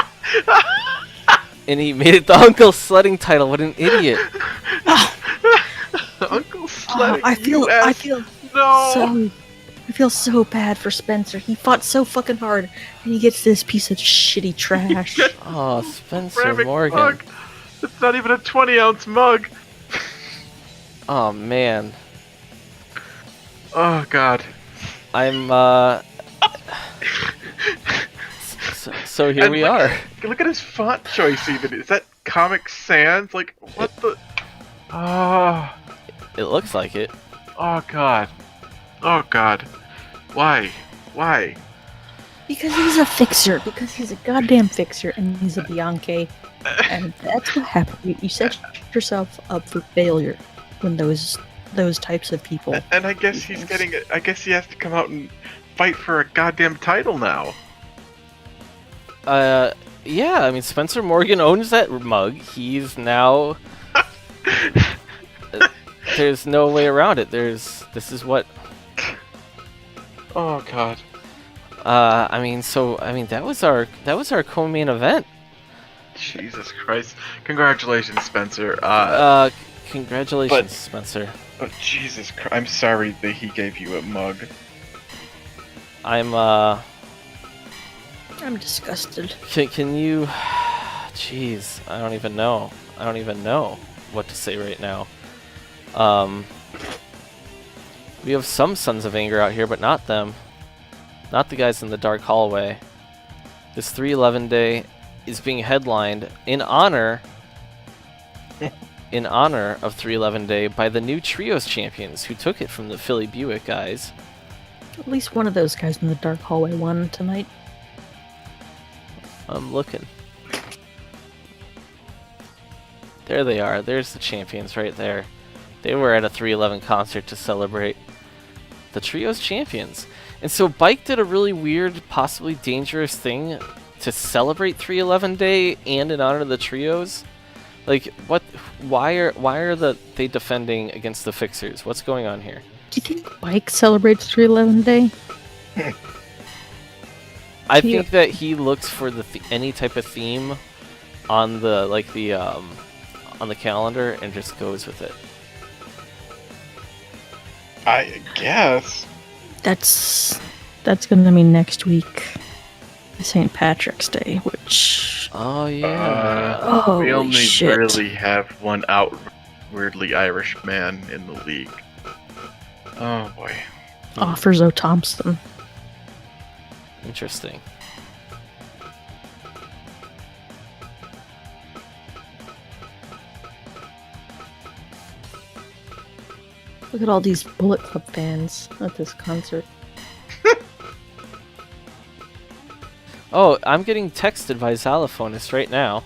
S2: and he made it the Uncle Sledding title. What an idiot!
S1: Uncle Sledding.
S3: I feel
S1: no.
S3: I feel so bad for Spencer. He fought so fucking hard, and he gets this piece of shitty trash.
S2: Oh, Spencer
S1: Ceramic
S2: Morgan.
S1: mug. It's not even a 20-ounce mug.
S2: Oh man,
S1: Oh god.
S2: I'm So here
S1: And
S2: we
S1: look-
S2: are.
S1: Look at his font choice. Even is that Comic Sans? Like what the? Oh.
S2: It looks like it.
S1: Oh god. Oh god. Why? Why?
S3: Because he's a fixer. Because he's a goddamn fixer, and he's a Bianchi. And that's what happened. You set yourself up for failure when those types of people.
S1: And I guess he's getting it. I guess he has to come out and fight for a goddamn title now.
S2: Yeah, I mean, Spencer Morgan owns that mug. He's now... There's no way around it. This is what...
S1: Oh god.
S2: that was our co-main event.
S1: Jesus Christ. Congratulations, Spencer.
S2: Congratulations,
S1: but-
S2: Spencer.
S1: Oh, Jesus Christ. I'm sorry that he gave you a mug.
S2: I'm
S3: disgusted.
S2: Can you... Jeez, I don't even know. I don't even know what to say right now. We have some Sons of Anger out here, but not them. Not the guys in the dark hallway. This 311 day is being headlined in honor in honor of 311 Day by the new Trios champions who took it from the Philly Buick guys.
S3: At least one of those guys in the dark hallway won tonight.
S2: I'm looking. There they are. There's the champions right there. They were at a 311 concert to celebrate the Trios champions. And so Bike did a really weird, possibly dangerous thing to celebrate 311 Day and in honor of the Trios. Like, what? Why are they defending against the Fixers? What's going on here?
S3: Do you think Bike celebrates 311 Day?
S2: I think that he looks for any type of theme on the on the calendar and just goes with it.
S1: I guess.
S3: That's gonna mean next week, St. Patrick's Day, which
S2: Oh yeah.
S3: holy
S1: we only
S3: shit.
S1: really have one outwardly Irish man in the league. Oh boy.
S3: offers O. Thompson.
S2: Interesting.
S3: Look at all these Bullet Club fans at this concert.
S2: Oh, I'm getting texted by Xylophonist right now.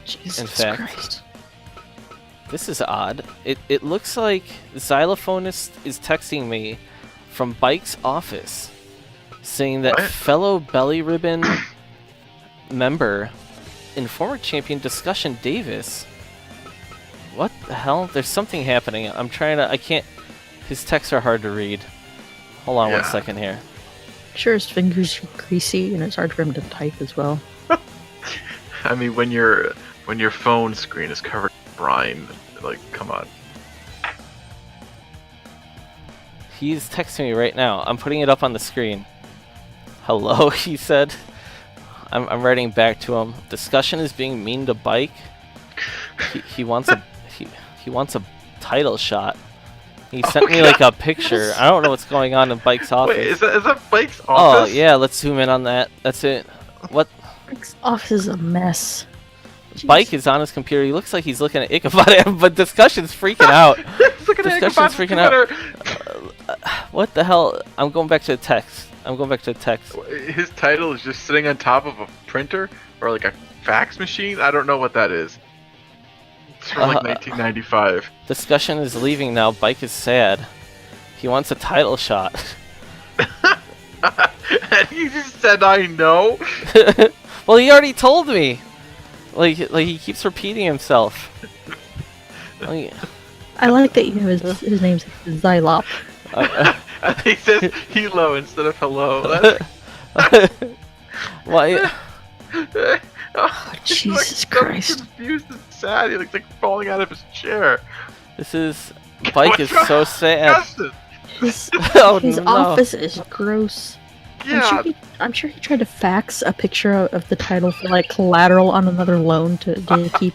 S3: Jesus
S2: fact.
S3: Christ.
S2: This is odd. It looks like Xylophonist is texting me from Bike's office saying that
S1: What?
S2: fellow Belly Ribbon member and former champion Discussion Davis. What the hell? There's something happening. I can't. His texts are hard to read. Hold on one
S1: Yeah.
S2: second here.
S3: Sure, his fingers are greasy and it's hard for him to type as well.
S1: I mean, when your phone screen is covered in brine, like, come on.
S2: He's texting me right now. I'm putting it up on the screen. Hello, he said. I'm writing back to him. Discussion is being mean to Bike. He wants a he wants a title shot. He sent me like a picture. I don't know what's going on in Bike's office.
S1: Wait, is that Bike's
S2: Oh
S1: office?
S2: yeah, let's zoom in on that. That's it. What?
S3: His office is a mess.
S2: Bike is on his computer. He looks like he's looking at Ichabod, but Discussion's freaking out.
S1: Look at
S2: Discussion's
S1: Ichabod's
S2: freaking out.
S1: Twitter.
S2: What the hell? I'm going back to the text.
S1: His title is just sitting on top of a printer or like a fax machine. I don't know what that is. It's from like 1995.
S2: Discussion is leaving now. Bike is sad. He wants a title shot.
S1: And he just said, "I know."
S2: Well, he already told me. Like he keeps repeating himself. Like,
S3: I like that you have his name's Xylop.
S1: And he says "hello" instead of "hello."
S2: why?
S3: Oh, Jesus
S1: He's like
S3: Christ.
S1: So confused and sad. He looks like falling out of his chair.
S2: This is Bike is so sad.
S1: Justin.
S3: His,
S2: Oh,
S3: his
S2: no.
S3: office is gross.
S1: Yeah.
S3: I'm sure he tried to fax a picture of the title for like collateral on another loan to keep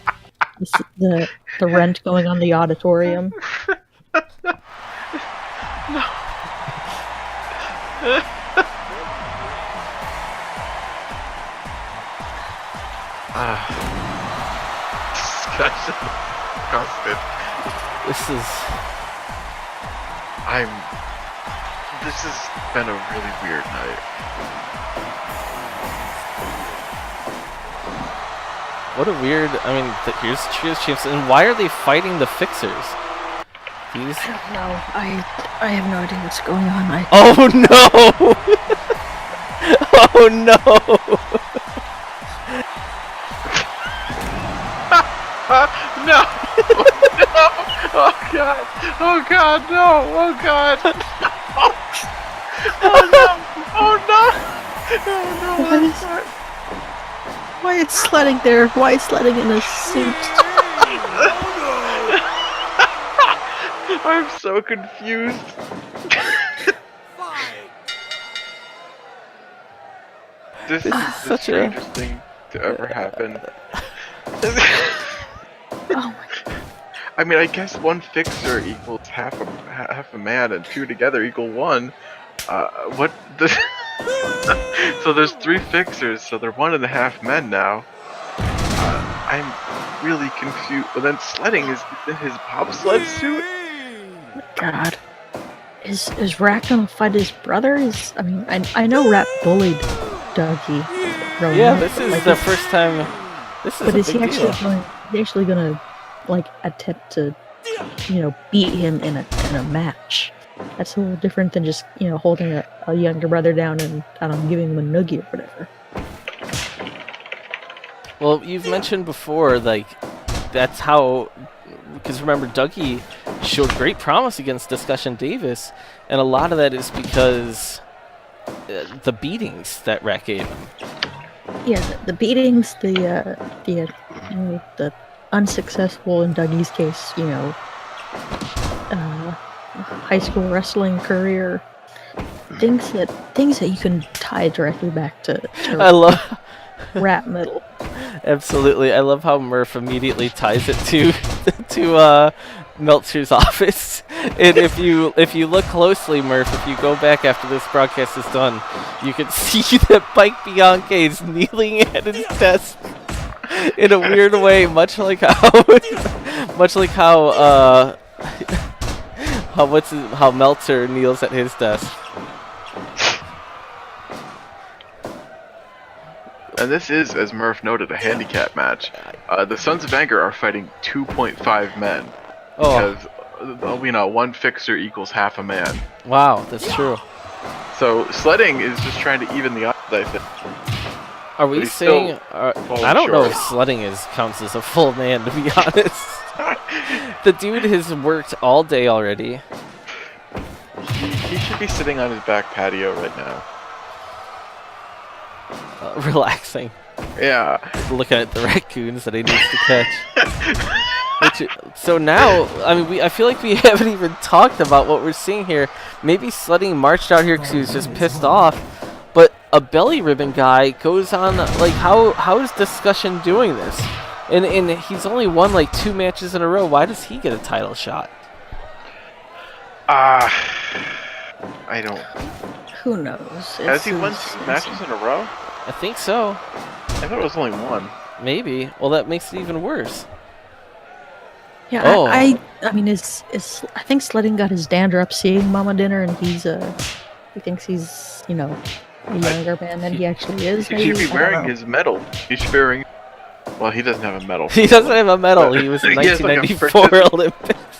S3: the rent going on the auditorium.
S1: Discussion. Disgusted. This has been a really weird night.
S2: What a weird. I mean, here's Trios Champs, and why are they fighting the Fixers? These.
S3: I don't know. I have no idea what's going on.
S2: Oh no! Oh no!
S1: No! No! Oh god! Oh god! No! Oh god! Oh no! Oh no! Oh no!
S3: What is-
S1: That's
S3: Why it's sledding there? Why it's sledding in a suit?
S1: I'm so confused. This is the
S2: such a-
S1: strangest thing to ever happen.
S3: Oh my
S1: I mean, I guess one fixer equals half a man, and two together equal one. What the? So there's three fixers, so they're 1.5 men now. really confused. But then Sledding is in his bobsled suit.
S3: God. Is Rat gonna fight his brother? I know Rat bullied Dougie growing
S2: Yeah,
S3: up,
S2: this
S3: but,
S2: is
S3: like,
S2: the first time. This is
S3: But
S2: a
S3: is he
S2: big deal.
S3: actually gonna like attempt to, beat him in a match? That's a little different than just holding a younger brother down and I don't know, giving him a noogie or whatever.
S2: Well, you've mentioned before, like, that's how, because remember, Dougie showed great promise against Discussion Davis, and a lot of that is because the beatings that Rat gave him.
S3: Yeah, the beatings, the unsuccessful, in Dougie's case, high school wrestling career, things that you can tie directly back to
S2: I love,
S3: Rat Metal.
S2: absolutely, I love how Murph immediately ties it to Meltzer's office. And if you look closely, Murph, if you go back after this broadcast is done, you can see that Mike Bianchi is kneeling at his desk in a weird way, much like how how Meltzer kneels at his desk.
S1: And this is, as Murph noted, a handicap match. The Sons of Anger are fighting 2.5 men.
S2: Oh,
S1: Because, one fixer equals half a man.
S2: wow, that's true.
S1: So Sledding is just trying to even the odds, I think.
S2: Are we
S1: he's
S2: saying?
S1: falling
S2: I don't know if
S1: short.
S2: sledding counts as a full man, to be honest. The dude has worked all day already.
S1: He should be sitting on his back patio right now.
S2: Relaxing,
S1: Yeah.
S2: looking at the raccoons that he needs to catch. So now, I feel like we haven't even talked about what we're seeing here. Maybe Sledding marched out here because he was just pissed off, but a belly ribbon guy goes on, like, how is Discussion doing this? And he's only won like 2 matches in a row. Why does he get a title shot?
S1: I don't.
S3: Who knows?
S1: Has he won 2 matches in a row?
S2: I think so.
S1: I thought it was only 1.
S2: Maybe. Well, that makes it even worse.
S3: Yeah,
S2: Oh.
S3: I mean, I think Sledding got his dander up seeing Mama Dinner, and he thinks he's a younger man than he actually is.
S1: He should
S3: Maybe?
S1: be
S3: I don't
S1: wearing
S3: know.
S1: his medal. He should be wearing. Well, he doesn't have a medal.
S2: He doesn't have a medal. He was in
S1: He has, like, a
S2: 1994 Olympics.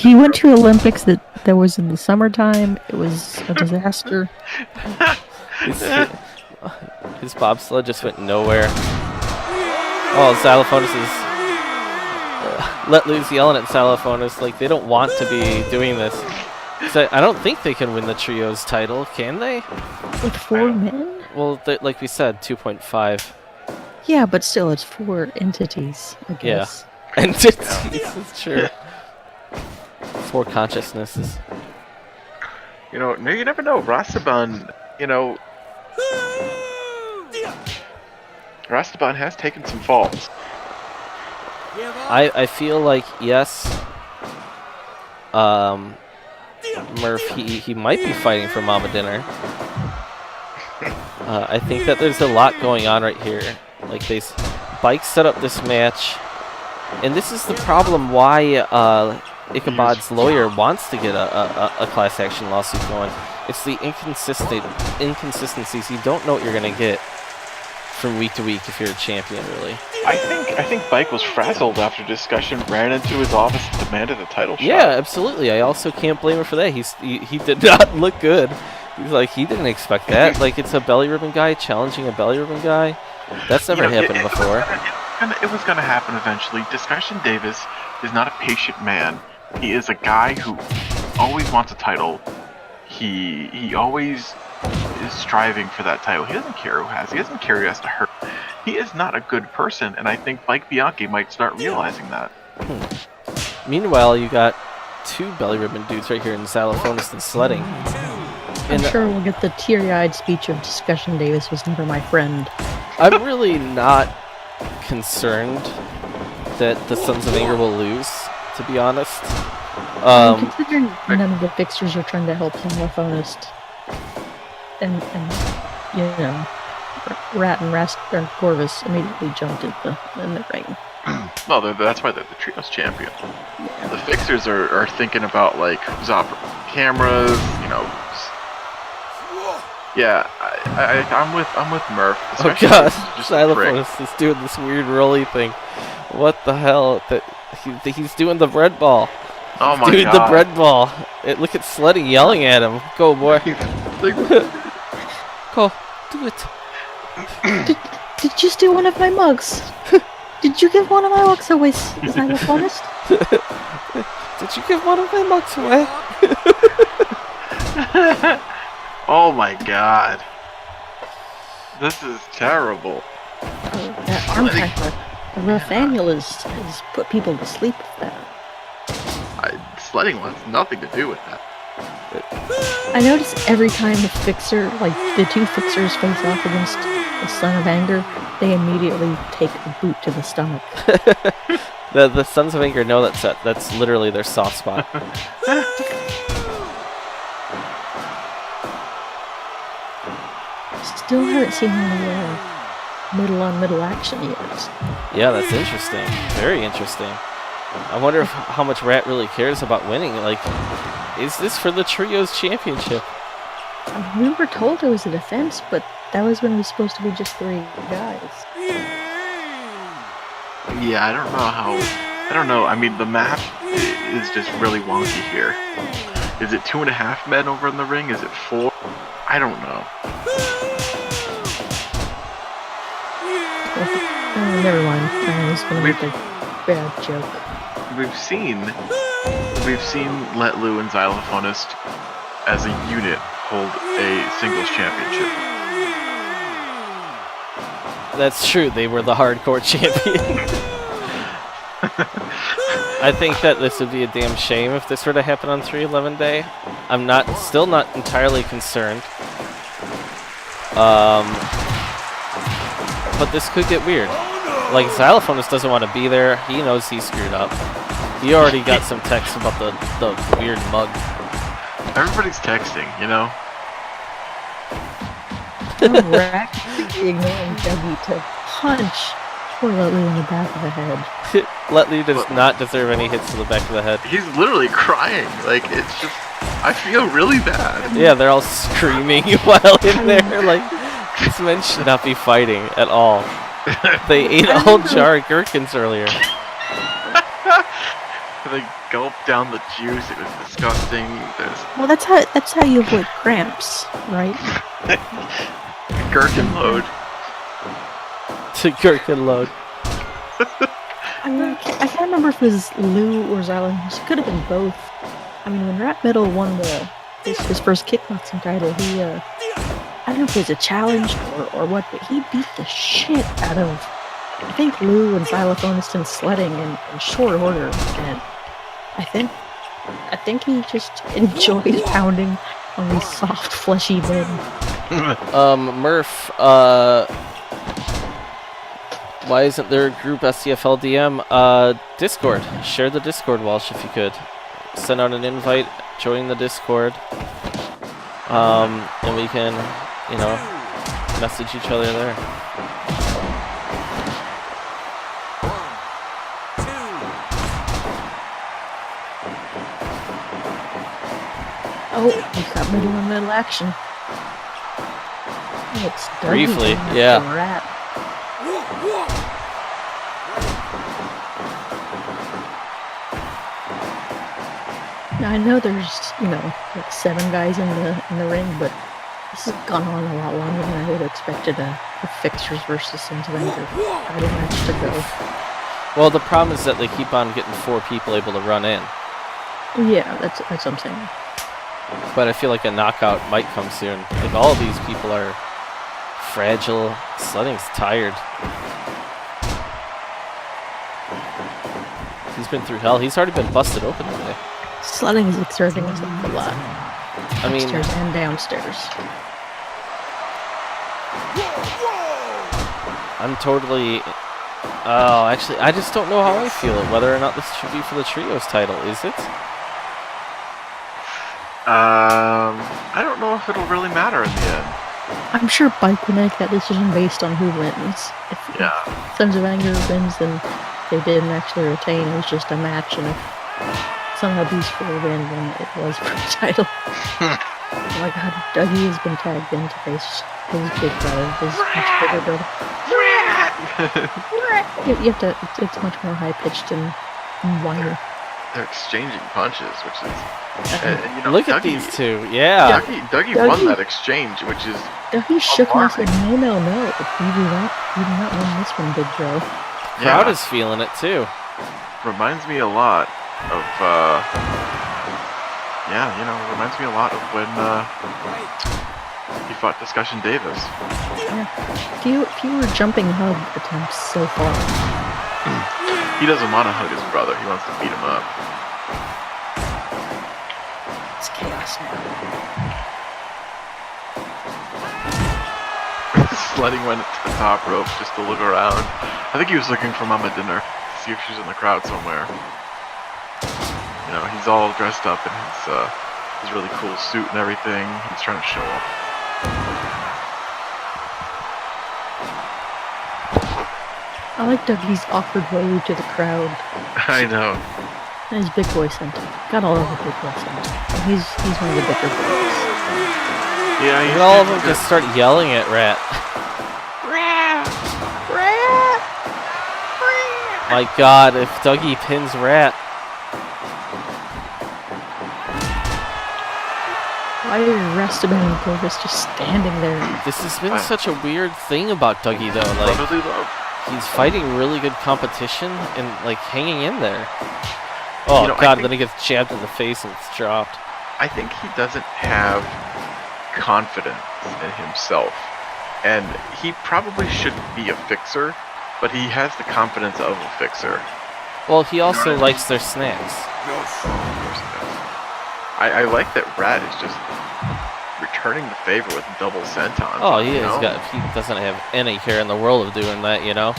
S3: He went to Olympics that was in the summertime. It was a disaster.
S2: His bobsled just went nowhere. Oh, Xylophonus is let loose yelling at Xylophonus like they don't want to be doing this. So I don't think they can win the trios title, can they?
S3: With 4 men?
S2: Well, like we said, 2.5
S3: Yeah, but still, it's 4 entities, I guess.
S2: entities. It's true. 4 consciousnesses.
S1: No, you never know. Rastaban, Rastaban has taken some falls.
S2: I feel like, yes, Murph, he might be fighting for Mama Dinner. I think that there's a lot going on right here. Like, Bike set up this match, and this is the problem why Ichabod's lawyer wants to get a class action lawsuit going. It's the inconsistencies. You don't know what you're going to get from week to week if you're a champion, really.
S1: I think Bike was frazzled after Discussion ran into his office and demanded a title shot.
S2: Yeah, absolutely. I also can't blame him for that. He did not look good. He's like, he didn't expect that. Like, it's a belly ribbon guy challenging a belly ribbon guy. That's never happened before.
S1: It was going to happen eventually. Discussion Davis is not a patient man. He is a guy who always wants a title. He always is striving for that title. He doesn't care who has. He doesn't care who has to hurt. He is not a good person, and I think Mike Bianchi might start realizing that.
S2: Meanwhile, you got 2 belly ribbon dudes right here in Xylophonus and Sledding.
S3: I'm sure we'll get the teary-eyed speech of Discussion Davis was never my friend.
S2: I'm really not concerned that the Sons of Anger will lose, to be honest.
S3: Considering none of the fixers are trying to help Xylophonist, and Rat and Corvus immediately jumped in the ring.
S1: Well, that's why they're the trios champion. The fixers are thinking about like who's operating cameras, you know. Yeah, I'm with Murph.
S2: Oh
S1: especially
S2: god,
S1: just a prick.
S2: Xylophonist is doing this weird rolly thing. What the hell? He's doing the bread ball.
S1: Oh my
S2: Dude,
S1: god.
S2: the bread ball. Look at Slutty yelling at him. Go, boy. Go, do it.
S3: Did you steal one of my mugs? Did you give one of my mugs away, Xylophonist?
S2: Did you give one of my mugs away?
S1: Oh my god. This is terrible.
S3: That arm tackler, Nathaniel has put people to sleep with that.
S1: Sledding wants nothing to do with that.
S3: I notice every time the fixer, like the two fixers face off against the Son of Anger, they immediately take a boot to the stomach.
S2: The Sons of Anger know that's literally their soft spot.
S3: Still haven't seen any middle-on-middle action yet.
S2: Yeah, that's interesting. Very interesting. I wonder how much Rat really cares about winning. Like, is this for the Trios Championship?
S3: We were told it was a defense, but that was when it was supposed to be just 3 guys.
S1: Yeah, I don't know how. I don't know. I mean, the map is just really wonky here. Is it 2.5 men over in the ring? Is it 4? I don't know.
S3: Oh, never mind. I was gonna make a bad joke.
S1: We've seen Let Lou and Xylophonist as a unit hold a singles championship.
S2: That's true. They were the hardcore champion. I think that this would be a damn shame if this were to happen on 311 Day. I'm still not entirely concerned. But this could get weird. Like, Xylophonist doesn't want to be there. He knows he's screwed up. He already got some texts about the weird mug.
S1: Everybody's texting, you know?
S3: Rack ignoring Dougie to punch poor Letley in the back of the head.
S2: Letley does not deserve any hits to the back of the head.
S1: He's literally crying. Like, it's just... I feel really bad.
S2: Yeah, they're all screaming while in there. Like, these men should not be fighting at all. They ate a whole jar of gherkins earlier.
S1: They gulped down the juice. It was disgusting.
S3: Well, that's how you avoid cramps, right?
S1: Gherkin load.
S2: To gherkin load.
S3: I can't remember if it was Lou or Xylophonist. It could have been both. I mean, when Rat Middle won his first kickboxing title, he I don't know if it was a challenge or what, but he beat the shit out of, I think, Lou and Xylophonist and Sledding in short order. And I think he just enjoys pounding on these soft, fleshy men.
S2: Murph, why isn't there a group SCFL DM? Discord. Share the Discord, Walsh, if you could. Send out an invite, join the Discord. And we can, you know, message each other there.
S3: Oh, he's got middle action. It's
S2: Briefly,
S3: Dougie
S2: yeah.
S3: the Rat. Now, I know there's, like 7 guys in the ring, but this has gone on a lot longer than I would have expected a Fixers versus Sons of Anger title match to go.
S2: Well, the problem is that they keep on getting 4 people able to run in.
S3: Yeah, that's what I'm saying.
S2: But I feel like a knockout might come soon. Like, all of these people are fragile. Sledding's tired. He's been through hell. He's already been busted open today.
S3: Sledding is exerting himself a lot.
S2: I mean,
S3: upstairs and downstairs.
S2: I'm totally... Oh, actually, I just don't know how I feel it, whether or not this should be for the Trios title. Is it?
S1: I don't know if it'll really matter in the end.
S3: I'm sure Bike would make that decision based on who wins. If
S1: Yeah.
S3: Sons of Anger wins, then they didn't actually retain. It was just a match, and if somehow these four win, then it was for the title. Oh my god, Dougie has been tagged in to face his big brother, his much bigger brother. You have to, it's much more high pitched and whiny.
S1: They're exchanging punches, which is you know,
S2: Look at
S1: Dougie-
S2: these two. Yeah.
S1: Dougie won that exchange, which is
S3: Dougie shook him and said,
S1: alarming.
S3: no. You do not win this one, Big Joe.
S2: Crowd is feeling it too.
S1: reminds me a lot of reminds me a lot of when he fought Discussion Davis.
S3: Yeah. Fewer jumping hug attempts so far.
S1: He doesn't want to hug his brother. He wants to beat him up.
S3: It's chaos now.
S1: Sledding went to the top rope just to look around. I think he was looking for Mama Dinner to see if she's in the crowd somewhere. You know, he's all dressed up in his really cool suit and everything. He's trying to show off.
S3: I like Dougie's awkward way to the crowd.
S1: I know.
S3: And his big boy sentiment. Got all of the big boy sentiment. He's one of the bigger boys.
S1: Yeah,
S2: Look at all of them just start yelling at Rat. My god, if Dougie pins Rat.
S3: Why is Restaban and Purvis just standing there?
S2: This has been such a weird thing about Dougie though. Like,
S1: brotherly love.
S2: he's fighting really good competition and like hanging in there. Oh
S1: You know, I
S2: god,
S1: think-
S2: then he gets jabbed in the face and it's dropped.
S1: I think he doesn't have confidence in himself. And he probably shouldn't be a fixer, but he has the confidence of a fixer.
S2: Well, he also likes their snacks.
S1: Of course he does. I like that Rat is just returning the favor with double senton.
S2: Oh, he doesn't have any care in the world of doing that, you know?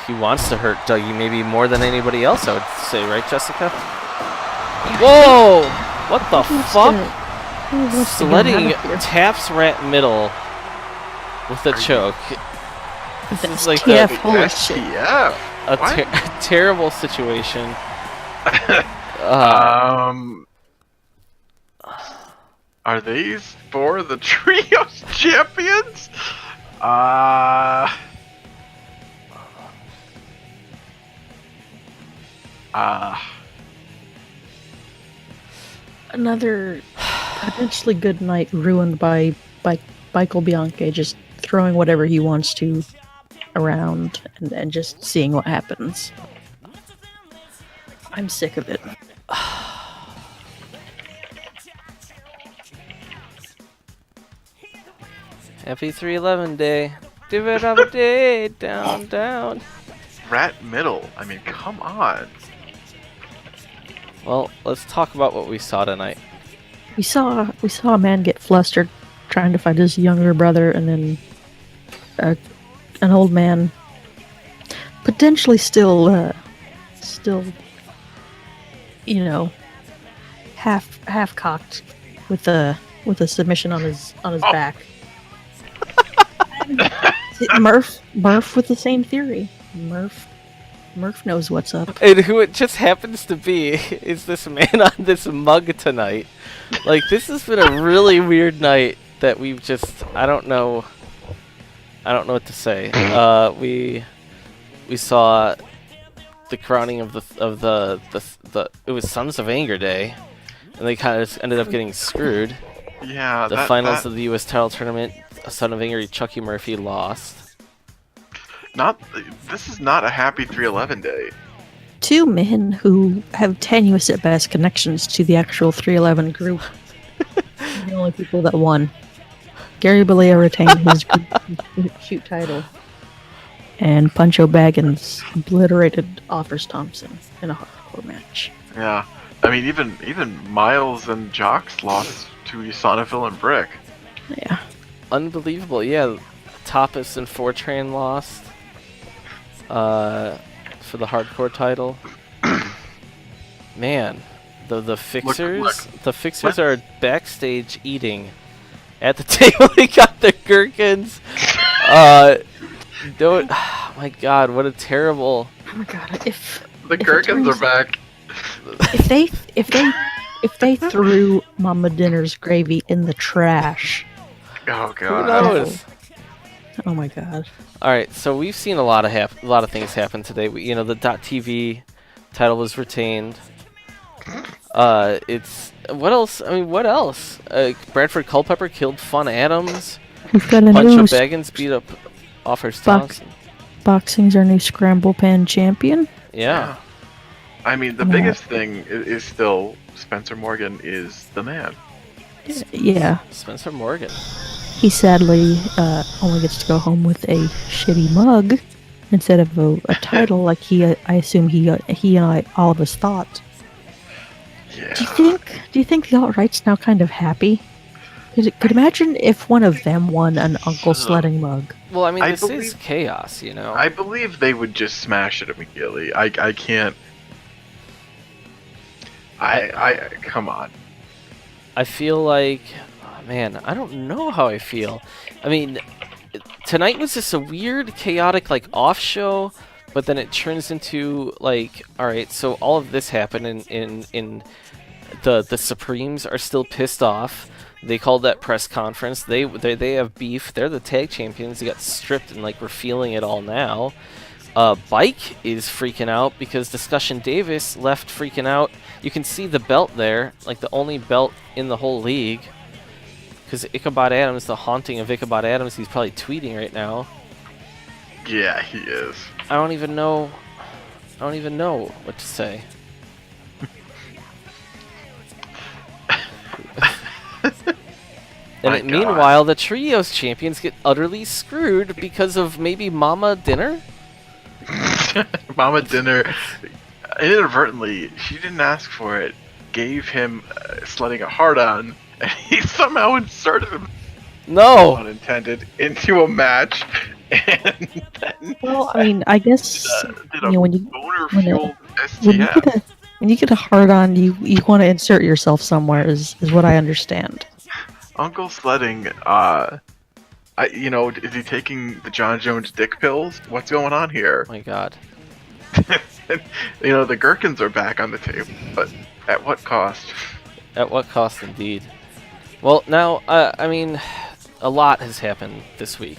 S2: He wants to hurt Dougie maybe more than anybody else, I would say, right, Jessica? Whoa! What the fuck? Sledding taps Rat middle with a choke. This is like
S3: TF, holy shit.
S1: SCF.
S2: a terrible situation.
S1: Are these for the trios champions?
S3: Another potentially good night ruined by Michael Bianchi just throwing whatever he wants to around and just seeing what happens. I'm sick of it.
S2: Happy 311 day. Do it of a day. Down, down.
S1: Rat middle. I mean, come on.
S2: Well, let's talk about what we saw tonight.
S3: We saw a man get flustered trying to find his younger brother, and then an old man, potentially still, you know, half cocked with a submission on his back. Murph with the same theory. Murph knows what's up.
S2: And who it just happens to be is this man on this mug tonight. Like, this has been a really weird night that we've just, I don't know what to say. We saw the crowning of the it was Sons of Anger Day, and they kind of ended up getting screwed.
S1: Yeah,
S2: The finals of the U.S. title tournament, Son of Anger, Chucky Murphy lost.
S1: This is not a happy 311 day.
S3: Two men who have tenuous at best connections to the actual 311 group. The only people that won. Gary Balea retained his group shoot title. And Pancho Baggins obliterated Offers Thompson in a hardcore match.
S1: Yeah, I mean, even Miles and Jocks lost to Sonafil and Brick.
S3: Yeah.
S2: Unbelievable, yeah. Tapas and Fortran lost for the hardcore title. Man, the fixers
S1: look.
S2: the fixers are backstage eating At the table, they got the gherkins. Don't. Oh my God, what a terrible.
S3: Oh my god! If
S1: The
S3: it
S1: gherkins
S3: turns-
S1: are back.
S3: if they threw Mama Dinner's gravy in the trash,
S1: Oh
S2: Who
S1: god.
S2: knows?
S3: oh my god!
S2: All right, so we've seen a lot of things happen today. You know, the .TV title was retained. It's what else? I mean, what else? Bradford Culpepper killed Fun Adams.
S3: We've got a
S2: Punch
S3: new
S2: Baggins beat up Offers Thompson.
S3: boxing's our new scramble pan champion.
S2: Yeah.
S1: I mean, the
S3: Yeah.
S1: biggest thing is still Spencer Morgan is the man.
S3: Yeah,
S2: Spencer Morgan.
S3: he sadly only gets to go home with a shitty mug instead of a title, like I assume he and all of us thought.
S1: Yeah.
S3: Do you think the alt-right's now kind of happy? Could imagine if one of them won an Uncle Sledding mug.
S2: Well, I mean,
S1: I
S2: this is
S1: believe-
S2: chaos, you know.
S1: I believe they would just smash it immediately. I can't. I come on.
S2: I feel like, oh, man, I don't know how I feel. I mean, tonight was just a weird, chaotic, like, off show, but then it turns into, like, all right, so all of this happened, in the Supremes are still pissed off. They called that press conference. They have beef. They're the tag champions. They got stripped, and, like, we're feeling it all now. Bike is freaking out because Discussion Davis left freaking out. You can see the belt there, like the only belt in the whole league. Because Ichabod Adams, the haunting of Ichabod Adams, he's probably tweeting right now.
S1: Yeah, he is.
S2: I don't even know what to say.
S1: My
S2: And
S1: God.
S2: meanwhile, the Trios champions get utterly screwed because of maybe Mama Dinner?
S1: Mama Dinner, inadvertently, she didn't ask for it, gave him sledding a hard on, and he somehow inserted him,
S2: No!
S1: unintended, into a match, and then
S3: Well, I mean, I guess
S1: did
S3: you know, when you
S1: boner
S3: when
S1: fueled
S3: when you
S1: STF.
S3: get a when you get a hard on, you want to insert yourself somewhere. Is what I understand.
S1: Uncle Sledding, is he taking the John Jones dick pills? What's going on here?
S2: Oh my God.
S1: The gherkins are back on the table, but at what cost?
S2: At what cost, indeed. Well, now, I mean, a lot has happened this week.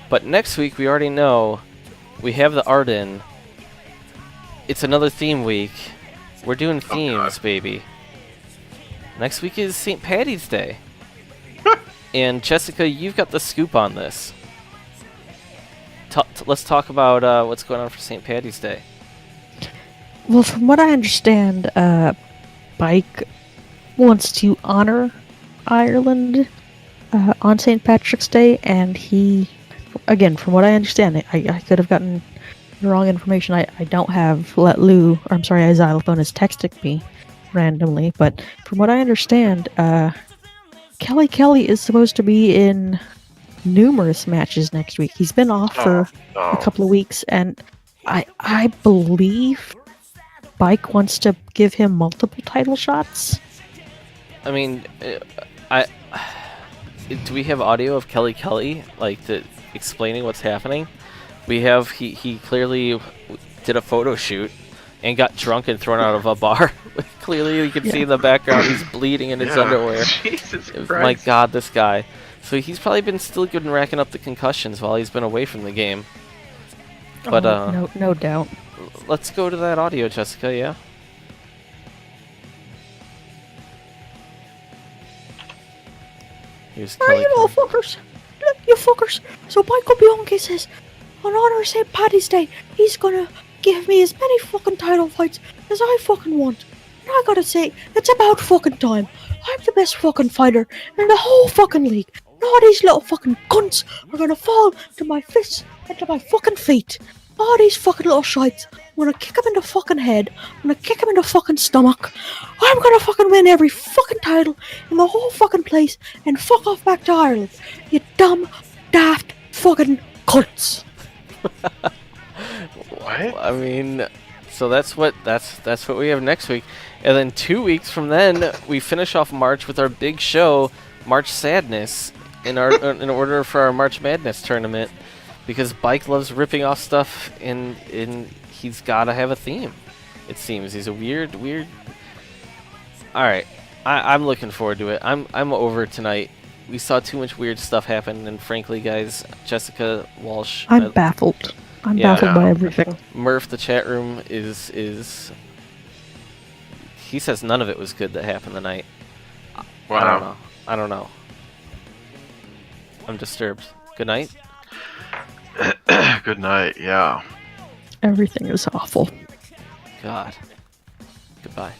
S2: But next week, we already know we have the Arden. It's another theme week. We're doing themes, baby. Next week is St. Patty's Day. And Jessica, you've got the scoop on this. Let's talk about what's going on for St. Patty's Day.
S3: Well, from what I understand, Bike wants to honor Ireland on St. Patrick's Day, and he, again, from what I understand, I could have gotten the wrong information. I don't have Isaiah Xylophone is texting me randomly, but from what I understand, Kelly is supposed to be in numerous matches next week. He's been off for a couple of weeks, and I believe Bike wants to give him multiple title shots.
S2: I mean, do we have audio of Kelly, like, explaining what's happening? We have, he clearly did a photo shoot and got drunk and thrown out of a bar. Clearly, you can see in the background he's bleeding in his underwear.
S1: Jesus Christ.
S2: My God, this guy. So he's probably been still good and racking up the concussions while he's been away from the game. But
S3: no doubt.
S2: let's go to that audio, Jessica. Yeah. Here's Kelly.
S3: fuckers. You fuckers. So Michael Bianchi says, on honor of St. Paddy's Day, he's gonna give me as many fucking title fights as I fucking want. And I gotta say, it's about fucking time. I'm the best fucking fighter in the whole fucking league. And all these little fucking cunts are gonna fall to my fists and to my fucking feet. All these fucking little shites. I'm gonna kick him in the fucking head. I'm gonna kick him in the fucking stomach. I'm gonna fucking win every fucking title in the whole fucking place and fuck off back to Ireland. You dumb, daft fucking cunts.
S1: What?
S2: I mean, so that's what we have next week, and then 2 weeks from then we finish off March with our big show, March Sadness, in order for our March Madness tournament, because Bike loves ripping off stuff, and he's got to have a theme. It seems he's a weird. All right, I'm looking forward to it. I'm over tonight. We saw too much weird stuff happen, and frankly, guys, Jessica Walsh,
S3: I'm baffled. I'm
S2: Yeah.
S3: baffled by everything.
S2: Murph, the chat room is. He says none of it was good that happened tonight.
S1: Wow.
S2: I don't know. I'm disturbed. Good night.
S1: Good night. Yeah.
S3: Everything is awful.
S2: God. Goodbye.